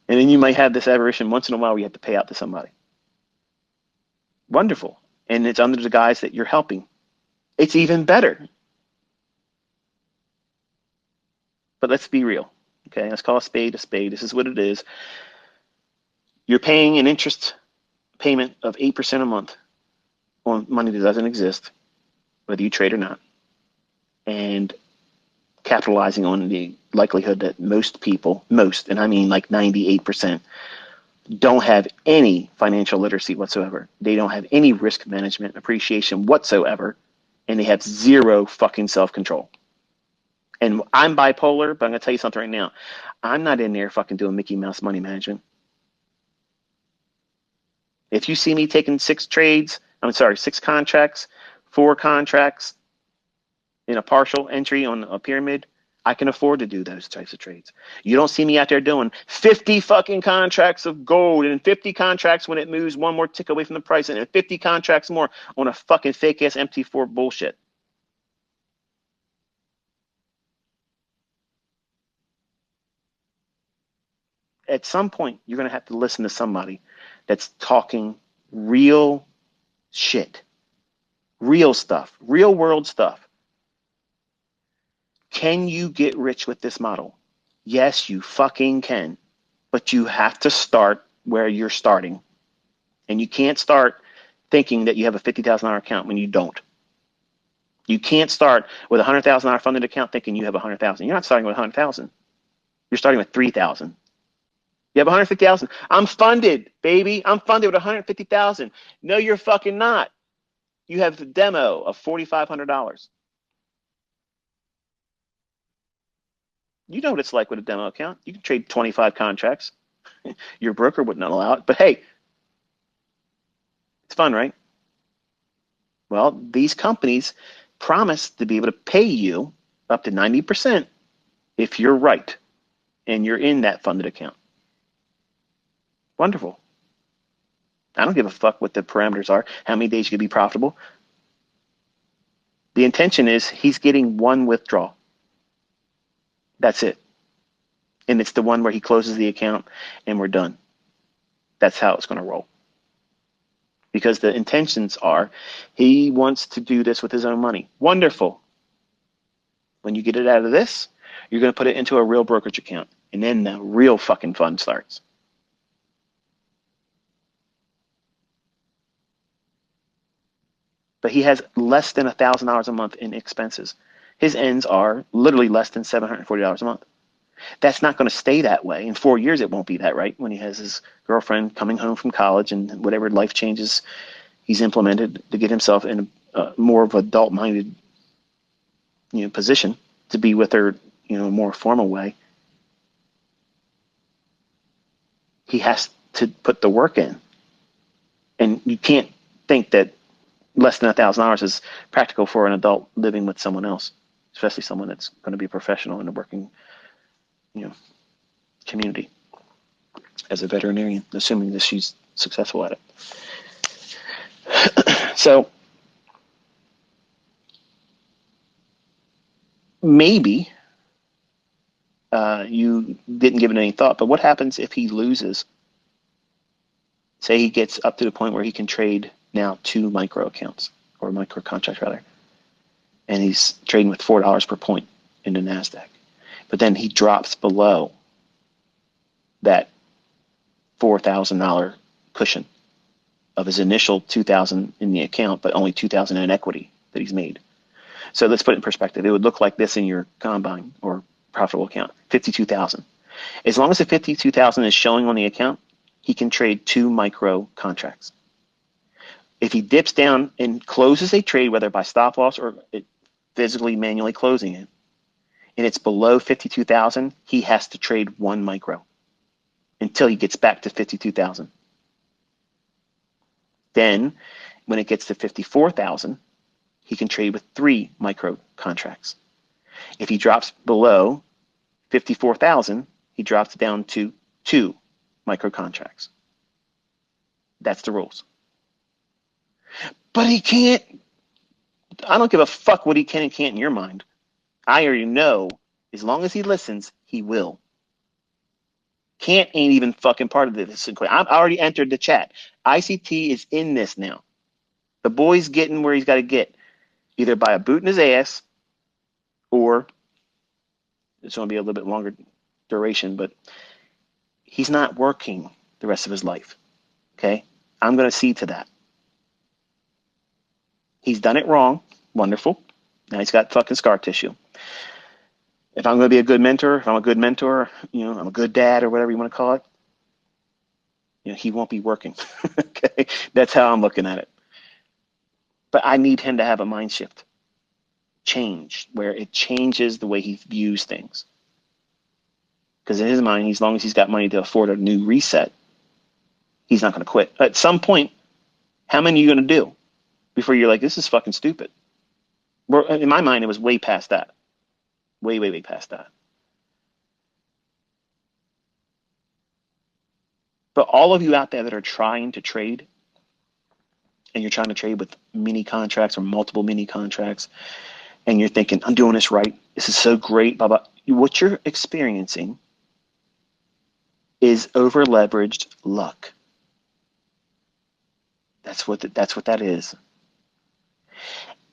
And then you might have this aberration once in a while where you have to pay out to somebody. Wonderful. And it's under the guise that you're helping. It's even better. But let's be real. Okay, let's call a spade a spade. This is what it is. You're paying an interest payment of 8% a month on money that doesn't exist, whether you trade or not, and capitalizing on the likelihood that most people, and I mean like 98%, don't have any financial literacy whatsoever. They don't have any risk management appreciation whatsoever, and they have zero fucking self-control. And I'm bipolar, but I'm going to tell you something right now. I'm not in there fucking doing Mickey Mouse money management. If you see me taking 6 contracts, 4 contracts in a partial entry on a pyramid, I can afford to do those types of trades. You don't see me out there doing 50 fucking contracts of gold and 50 contracts when it moves 1 more tick away from the price, and 50 contracts more on a fucking fake ass MT4 bullshit. at some point, you're going to have to listen to somebody that's talking real shit, real stuff, real world stuff. Can you get rich with this model? Yes, you fucking can. But you have to start where you're starting. And you can't start thinking that you have a $50,000 account when you don't. You can't start with a $100,000 funded account thinking you have 100,000. You're not starting with 100,000. You're starting with 3,000. You have 150,000. I'm funded, baby. I'm funded with 150,000. No, you're fucking not. You have the demo of $4,500. You know what it's like with a demo account. You can trade 25 contracts. Your broker wouldn't allow it, but hey, it's fun, right? Well, these companies promise to be able to pay you up to 90% if you're right and you're in that funded account. Wonderful. I don't give a fuck what the parameters are, how many days you can be profitable. The intention is he's getting one withdrawal. That's it. And it's the one where he closes the account and we're done. That's how it's going to roll. Because the intentions are he wants to do this with his own money. Wonderful. When you get it out of this, you're going to put it into a real brokerage account. And then the real fucking fun starts. But he has less than $1,000 a month in expenses. His ends are literally less than $740 a month. That's not going to stay that way. In 4 years, it won't be that, right? When he has his girlfriend coming home from college and whatever life changes he's implemented to get himself in a more of an adult-minded, position to be with her, a more formal way. He has to put the work in, and you can't think that less than $1,000 is practical for an adult living with someone else, especially someone that's going to be a professional in the working, community as a veterinarian, assuming that she's successful at it. So maybe you didn't give it any thought, but what happens if he loses? Say he gets up to the point where he can trade now 2 micro accounts, or micro contracts rather, and he's trading with $4 per point in the NASDAQ. But then he drops below that $4,000 cushion of his initial $2,000 in the account, but only $2,000 in equity that he's made. So let's put it in perspective. It would look like this in your combine or profitable account, $52,000. As long as the $52,000 is showing on the account, he can trade 2 micro contracts. If he dips down and closes a trade, whether by stop loss or physically manually closing it, and it's below 52,000, he has to trade 1 micro until he gets back to 52,000. Then, when it gets to 54,000, he can trade with 3 micro contracts. If he drops below 54,000, he drops down to 2 micro contracts. That's the rules. But he can't. I don't give a fuck what he can and can't in your mind. I already know, as long as he listens, he will. Can't ain't even fucking part of this. I've already entered the chat. ICT is in this now. The boy's getting where he's got to get, either by a boot in his ass, or it's going to be a little bit longer duration, but he's not working the rest of his life. Okay? I'm going to see to that. He's done it wrong. Wonderful. Now he's got fucking scar tissue. If I'm going to be a good mentor, if I'm a good mentor, I'm a good dad or whatever you want to call it, he won't be working. Okay? That's how I'm looking at it. But I need him to have a mind shift. Change, where it changes the way he views things. Because in his mind, as long as he's got money to afford a new reset, he's not going to quit. At some point, how many are you going to do before you're like, this is fucking stupid? In my mind, it was way past that. Way, way, way past that. But all of you out there that are trying to trade, and you're trying to trade with mini contracts or multiple mini contracts, and you're thinking, I'm doing this right, this is so great, blah, blah. What you're experiencing is over-leveraged luck. That's what that is.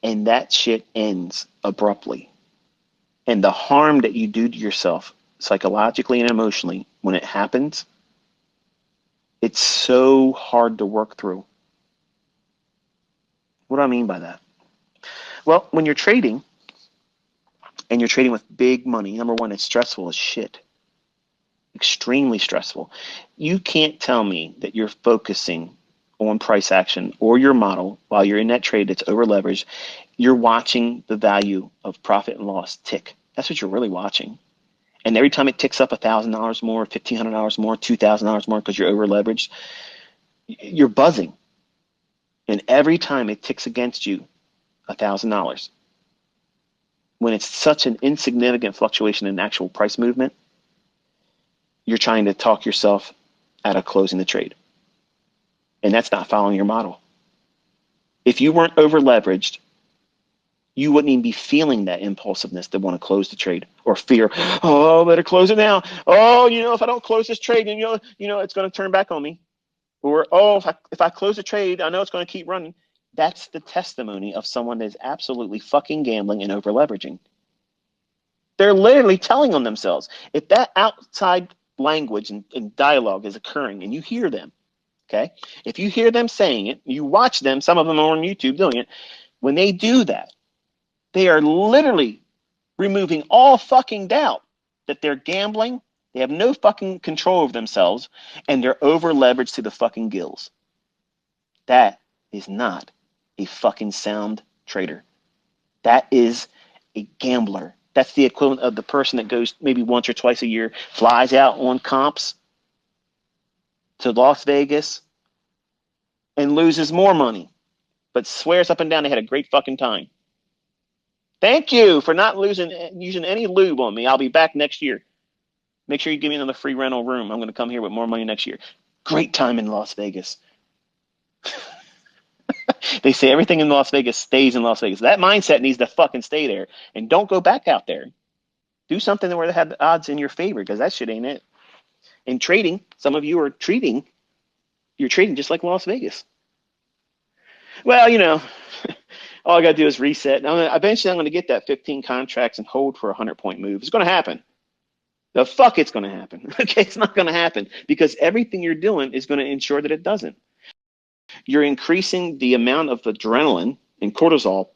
And that shit ends abruptly. And the harm that you do to yourself psychologically and emotionally when it happens, it's so hard to work through. What do I mean by that? Well, when you're trading and you're trading with big money, number one, it's stressful as shit. Extremely stressful. You can't tell me that you're focusing on price action or your model while you're in that trade that's over leveraged. You're watching the value of profit and loss tick. That's what you're really watching. And every time it ticks up $1,000 more, $1,500 more, $2,000 more because you're over leveraged, you're buzzing. And every time it ticks against you $1,000, when it's such an insignificant fluctuation in actual price movement, you're trying to talk yourself out of closing the trade. And that's not following your model. If you weren't over leveraged, you wouldn't even be feeling that impulsiveness to want to close the trade or fear, oh, better close it now. Oh, if I don't close this trade, then it's going to turn back on me. Or, oh, if I close the trade, I know it's going to keep running. That's the testimony of someone that is absolutely fucking gambling and over leveraging. They're literally telling on themselves. If that outside language and dialogue is occurring and you hear them, okay? If you hear them saying it, you watch them, some of them are on YouTube doing it, when they do that, they are literally removing all fucking doubt that they're gambling, they have no fucking control of themselves, and they're over leveraged to the fucking gills. That is not a fucking sound trader. That is a gambler. That's the equivalent of the person that goes maybe once or twice a year, flies out on comps to Las Vegas and loses more money, but swears up and down they had a great fucking time. Thank you for not using any lube on me. I'll be back next year. Make sure you give me another free rental room. I'm going to come here with more money next year. Great time in Las Vegas. They say everything in Las Vegas stays in Las Vegas. That mindset needs to fucking stay there. And don't go back out there. Do something where they have the odds in your favor, because that shit ain't it. In trading, some of you are you're trading just like Las Vegas. Well, all I got to do is reset. Eventually, I'm going to get that 15 contracts and hold for a 100-point move. It's going to happen. The fuck it's going to happen. Okay, it's not going to happen because everything you're doing is going to ensure that it doesn't. You're increasing the amount of adrenaline and cortisol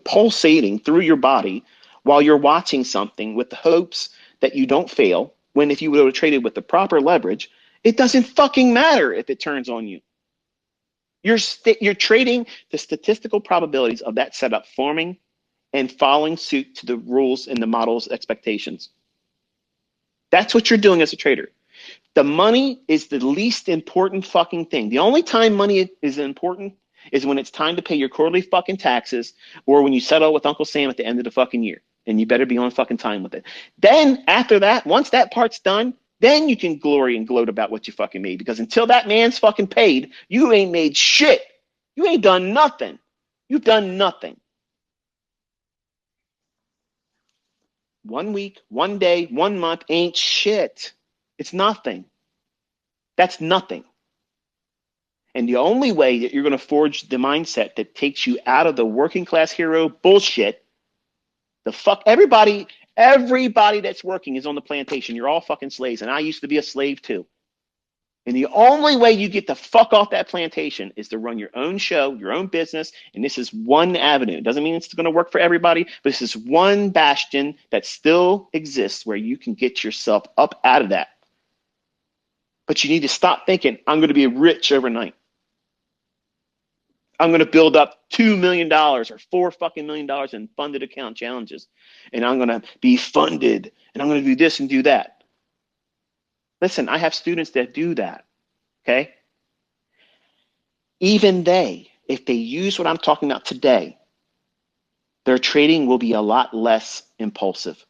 pulsating through your body while you're watching something with the hopes that you don't fail, when if you would have traded with the proper leverage, it doesn't fucking matter if it turns on you. You're trading the statistical probabilities of that setup forming and following suit to the rules and the model's expectations. That's what you're doing as a trader. The money is the least important fucking thing. The only time money is important is when it's time to pay your quarterly fucking taxes or when you settle with Uncle Sam at the end of the fucking year. And you better be on fucking time with it. Then after that, once that part's done, then you can glory and gloat about what you fucking made. Because until that man's fucking paid, you ain't made shit. You ain't done nothing. You've done nothing. 1 week, 1 day, 1 month ain't shit. It's nothing. That's nothing. And the only way that you're going to forge the mindset that takes you out of the working class hero bullshit, everybody that's working is on the plantation. You're all fucking slaves. And I used to be a slave too. And the only way you get the fuck off that plantation is to run your own show, your own business. And this is one avenue. It doesn't mean it's going to work for everybody, but this is one bastion that still exists where you can get yourself up out of that. But you need to stop thinking, I'm going to be rich overnight. I'm going to build up $2 million or $4 fucking million in funded account challenges. And I'm going to be funded and I'm going to do this and do that. Listen, I have students that do that. Okay. Even if they use what I'm talking about today, their trading will be a lot less impulsive.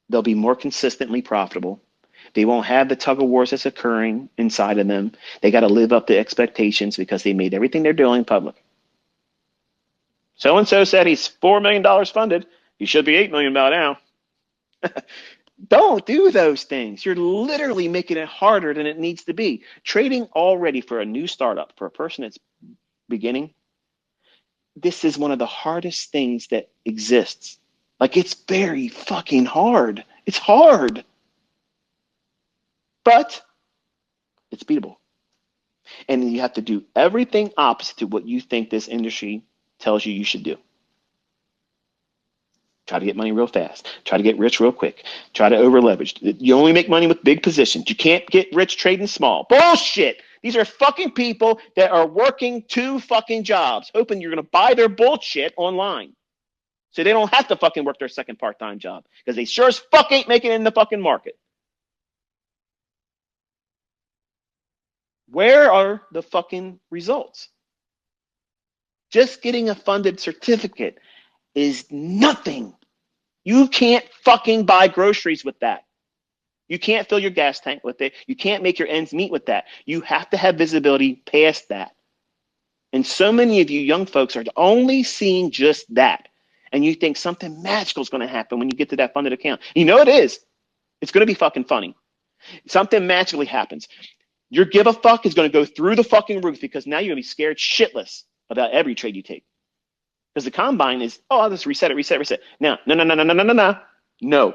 They'll be more consistently profitable. They won't have the tug of wars that's occurring inside of them. They got to live up to expectations because they made everything they're doing public. So-and-so said he's $4 million funded. He should be $8 million by now. Don't do those things. You're literally making it harder than it needs to be. Trading already for a new startup, for a person that's beginning, this is one of the hardest things that exists. Like, it's very fucking hard. It's hard, but it's beatable. And you have to do everything opposite to what you think this industry tells you should do. Try to get money real fast. Try to get rich real quick. Try to over leverage. You only make money with big positions. You can't get rich trading small. Bullshit. These are fucking people that are working 2 fucking jobs, hoping you're going to buy their bullshit online. So they don't have to fucking work their second part-time job, because they sure as fuck ain't making it in the fucking market. Where are the fucking results? Just getting a funded certificate is nothing. You can't fucking buy groceries with that. You can't fill your gas tank with it. You can't make your ends meet with that. You have to have visibility past that. And so many of you young folks are only seeing just that. And you think something magical is going to happen when you get to that funded account. You know it is. It's going to be fucking funny. Something magically happens. Your give a fuck is going to go through the fucking roof, because now you're going to be scared shitless about every trade you take. Because the combine is, oh, I'll just reset it. Now, no.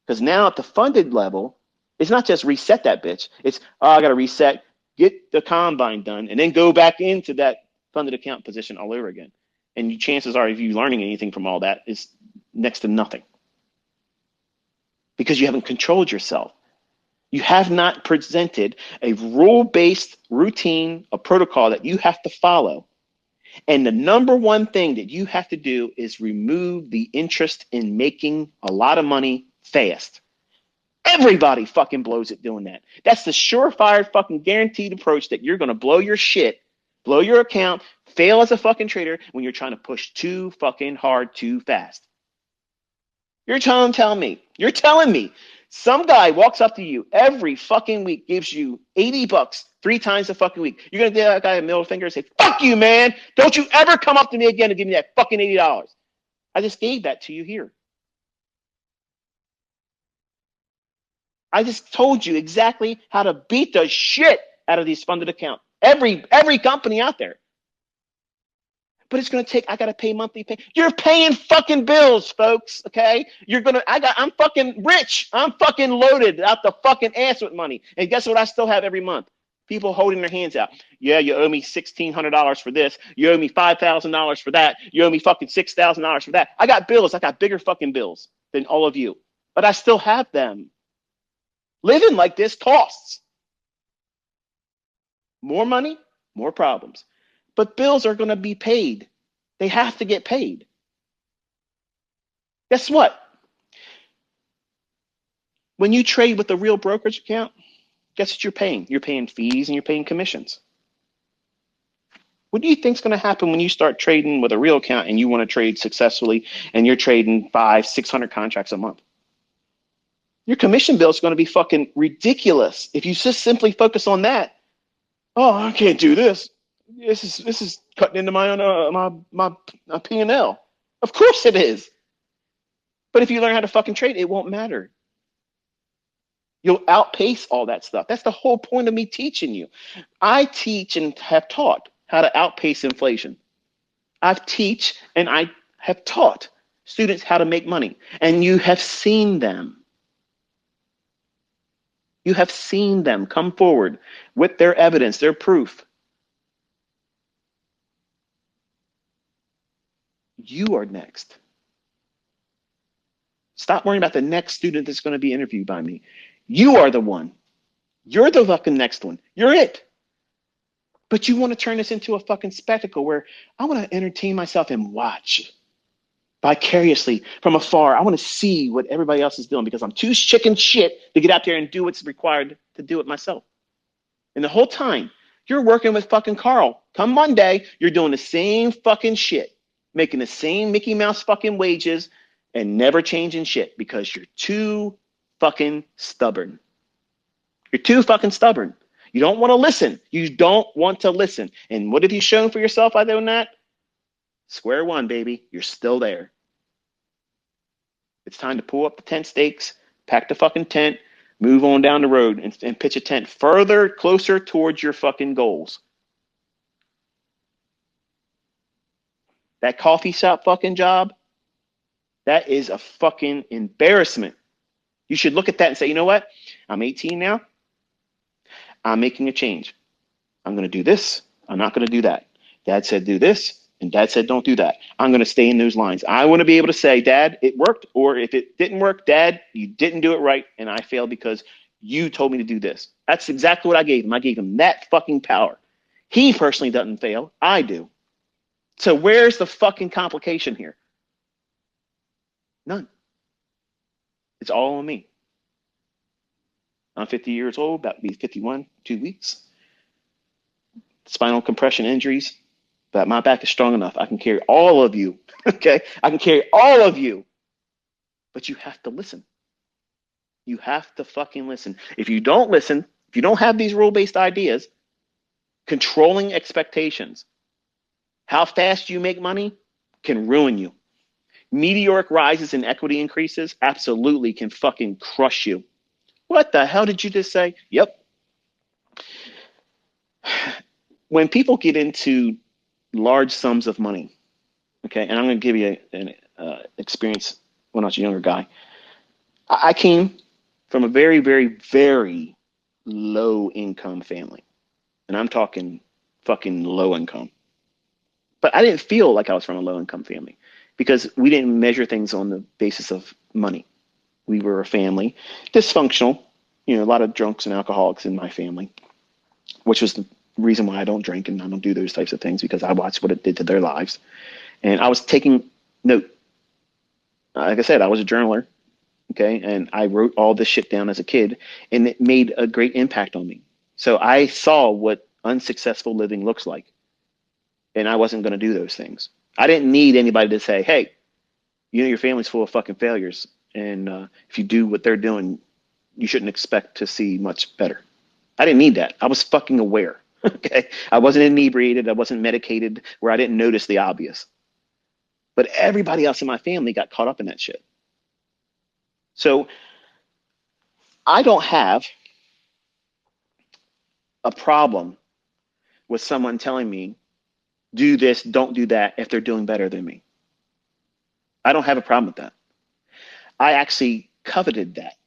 Because now at the funded level, it's not just reset that bitch. It's, oh, I got to reset, get the combine done, and then go back into that funded account position all over again. And chances are, if you're learning anything from all that, is next to nothing. Because you haven't controlled yourself. You have not presented a rule-based routine, a protocol that you have to follow. And the number one thing that you have to do is remove the interest in making a lot of money fast. Everybody fucking blows it doing that. That's the surefire fucking guaranteed approach that you're going to blow your shit, blow your account, fail as a fucking trader when you're trying to push too fucking hard too fast. You're telling me some guy walks up to you every fucking week, gives you $80 3 times a fucking week. You're going to give that guy a middle finger and say, fuck you, man. Don't you ever come up to me again and give me that fucking $80. I just gave that to you here. I just told you exactly how to beat the shit out of these funded accounts. Every company out there. But it's going to take, I got to pay monthly pay. You're paying fucking bills, folks, okay? I'm fucking rich. I'm fucking loaded out the fucking ass with money. And guess what I still have every month? People holding their hands out. Yeah, you owe me $1,600 for this. You owe me $5,000 for that. You owe me fucking $6,000 for that. I got bills. I got bigger fucking bills than all of you. But I still have them. Living like this costs. More money, more problems. But bills are going to be paid. They have to get paid. Guess what? When you trade with a real brokerage account, guess what you're paying? You're paying fees and you're paying commissions. What do you think is going to happen when you start trading with a real account and you want to trade successfully and you're trading 500-600 contracts a month? Your commission bill is going to be fucking ridiculous if you just simply focus on that. Oh, I can't do this. This is cutting into my own my P&L. Of course it is. But if you learn how to fucking trade, it won't matter. You'll outpace all that stuff. That's the whole point of me teaching you. I teach and have taught how to outpace inflation. I teach and I have taught students how to make money. And you have seen them. You have seen them come forward with their evidence, their proof. You are next. Stop worrying about the next student that's going to be interviewed by me. You are the one. You're the fucking next one. You're it. But you want to turn this into a fucking spectacle where I want to entertain myself and watch vicariously from afar. I want to see what everybody else is doing because I'm too chicken shit to get out there and do what's required to do it myself. And the whole time, you're working with fucking Carl. Come Monday, you're doing the same fucking shit, making the same Mickey Mouse fucking wages and never changing shit because you're too fucking stubborn. You're too fucking stubborn. You don't want to listen. You don't want to listen. And what have you shown for yourself by doing that? Square one, baby. You're still there. It's time to pull up the tent stakes, Pack the fucking tent, move on down the road and pitch a tent further, closer towards your fucking goals. That coffee shop fucking job, that is a fucking embarrassment. You should look at that and say, you know what? I'm 18 now. I'm making a change. I'm going to do this. I'm not going to do that. Dad said do this, and Dad said don't do that. I'm going to stay in those lines. I want to be able to say, Dad, it worked, or if it didn't work, Dad, you didn't do it right, and I failed because you told me to do this. That's exactly what I gave him. I gave him that fucking power. He personally doesn't fail. I do. So where's the fucking complication here? None. It's all on me. I'm 50 years old, about to be 51, 2 weeks. Spinal compression injuries, but my back is strong enough. I can carry all of you. Okay? I can carry all of you. But you have to listen. You have to fucking listen. If you don't listen, if you don't have these rule-based ideas, controlling expectations, how fast you make money can ruin you. Meteoric rises in equity increases absolutely can fucking crush you. What the hell did you just say? Yep. When people get into large sums of money, okay, and I'm going to give you an experience when I was a younger guy. I came from a very, very, very low income family. And I'm talking fucking low income. But I didn't feel like I was from a low income family because we didn't measure things on the basis of money. We were a family, dysfunctional, a lot of drunks and alcoholics in my family, which was the reason why I don't drink and I don't do those types of things, because I watched what it did to their lives. And I was taking note. Like I said, I was a journaler, okay? And I wrote all this shit down as a kid, and it made a great impact on me. So I saw what unsuccessful living looks like, and I wasn't going to do those things. I didn't need anybody to say, hey, your family's full of fucking failures, and if you do what they're doing, you shouldn't expect to see much better. I didn't need that. I was fucking aware, okay? I wasn't inebriated. I wasn't medicated where I didn't notice the obvious. But everybody else in my family got caught up in that shit. So I don't have a problem with someone telling me, do this, don't do that, if they're doing better than me. I don't have a problem with that. I actually coveted that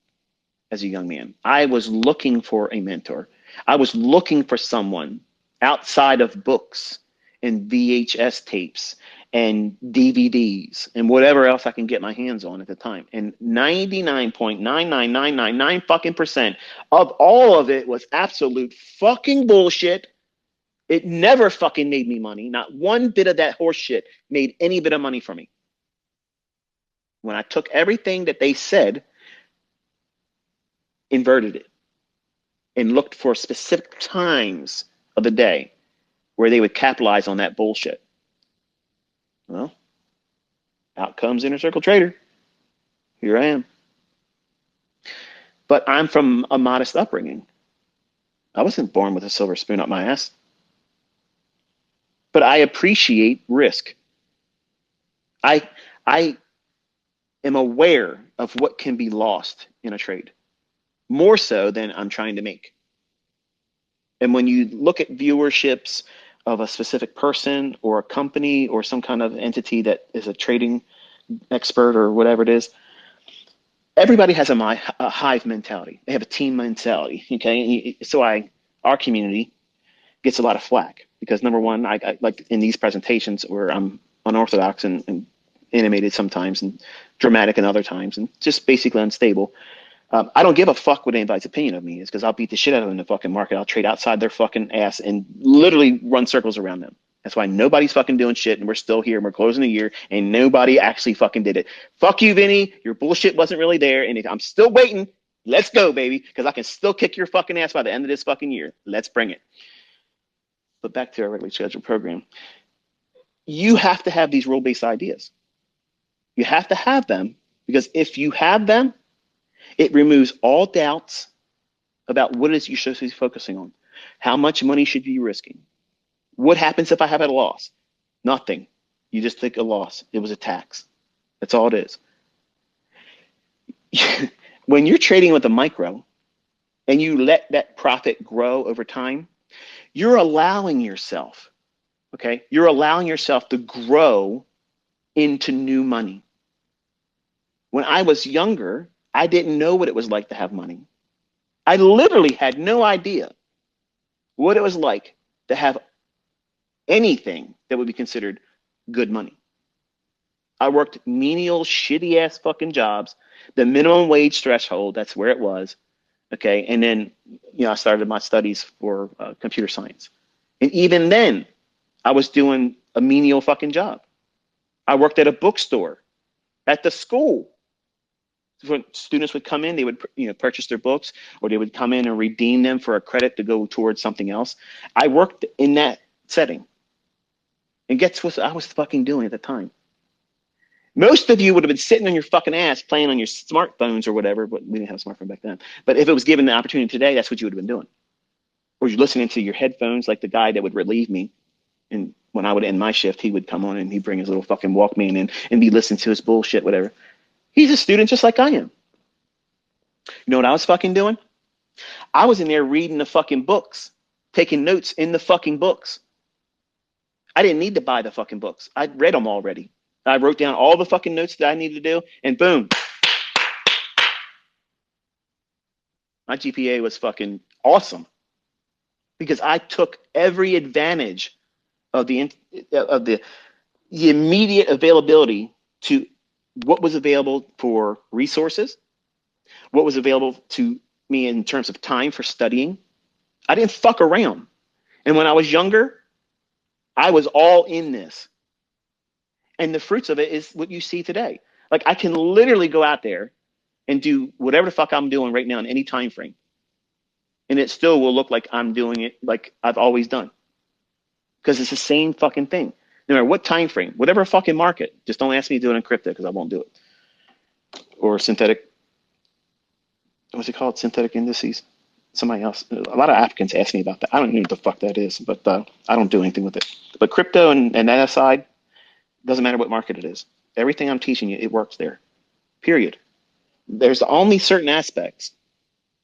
as a young man. I was looking for a mentor. I was looking for someone outside of books and VHS tapes and DVDs and whatever else I can get my hands on at the time. And 99.99999 fucking percent of all of it was absolute fucking bullshit. It never fucking made me money. Not one bit of that horse shit made any bit of money for me. When I took everything that they said, inverted it, and looked for specific times of the day where they would capitalize on that bullshit. Well, out comes Inner Circle Trader. Here I am. But I'm from a modest upbringing. I wasn't born with a silver spoon up my ass. But I appreciate risk. I am aware of what can be lost in a trade, more so than I'm trying to make. And when you look at viewerships of a specific person or a company or some kind of entity that is a trading expert or whatever it is, everybody has a hive mentality. They have a team mentality, okay? So our community gets a lot of flack because, number one, I like in these presentations where I'm unorthodox and animated sometimes and dramatic in other times and just basically unstable. I don't give a fuck what anybody's opinion of me is, because I'll beat the shit out of them in the fucking market. I'll trade outside their fucking ass and literally run circles around them. That's why nobody's fucking doing shit, and we're still here, and we're closing the year, and nobody actually fucking did it. Fuck you, Vinny. Your bullshit wasn't really there, and if I'm still waiting, let's go, baby, because I can still kick your fucking ass by the end of this fucking year. Let's bring it. But back to our regularly scheduled program. You have to have these rule-based ideas. You have to have them, because if you have them, it removes all doubts about what it is you should be focusing on. How much money should you be risking? What happens if I have a loss? Nothing. You just take a loss. It was a tax. That's all it is. When you're trading with a micro and you let that profit grow over time, you're allowing yourself, okay? You're allowing yourself to grow into new money. When I was younger, I didn't know what it was like to have money. I literally had no idea what it was like to have anything that would be considered good money. I worked menial, shitty ass fucking jobs, the minimum wage threshold, that's where it was. Okay. And then, I started my studies for computer science. And even then, I was doing a menial fucking job. I worked at a bookstore at the school. When students would come in, they would purchase their books, or they would come in and redeem them for a credit to go towards something else. I worked in that setting. And guess what I was fucking doing at the time? Most of you would have been sitting on your fucking ass playing on your smartphones or whatever, but we didn't have a smartphone back then. But if it was given the opportunity today, that's what you would have been doing. Or you're listening to your headphones like the guy that would relieve me. And when I would end my shift, he would come on and he'd bring his little fucking Walkman in and be listening to his bullshit, whatever. He's a student just like I am. You know what I was fucking doing? I was in there reading the fucking books, taking notes in the fucking books. I didn't need to buy the fucking books. I'd read them already. I wrote down all the fucking notes that I needed to do, and boom. My GPA was fucking awesome because I took every advantage of the immediate availability to what was available for resources, what was available to me in terms of time for studying. I didn't fuck around. And when I was younger, I was all in this. And the fruits of it is what you see today. Like I can literally go out there and do whatever the fuck I'm doing right now in any time frame. And it still will look like I'm doing it like I've always done. Because it's the same fucking thing. No matter what time frame, whatever fucking market, just don't ask me to do it in crypto because I won't do it. Or synthetic, what's it called? Synthetic indices. Somebody else, a lot of Africans ask me about that. I don't know what the fuck that is, but I don't do anything with it. But crypto and that aside, doesn't matter what market it is. Everything I'm teaching you, it works there. Period. There's only certain aspects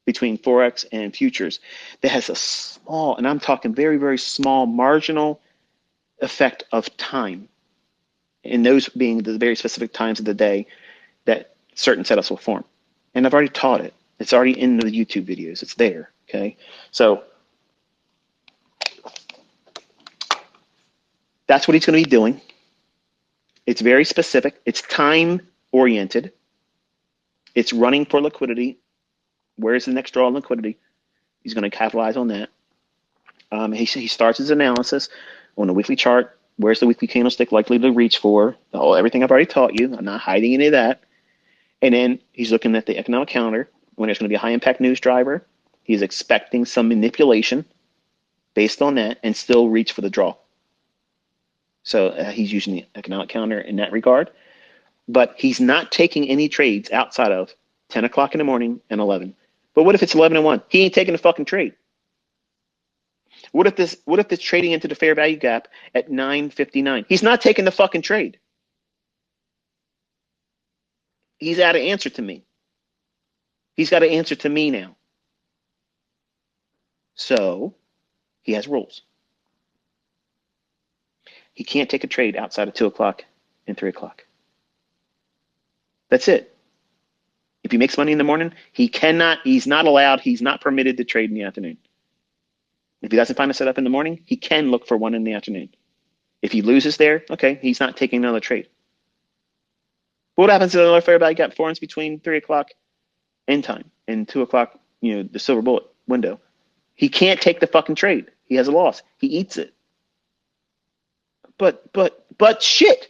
between Forex and futures that has a small, and I'm talking very, very small marginal effect of time. And those being the very specific times of the day that certain setups will form. And I've already taught it. It's already in the YouTube videos. It's there. Okay. So that's what he's going to be doing. It's very specific. It's time oriented. It's running for liquidity. Where's the next draw on liquidity? He's going to capitalize on that. He starts his analysis on the weekly chart. Where's the weekly candlestick likely to reach for? Everything I've already taught you. I'm not hiding any of that. And then he's looking at the economic calendar when there's going to be a high impact news driver. He's expecting some manipulation based on that and still reach for the draw. So he's using the economic calendar in that regard. But he's not taking any trades outside of 10 o'clock in the morning and 11. But what if it's 11 and 1? He ain't taking a fucking trade. What if this trading into the fair value gap at 9:59? He's not taking the fucking trade. He's got to answer to me. He's got to answer to me now. So he has rules. He can't take a trade outside of 2 o'clock and 3 o'clock. That's it. If he makes money in the morning, he's not allowed, he's not permitted to trade in the afternoon. If he doesn't find a setup in the morning, he can look for one in the afternoon. If he loses there, okay, he's not taking another trade. What happens to another fair value gap forms between 3 o'clock end time and 2 o'clock, the silver bullet window? He can't take the fucking trade. He has a loss. He eats it. But shit.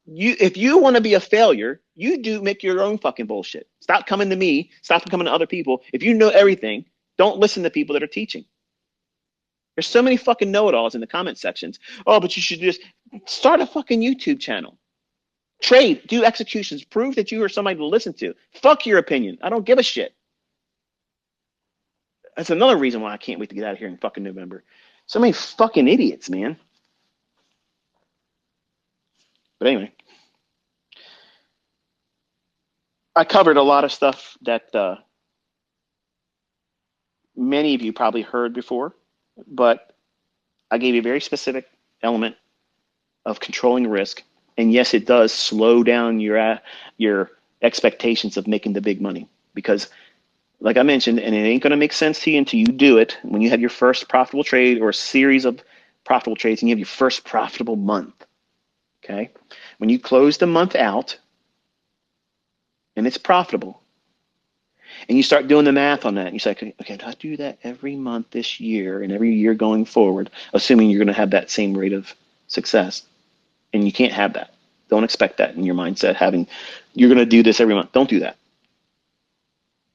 If you want to be a failure, you do make your own fucking bullshit. Stop coming to me. Stop coming to other people. If you know everything, don't listen to people that are teaching. There's so many fucking know-it-alls in the comment sections. Oh, but you should just start a fucking YouTube channel. Trade, do executions, prove that you are somebody to listen to. Fuck your opinion. I don't give a shit. That's another reason why I can't wait to get out of here in fucking November. So many fucking idiots, man. But anyway. I covered a lot of stuff that many of you probably heard before, but I gave you a very specific element of controlling risk. And yes, it does slow down your expectations of making the big money because, like I mentioned, and it ain't going to make sense to you until you do it. When you have your first profitable trade or a series of profitable trades, and you have your first profitable month. Okay, when you close the month out and it's profitable, and you start doing the math on that, and you say, okay, do I do that every month this year and every year going forward, assuming you're going to have that same rate of success? And you can't have that. Don't expect that in your mindset, you're going to do this every month. Don't do that.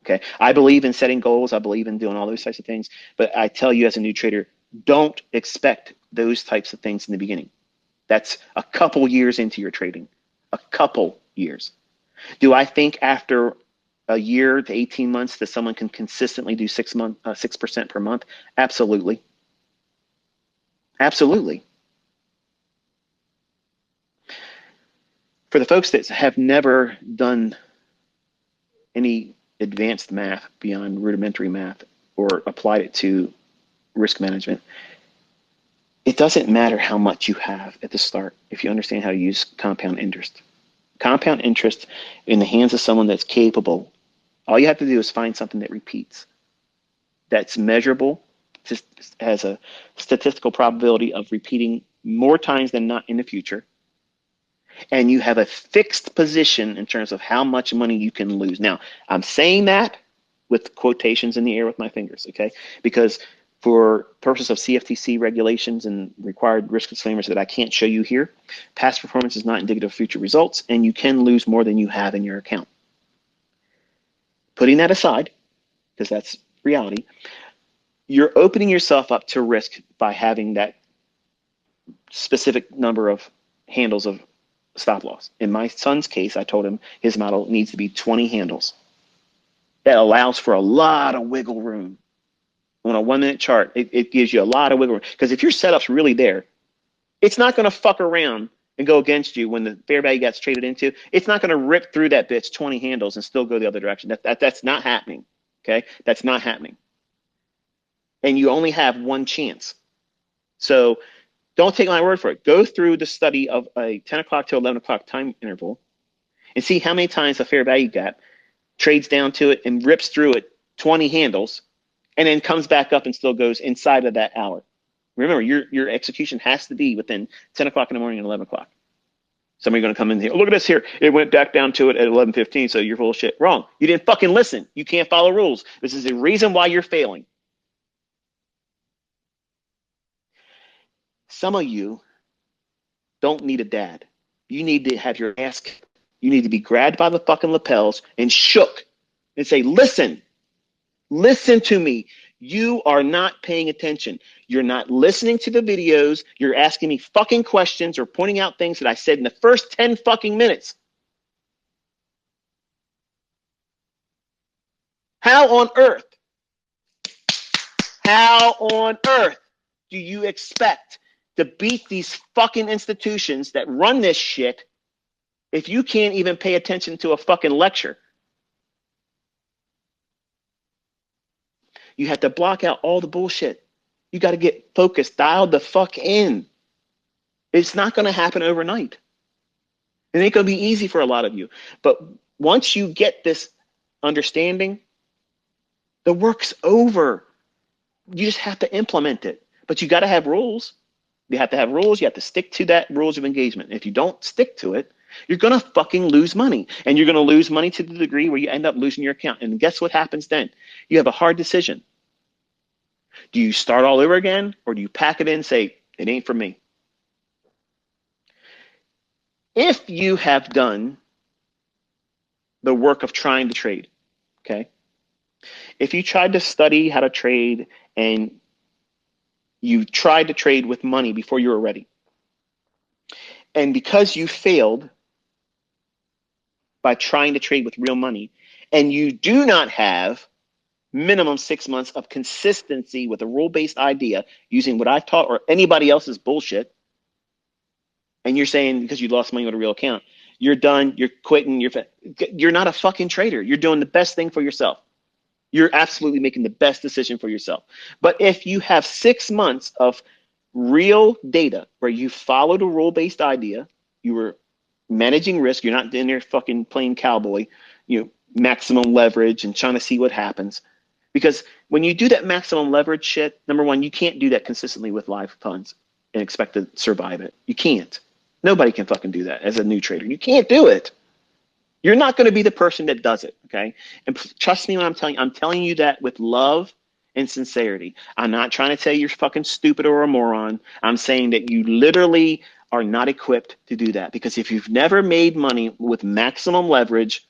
Okay. I believe in setting goals. I believe in doing all those types of things. But I tell you as a new trader, don't expect those types of things in the beginning. That's a couple years into your trading. A couple years. Do I think after a year to 18 months that someone can consistently do 6% per month? Absolutely. Absolutely. For the folks that have never done any advanced math beyond rudimentary math or applied it to risk management, it doesn't matter how much you have at the start if you understand how to use compound interest. Compound interest in the hands of someone that's capable, all you have to do is find something that repeats, that's measurable, just has a statistical probability of repeating more times than not in the future, and you have a fixed position in terms of how much money you can lose. Now, I'm saying that with quotations in the air with my fingers, okay? Because for purposes of CFTC regulations and required risk disclaimers that I can't show you here, past performance is not indicative of future results, and you can lose more than you have in your account. Putting that aside, because that's reality, you're opening yourself up to risk by having that specific number of handles of stop loss. In my son's case, I told him his model needs to be 20 handles. That allows for a lot of wiggle room. On a 1 minute chart, it gives you a lot of wiggle room. Because if your setup's really there, it's not going to fuck around and go against you when the fair value gets traded into. It's not going to rip through that bitch 20 handles and still go the other direction. That's not happening. Okay? That's not happening. And you only have one chance. So don't take my word for it. Go through the study of a 10 o'clock to 11 o'clock time interval and see how many times the fair value gap trades down to it and rips through it 20 handles and then comes back up and still goes inside of that hour. Remember, your execution has to be within 10 o'clock in the morning and 11 o'clock. Somebody's going to come in here. Oh, look at this here. It went back down to it at 11:15, so you're full of shit. Wrong. You didn't fucking listen. You can't follow rules. This is the reason why you're failing. Some of you don't need a dad. You need to have your ass kicked. You need to be grabbed by the fucking lapels and shook and say, listen to me. You are not paying attention. You're not listening to the videos. You're asking me fucking questions or pointing out things that I said in the first 10 fucking minutes. How on earth do you expect to beat these fucking institutions that run this shit if you can't even pay attention to a fucking lecture? You have to block out all the bullshit. You got to get focused, dialed the fuck in. It's not going to happen overnight. It ain't going to be easy for a lot of you. But once you get this understanding, the work's over. You just have to implement it. But you got to have rules. You have to have rules. You have to stick to that rules of engagement. If you don't stick to it, you're going to fucking lose money. And you're going to lose money to the degree where you end up losing your account. And guess what happens then? You have a hard decision. Do you start all over again, or do you pack it in and say, it ain't for me? If you have done the work of trying to trade, okay? If you tried to study how to trade and you tried to trade with money before you were ready, and because you failed by trying to trade with real money, and you do not have minimum 6 months of consistency with a rule-based idea using what I've taught or anybody else's bullshit, and you're saying because you lost money with a real account, you're done, you're quitting, you're not a fucking trader. You're doing the best thing for yourself. You're absolutely making the best decision for yourself. But if you have 6 months of real data where you followed a rule-based idea, you were managing risk, you're not in there fucking playing cowboy, maximum leverage and trying to see what happens. Because when you do that maximum leverage shit, number one, you can't do that consistently with live funds and expect to survive it. You can't. Nobody can fucking do that as a new trader. You can't do it. You're not going to be the person that does it, okay? And trust me when I'm telling you that with love and sincerity. I'm not trying to tell you you're fucking stupid or a moron. I'm saying that you literally are not equipped to do that. Because if you've never made money with maximum leverage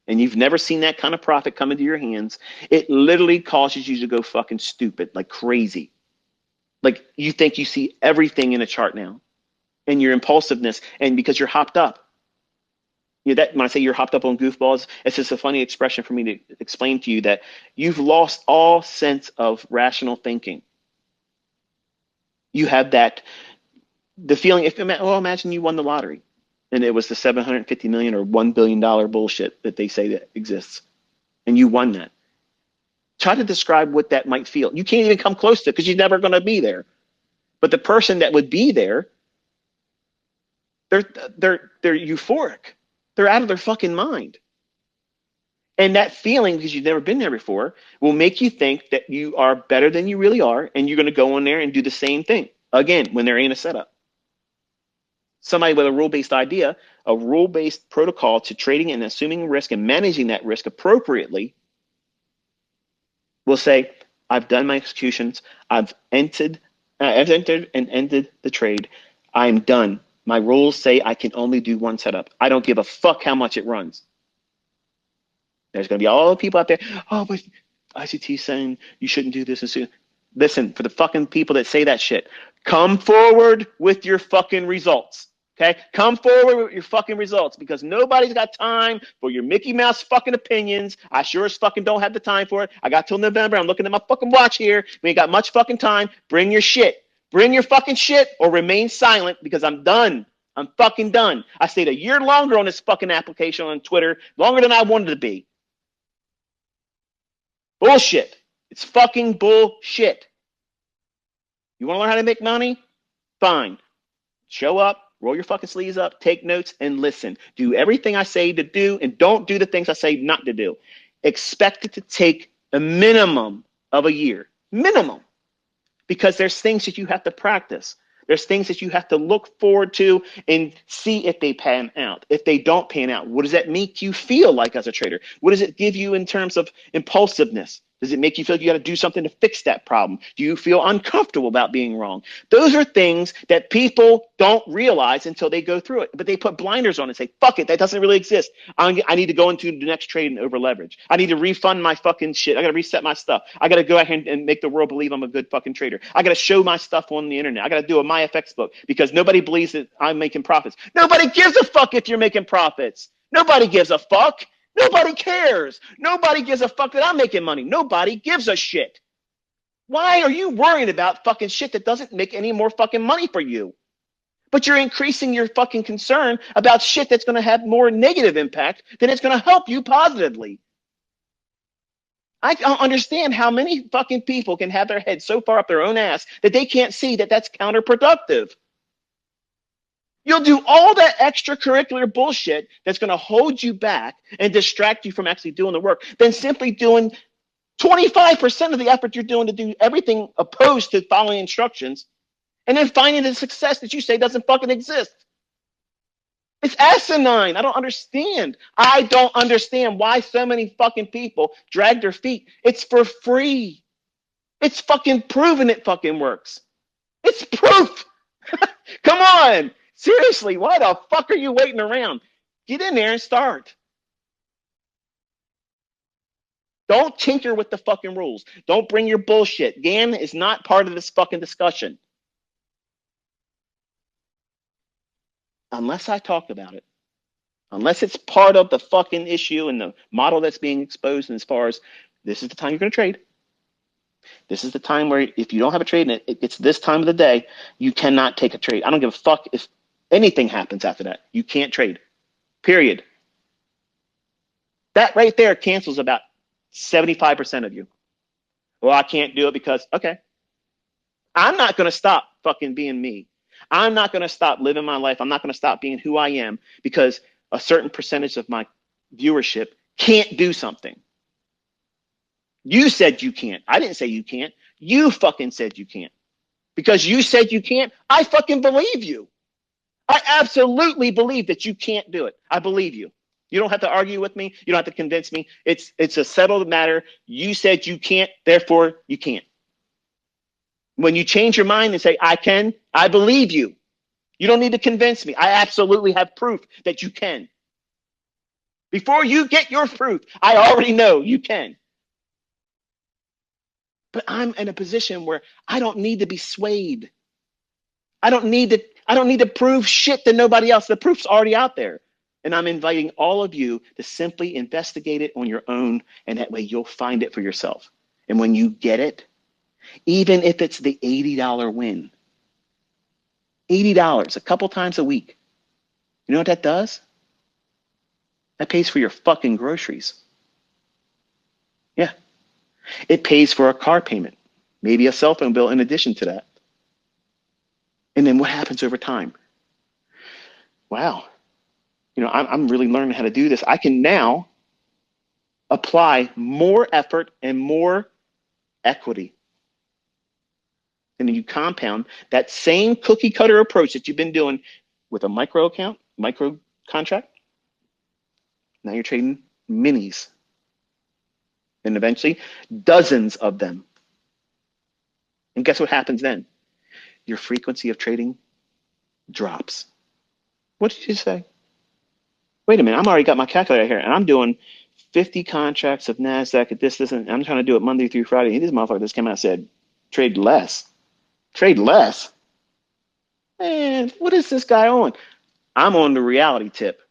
and you've never seen that kind of profit come into your hands, it literally causes you to go fucking stupid, like crazy. Like you think you see everything in a chart now, and your impulsiveness, and because you're hopped up. That when I say you're hopped up on goofballs, it's just a funny expression for me to explain to you that you've lost all sense of rational thinking. You have the feeling, imagine you won the lottery and it was the $750 million or $1 billion bullshit that they say that exists, and you won that. Try to describe what that might feel. You can't even come close to it because you're never going to be there. But the person that would be there, they're euphoric. They're out of their fucking mind. And that feeling, because you've never been there before, will make you think that you are better than you really are, and you're going to go in there and do the same thing again when there ain't a setup. Somebody with a rule-based idea, a rule-based protocol to trading and assuming risk and managing that risk appropriately will say, I've done my executions, I've entered and ended the trade, I'm done. My rules say I can only do one setup. I don't give a fuck how much it runs. There's going to be all the people out there, oh, but ICT saying you shouldn't do this and so. Listen, for the fucking people that say that shit, come forward with your fucking results. Okay? Come forward with your fucking results, because nobody's got time for your Mickey Mouse fucking opinions. I sure as fucking don't have the time for it. I got till November. I'm looking at my fucking watch here. We ain't got much fucking time. Bring your shit. Bring your fucking shit or remain silent, because I'm done. I'm fucking done. I stayed a year longer on this fucking application on Twitter, longer than I wanted to be. Bullshit. It's fucking bullshit. You want to learn how to make money? Fine. Show up, roll your fucking sleeves up, take notes, and listen. Do everything I say to do, and don't do the things I say not to do. Expect it to take a minimum of a year. Minimum. Because there's things that you have to practice. There's things that you have to look forward to and see if they pan out. If they don't pan out, what does that make you feel like as a trader? What does it give you in terms of impulsiveness? Does it make you feel like you got to do something to fix that problem? Do you feel uncomfortable about being wrong? Those are things that people don't realize until they go through it. But they put blinders on and say, fuck it, that doesn't really exist. I need to go into the next trade and over leverage. I need to refund my fucking shit. I got to reset my stuff. I got to go ahead and make the world believe I'm a good fucking trader. I got to show my stuff on the internet. I got to do a MyFX book because nobody believes that I'm making profits. Nobody gives a fuck if you're making profits. Nobody gives a fuck. Nobody cares. Nobody gives a fuck that I'm making money. Nobody gives a shit. Why are you worrying about fucking shit that doesn't make any more fucking money for you? But you're increasing your fucking concern about shit that's going to have more negative impact than it's going to help you positively. I don't understand how many fucking people can have their head so far up their own ass that they can't see that that's counterproductive. You'll do all that extracurricular bullshit that's going to hold you back and distract you from actually doing the work than simply doing 25% of the effort you're doing to do everything opposed to following instructions and then finding the success that you say doesn't fucking exist. It's asinine. I don't understand. I don't understand why so many fucking people drag their feet. It's for free. It's fucking proven it fucking works. It's proof. Come on. Seriously, why the fuck are you waiting around? Get in there and start. Don't tinker with the fucking rules. Don't bring your bullshit. GAN is not part of this fucking discussion. Unless I talk about it. Unless it's part of the fucking issue and the model that's being exposed, and as far as this is the time you're going to trade. This is the time where if you don't have a trade and it's this time of the day, you cannot take a trade. I don't give a fuck if anything happens after that. You can't trade. period. That right there cancels about 75% of you. Well, I can't do it because, okay, I'm not going to stop fucking being me. I'm not going to stop living my life. I'm not going to stop being who I am because a certain percentage of my viewership can't do something. You said you can't. I didn't say you can't. You fucking said you can't. Because you said you can't, I fucking believe you. I absolutely believe that you can't do it. I believe you. You don't have to argue with me. You don't have to convince me. It's a settled matter. You said you can't, therefore you can't. When you change your mind and say, I can, I believe you. You don't need to convince me. I absolutely have proof that you can. Before you get your proof, I already know you can. But I'm in a position where I don't need to be swayed. I don't need to prove shit to nobody else. The proof's already out there. And I'm inviting all of you to simply investigate it on your own, and that way you'll find it for yourself. And when you get it, even if it's the $80 win, $80 a couple times a week, you know what that does? That pays for your fucking groceries. Yeah. It pays for a car payment, maybe a cell phone bill in addition to that. And then what happens over time? Wow. You know, I'm really learning how to do this. I can now apply more effort and more equity. And then you compound that same cookie cutter approach that you've been doing with a micro account, micro contract. Now you're trading minis. And eventually dozens of them. And guess what happens then? Your frequency of trading drops. What did you say? Wait a minute, I'm already got my calculator here, and I'm doing 50 contracts of NASDAQ at this, and I'm trying to do it Monday through Friday. And this motherfucker just came out and said, trade less. Trade less? Man, what is this guy on? I'm on the reality tip.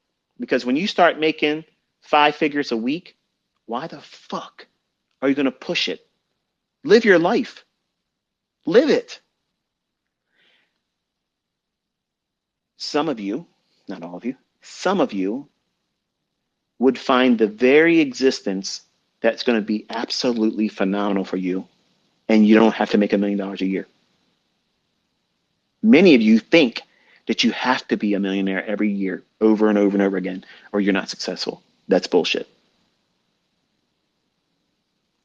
Because when you start making 5 figures a week, why the fuck are you going to push it? Live your life. Live it. Some of you, not all of you, some of you would find the very existence that's going to be absolutely phenomenal for you, and you don't have to make $1 million a year. Many of you think that you have to be a millionaire every year over and over and over again, or you're not successful. That's bullshit.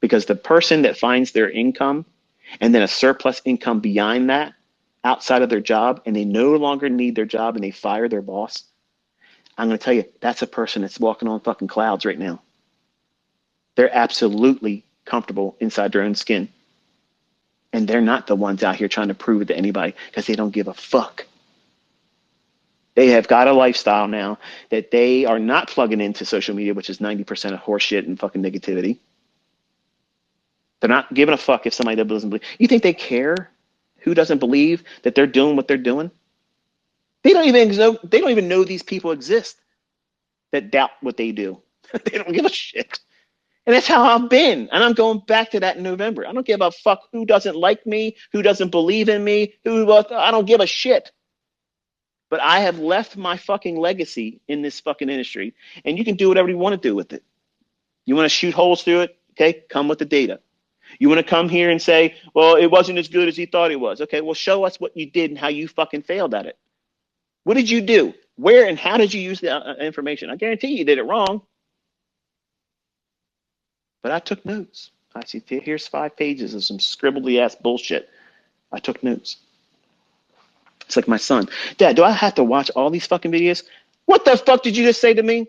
Because the person that finds their income and then a surplus income beyond that, outside of their job, and they no longer need their job and they fire their boss, I'm going to tell you, that's a person that's walking on fucking clouds right now. They're absolutely comfortable inside their own skin. And they're not the ones out here trying to prove it to anybody because they don't give a fuck. They have got a lifestyle now that they are not plugging into social media, which is 90% of horseshit and fucking negativity. They're not giving a fuck if somebody doesn't believe. You think they care who doesn't believe that they're doing what they're doing? They don't even know these people exist that doubt what they do. They don't give a shit. And that's how I've been. And I'm going back to that in November. I don't give a fuck who doesn't like me, who doesn't believe in me, I don't give a shit. But I have left my fucking legacy in this fucking industry, and you can do whatever you want to do with it. You want to shoot holes through it? Okay, come with the data. You want to come here and say, well, it wasn't as good as he thought it was. Okay, well, show us what you did and how you fucking failed at it. What did you do? Where and how did you use the information? I guarantee you did it wrong. But I took notes. I see, here's 5 pages of some scribbly ass bullshit. I took notes. It's like my son. Dad, do I have to watch all these fucking videos? What the fuck did you just say to me?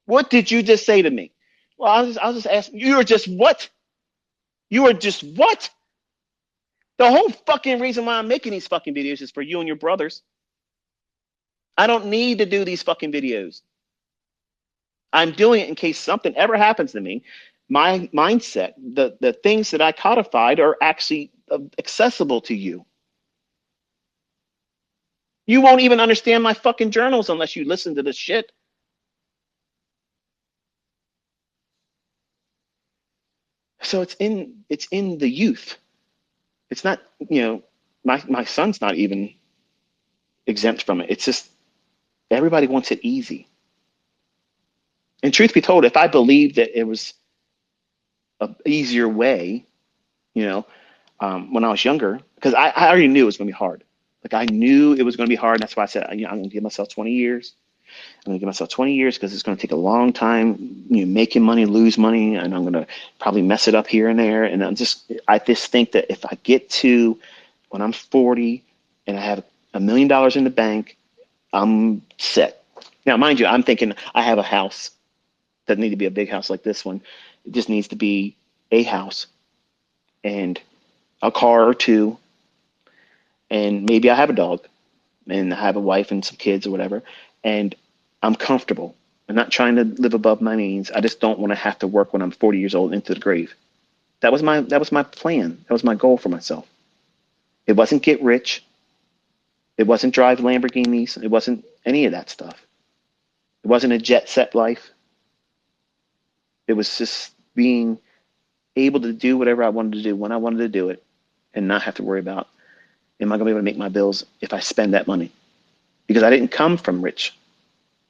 What did you just say to me? Well, I'll just ask. You were just what? You were just what? The whole fucking reason why I'm making these fucking videos is for you and your brothers. I don't need to do these fucking videos. I'm doing it in case something ever happens to me. My mindset, the things that I codified are actually accessible to you. You won't even understand my fucking journals unless you listen to this shit. So it's in the youth. It's not, my son's not even exempt from it. It's just everybody wants it easy. And truth be told, if I believed that it was an easier way, you know, when I was younger, because I already knew it was going to be hard. Like I knew it was going to be hard. And that's why I said, I'm going to give myself 20 years. I'm going to give myself 20 years because it's going to take a long time, making money, lose money, and I'm going to probably mess it up here and there. And I just think that if I get to when I'm 40 and I have $1 million in the bank, I'm set. Now, mind you, I'm thinking I have a house. Doesn't need to be a big house like this one. It just needs to be a house and a car or two, and maybe I have a dog and I have a wife and some kids or whatever, and I'm comfortable. I'm not trying to live above my means. I just don't want to have to work when I'm 40 years old into the grave. That was my plan. That was my goal for myself. It wasn't get rich. It wasn't drive Lamborghinis. It wasn't any of that stuff. It wasn't a jet set life. It was just being able to do whatever I wanted to do when I wanted to do it and not have to worry about, am I going to be able to make my bills if I spend that money? Because I didn't come from rich.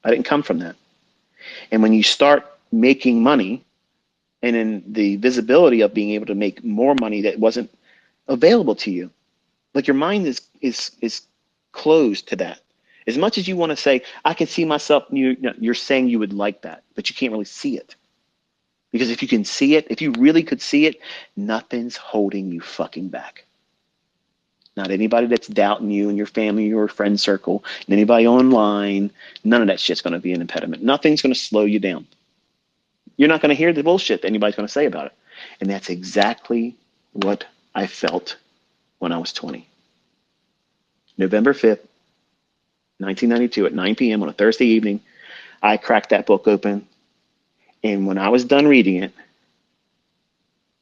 I didn't come from that. And when you start making money and in the visibility of being able to make more money that wasn't available to you, like your mind is closed to that. As much as you want to say, I can see myself, you're saying you would like that, but you can't really see it. Because if you can see it, if you really could see it, nothing's holding you fucking back. Not anybody that's doubting you and your family or friend circle, and anybody online. None of that shit's going to be an impediment. Nothing's going to slow you down. You're not going to hear the bullshit that anybody's going to say about it. And that's exactly what I felt when I was 20. November 5th, 1992 at 9 p.m. on a Thursday evening, I cracked that book open. And when I was done reading it,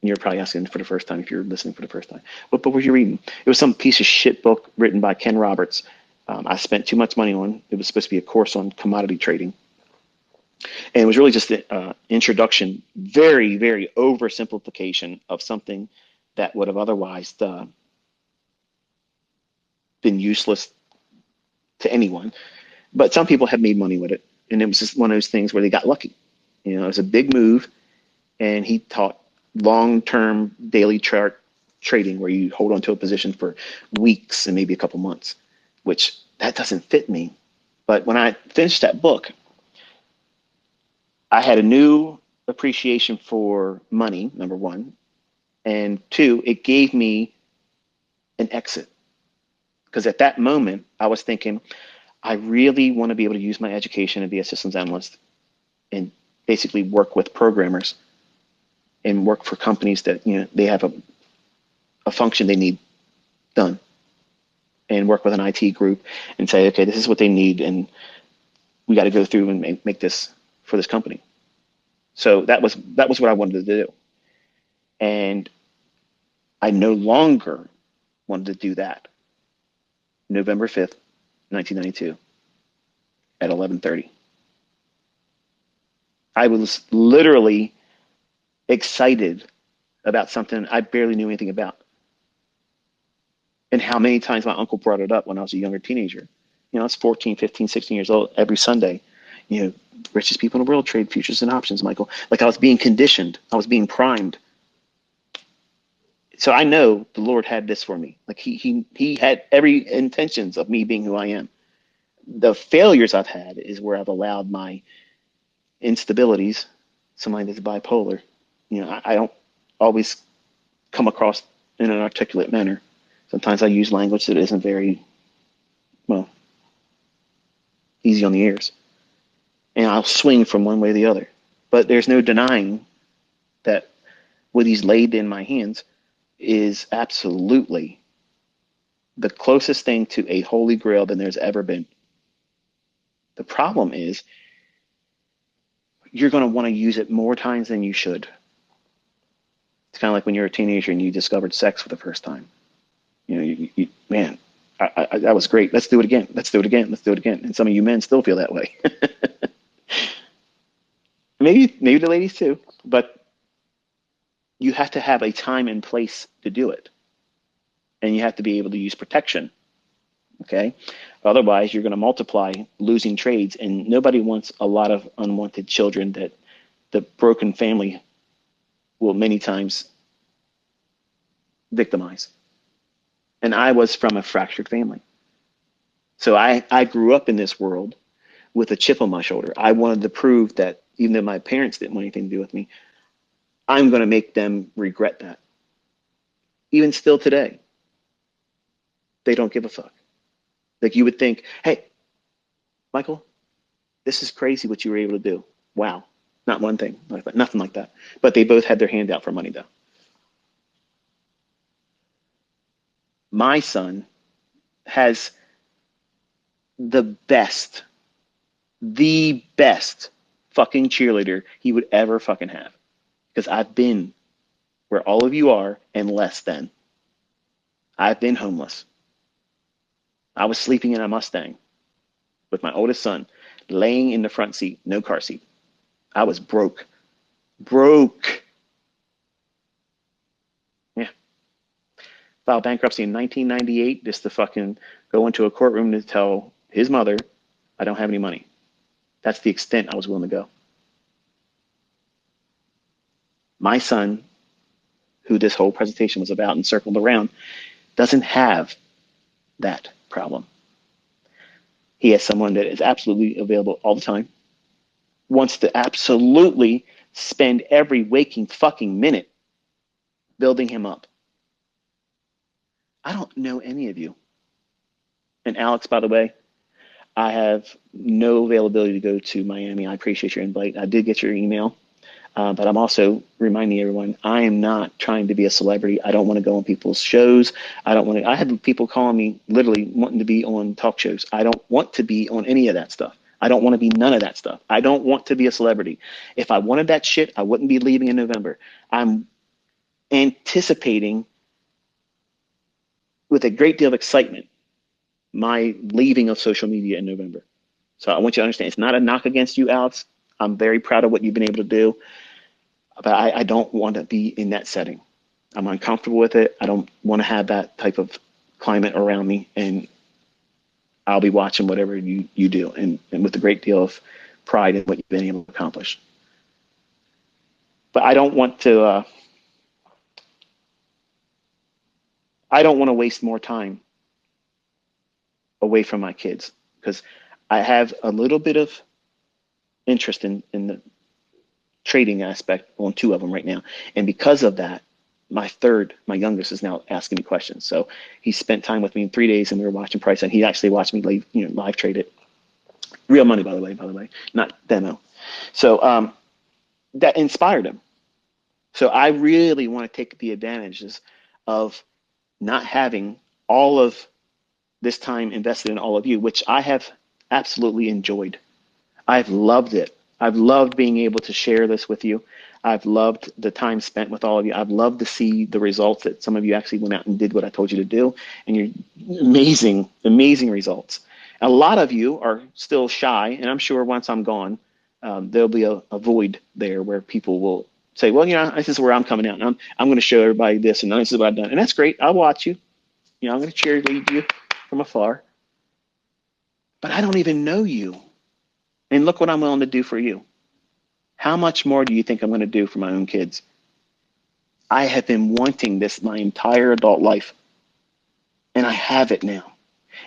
and you're probably asking for the first time if you're listening for the first time, what book were you reading? It was some piece of shit book written by Ken Roberts. I spent too much money on. It was supposed to be a course on commodity trading. And it was really just an introduction, very, very oversimplification of something that would have otherwise been useless to anyone. But some people have made money with it. And it was just one of those things where they got lucky. It was a big move. And he taught long-term daily chart trading where you hold on to a position for weeks and maybe a couple months, which that doesn't fit me. But when I finished that book, I had a new appreciation for money, number one. And two, it gave me an exit. Because at that moment, I was thinking, I really want to be able to use my education and be a systems analyst and basically work with programmers and work for companies that they have a function they need done, and work with an IT group and say, okay, this is what they need, and we got to go through and make this for this company. So that was what I wanted to do, and I no longer wanted to do that. November 5th, 1992, at 11:30, I was literally excited about something I barely knew anything about. And how many times my uncle brought it up when I was a younger teenager. I was 14, 15, 16 years old every Sunday. Richest people in the world trade futures and options, Michael. Like I was being conditioned. I was being primed. So I know the Lord had this for me. Like he had every intentions of me being who I am. The failures I've had is where I've allowed my instabilities, somebody that's bipolar, I don't always come across in an articulate manner. Sometimes I use language that isn't very, well, easy on the ears. And I'll swing from one way or the other. But there's no denying that what he's laid in my hands is absolutely the closest thing to a holy grail than there's ever been. The problem is you're going to want to use it more times than you should. It's kind of like when you're a teenager and you discovered sex for the first time. Man, that was great. Let's do it again. Let's do it again. Let's do it again. And some of you men still feel that way. Maybe the ladies too, but you have to have a time and place to do it. And you have to be able to use protection Okay. Otherwise, you're going to multiply losing trades, and nobody wants a lot of unwanted children that the broken family will many times victimize. And I was from a fractured family. So I grew up in this world with a chip on my shoulder. I wanted to prove that even though my parents didn't want anything to do with me, I'm going to make them regret that. Even still today, they don't give a fuck. Like you would think, hey, Michael, this is crazy what you were able to do. Wow. Not one thing like that, nothing like that. But they both had their hand out for money though. My son has the best, the best fucking cheerleader he would ever fucking have. Because I've been where all of you are and less than. I've been homeless. I was sleeping in a Mustang with my oldest son, laying in the front seat, no car seat. I was broke. Broke. Yeah. Filed bankruptcy in 1998 just to fucking go into a courtroom to tell his mother, I don't have any money. That's the extent I was willing to go. My son, who this whole presentation was about and circled around, doesn't have that problem. He has someone that is absolutely available all the time, wants to absolutely spend every waking fucking minute building him up. I don't know any of you. And Alex, by the way, I have no availability to go to Miami. I appreciate your invite. I did get your email, but I'm also reminding everyone I am not trying to be a celebrity. I don't want to go on people's shows. I don't want to. I had people calling me literally wanting to be on talk shows. I don't want to be on any of that stuff. I don't want to be none of that stuff. I don't want to be a celebrity. If I wanted that shit, I wouldn't be leaving in November. I'm anticipating with a great deal of excitement my leaving of social media in November. So I want you to understand it's not a knock against you, Alex. I'm very proud of what you've been able to do, but I don't want to be in that setting. I'm uncomfortable with it. I don't want to have that type of climate around me, and I'll be watching whatever you do, and with a great deal of pride in what you've been able to accomplish. But I don't want to. I don't want to waste more time away from my kids because I have a little bit of interest in the trading aspect on two of them right now. And because of that, my youngest is now asking me questions. So he spent time with me in 3 days and we were watching price and he actually watched me live trade it. Real money, by the way, not demo. So that inspired him. So I really want to take the advantages of not having all of this time invested in all of you, which I have absolutely enjoyed. I've loved it. I've loved being able to share this with you. I've loved the time spent with all of you. I've loved to see the results that some of you actually went out and did what I told you to do. And you're amazing, amazing results. A lot of you are still shy, and I'm sure once I'm gone, there'll be a void there where people will say, well, this is where I'm coming out, and I'm going to show everybody this, and this is what I've done. And that's great. I'll watch you. I'm going to cheerlead you from afar. But I don't even know you. And look what I'm willing to do for you. How much more do you think I'm going to do for my own kids? I have been wanting this my entire adult life, and I have it now.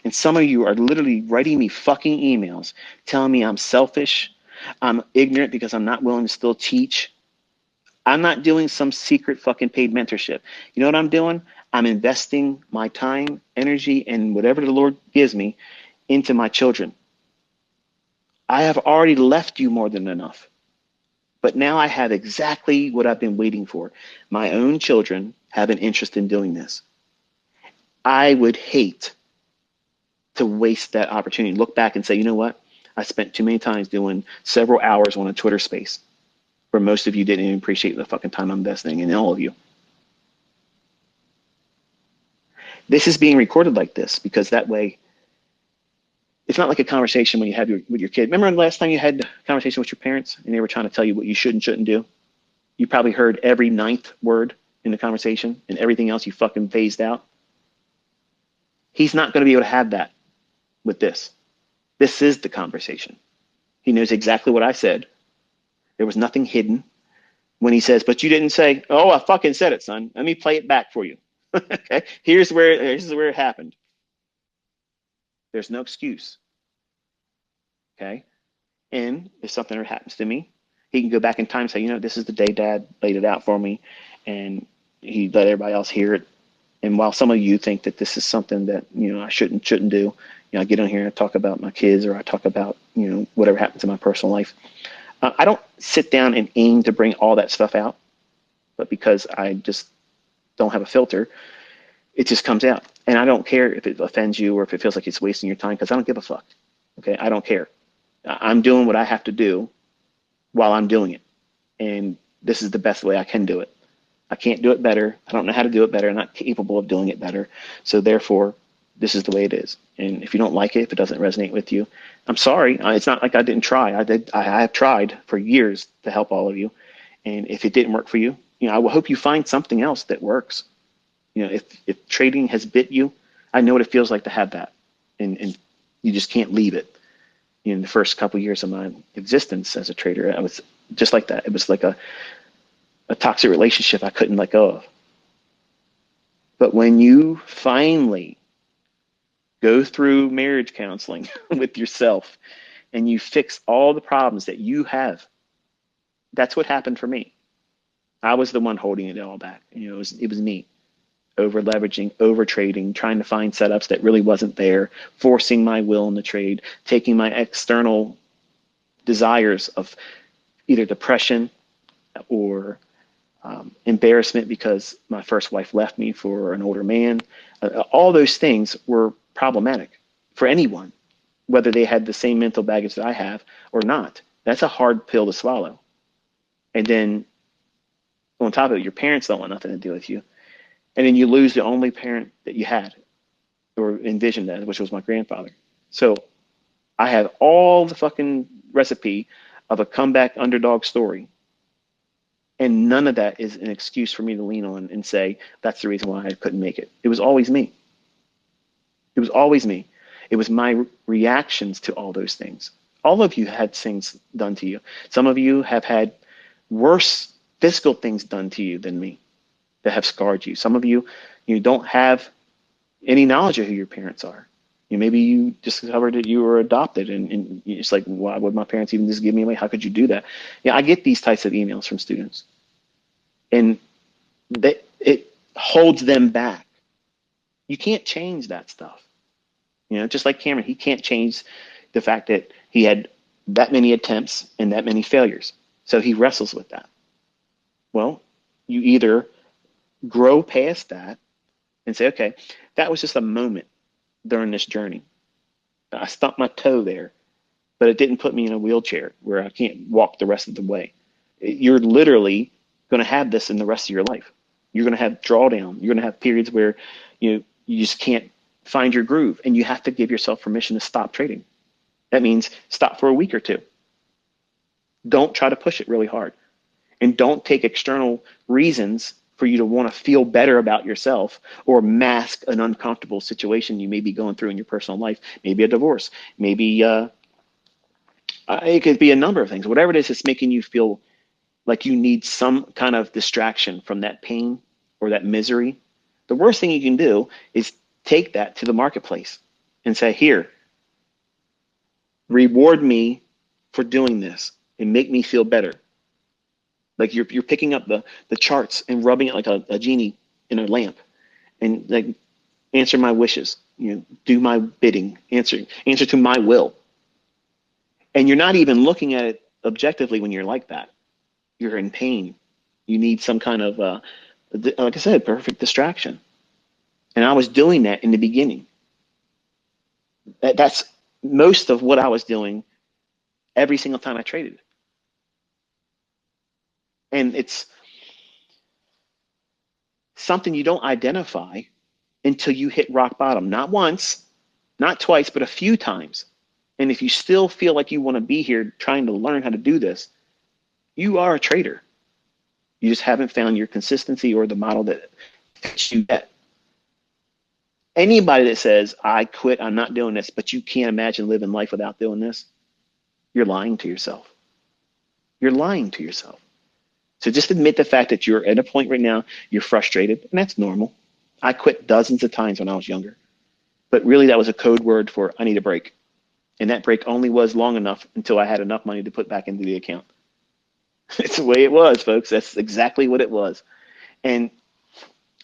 And some of you are literally writing me fucking emails telling me I'm selfish, I'm ignorant because I'm not willing to still teach. I'm not doing some secret fucking paid mentorship. You know what I'm doing? I'm investing my time, energy, and whatever the Lord gives me into my children. I have already left you more than enough. But now I have exactly what I've been waiting for. My own children have an interest in doing this. I would hate to waste that opportunity. Look back and say, you know what? I spent too many times doing several hours on a Twitter space where most of you didn't even appreciate the fucking time I'm investing in all of you. This is being recorded like this because that way it's not like a conversation when you have with your kid. Remember the last time you had a conversation with your parents and they were trying to tell you what you should and shouldn't do? You probably heard every ninth word in the conversation and everything else you fucking phased out. He's not going to be able to have that with this. This is the conversation. He knows exactly what I said. There was nothing hidden. When he says, but you didn't say, oh, I fucking said it, son. Let me play it back for you. Okay. Here's where it happened. There's no excuse. Okay. And if something ever happens to me, he can go back in time and say, you know, this is the day dad laid it out for me. And he let everybody else hear it. And while some of you think that this is something that, you know, I shouldn't do, you know, I get on here and talk about my kids, or I talk about, you know, whatever happens in my personal life. I don't sit down and aim to bring all that stuff out, but because I just don't have a filter, it just comes out. And I don't care if it offends you or if it feels like it's wasting your time, because I don't give a fuck. Okay. I don't care. I'm doing what I have to do while I'm doing it. And this is the best way I can do it. I can't do it better. I don't know how to do it better. I'm not capable of doing it better. So therefore, this is the way it is. And if you don't like it, if it doesn't resonate with you, I'm sorry. It's not like I didn't try. I have tried for years to help all of you. And if it didn't work for you, you know, I will hope you find something else that works. You know, if trading has bit you, I know what it feels like to have that. And you just can't leave it. You know, in the first couple of years of my existence as a trader, I was just like that. It was like a toxic relationship I couldn't let go of. But when you finally go through marriage counseling with yourself and you fix all the problems that you have, that's what happened for me. I was the one holding it all back. You know, it was me. Over leveraging, over trading, trying to find setups that really wasn't there, forcing my will in the trade, taking my external desires of either depression or embarrassment because my first wife left me for an older man. All those things were problematic for anyone, whether they had the same mental baggage that I have or not. That's a hard pill to swallow. And then on top of it, your parents don't want nothing to do with you. And then you lose the only parent that you had or envisioned as, which was my grandfather. So I had all the fucking recipe of a comeback underdog story. And none of that is an excuse for me to lean on and say, that's the reason why I couldn't make it. It was always me. It was always me. It was my reactions to all those things. All of you had things done to you. Some of you have had worse physical things done to you than me that have scarred you. Some of you, you don't have any knowledge of who your parents are. You maybe you discovered that you were adopted, and it's like, why would my parents even just give me away? How could you do that? Yeah, I get these types of emails from students, and it holds them back. You can't change that stuff. You know, just like Cameron, he can't change the fact that he had that many attempts and that many failures. So he wrestles with that. Well, you either grow past that and say, okay, that was just a moment during this journey. I stumped my toe there, but it didn't put me in a wheelchair where I can't walk the rest of the way. You're literally going to have this in the rest of your life. You're going to have drawdown. You're going to have periods where you just can't find your groove, and you have to give yourself permission to stop trading. That means stop for a week or two. Don't try to push it really hard, and don't take external reasons for you to want to feel better about yourself or mask an uncomfortable situation you may be going through in your personal life. Maybe a divorce, maybe it could be a number of things. Whatever it is that's making you feel like you need some kind of distraction from that pain or that misery, the worst thing you can do is take that to the marketplace and say, here, reward me for doing this and make me feel better. Like you're picking up the charts and rubbing it like a genie in a lamp, and like, answer my wishes, you know, do my bidding, answer to my will. And you're not even looking at it objectively when you're like that. You're in pain. You need some kind of, like I said, perfect distraction. And I was doing that in the beginning. That's most of what I was doing every single time I traded. And it's something you don't identify until you hit rock bottom. Not once, not twice, but a few times. And if you still feel like you want to be here trying to learn how to do this, you are a trader. You just haven't found your consistency or the model that fits you yet. Anybody that says, I quit, I'm not doing this, but you can't imagine living life without doing this, you're lying to yourself. You're lying to yourself. So just admit the fact that you're at a point right now, you're frustrated, and that's normal. I quit dozens of times when I was younger, but really that was a code word for I need a break. And that break only was long enough until I had enough money to put back into the account. It's the way it was, folks. That's exactly what it was. And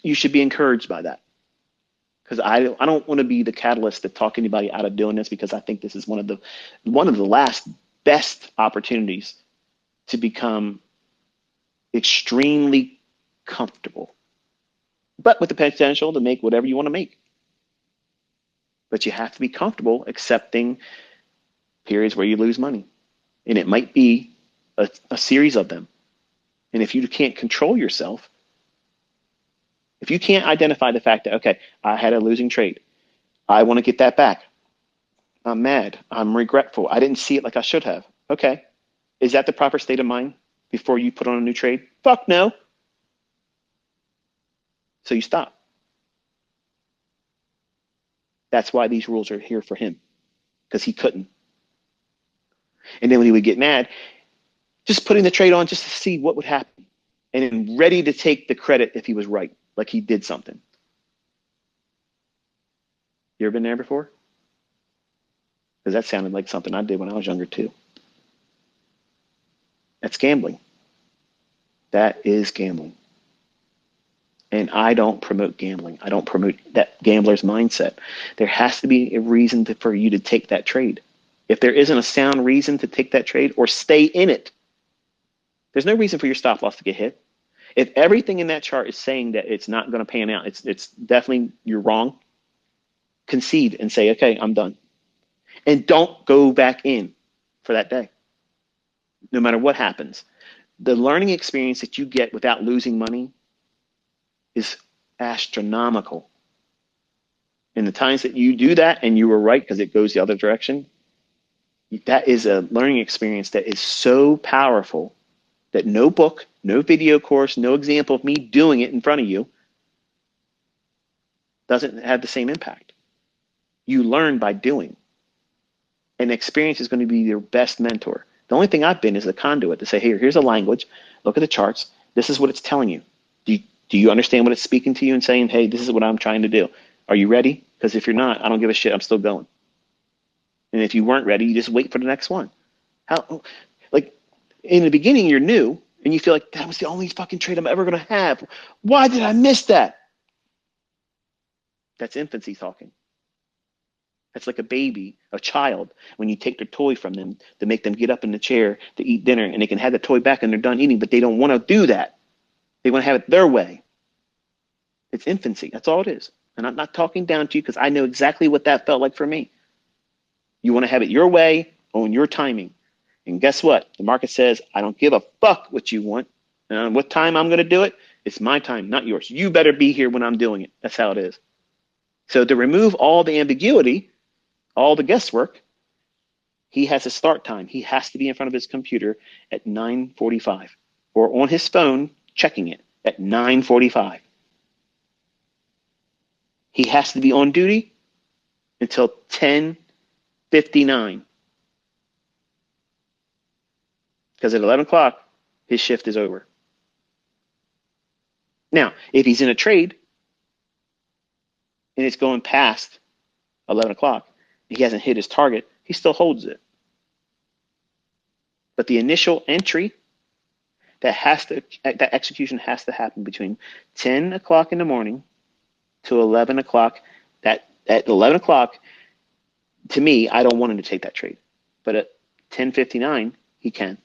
you should be encouraged by that. Because I don't want to be the catalyst to talk anybody out of doing this, because I think this is one of the last best opportunities to become extremely comfortable, but with the potential to make whatever you want to make. But you have to be comfortable accepting periods where you lose money. And it might be a series of them. And if you can't control yourself, if you can't identify the fact that, okay, I had a losing trade, I want to get that back. I'm mad. I'm regretful. I didn't see it like I should have. Okay. Is that the proper state of mind before you put on a new trade? Fuck no. So you stop. That's why these rules are here for him, because he couldn't. And then when he would get mad, just putting the trade on just to see what would happen, and then ready to take the credit if he was right, like he did something. You ever been there before? Because that sounded like something I did when I was younger too. That's gambling. That is gambling. And I don't promote gambling. I don't promote that gambler's mindset. There has to be a reason for you to take that trade. If there isn't a sound reason to take that trade or stay in it, there's no reason for your stop loss to get hit. If everything in that chart is saying that it's not going to pan out, it's definitely, you're wrong, concede and say, okay, I'm done. And don't go back in for that day, no matter what happens. The learning experience that you get without losing money is astronomical. And the times that you do that and you were right because it goes the other direction, that is a learning experience that is so powerful that no book, no video course, no example of me doing it in front of you doesn't have the same impact. You learn by doing. And experience is going to be your best mentor. The only thing I've been is a conduit to say, hey, here's a language. Look at the charts. This is what it's telling you. Do you understand what it's speaking to you and saying, hey, this is what I'm trying to do? Are you ready? Because if you're not, I don't give a shit. I'm still going. And if you weren't ready, you just wait for the next one. Like in the beginning, you're new and you feel like that was the only fucking trade I'm ever going to have. Why did I miss that? That's infancy talking. That's like a baby, a child, when you take their toy from them to make them get up in the chair to eat dinner, and they can have the toy back and they're done eating, but they don't want to do that. They want to have it their way. It's infancy. That's all it is. And I'm not talking down to you because I know exactly what that felt like for me. You want to have it your way on your timing. And guess what? The market says, I don't give a fuck what you want. And what time I'm going to do it, it's my time, not yours. You better be here when I'm doing it. That's how it is. So to remove all the ambiguity, all the guesswork, he has a start time. He has to be in front of his computer at 9:45 or on his phone checking it at 9:45. He has to be on duty until 10:59. Because at 11 o'clock, his shift is over. Now, if he's in a trade and it's going past 11 o'clock, he hasn't hit his target, he still holds it. But the initial entry, that execution has to happen between 10 o'clock in the morning to 11 o'clock. At 11 o'clock, to me, I don't want him to take that trade. But at 10:59, he can.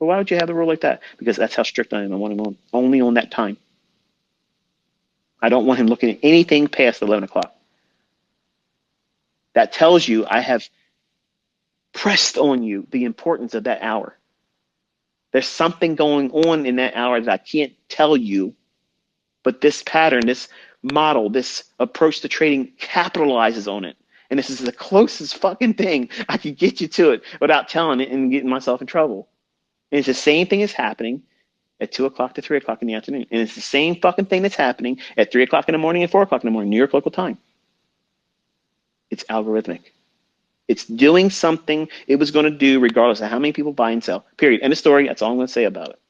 But why would you have the rule like that? Because that's how strict I am. I want him only on that time. I don't want him looking at anything past 11 o'clock. That tells you I have pressed on you the importance of that hour. There's something going on in that hour that I can't tell you, but this pattern, this model, this approach to trading capitalizes on it. And this is the closest fucking thing I could get you to it without telling it and getting myself in trouble. And it's the same thing is happening at 2 o'clock to 3 o'clock in the afternoon. And it's the same fucking thing that's happening at 3 o'clock in the morning and 4 o'clock in the morning, New York local time. It's algorithmic. It's doing something it was going to do regardless of how many people buy and sell, period. End of story. That's all I'm going to say about it.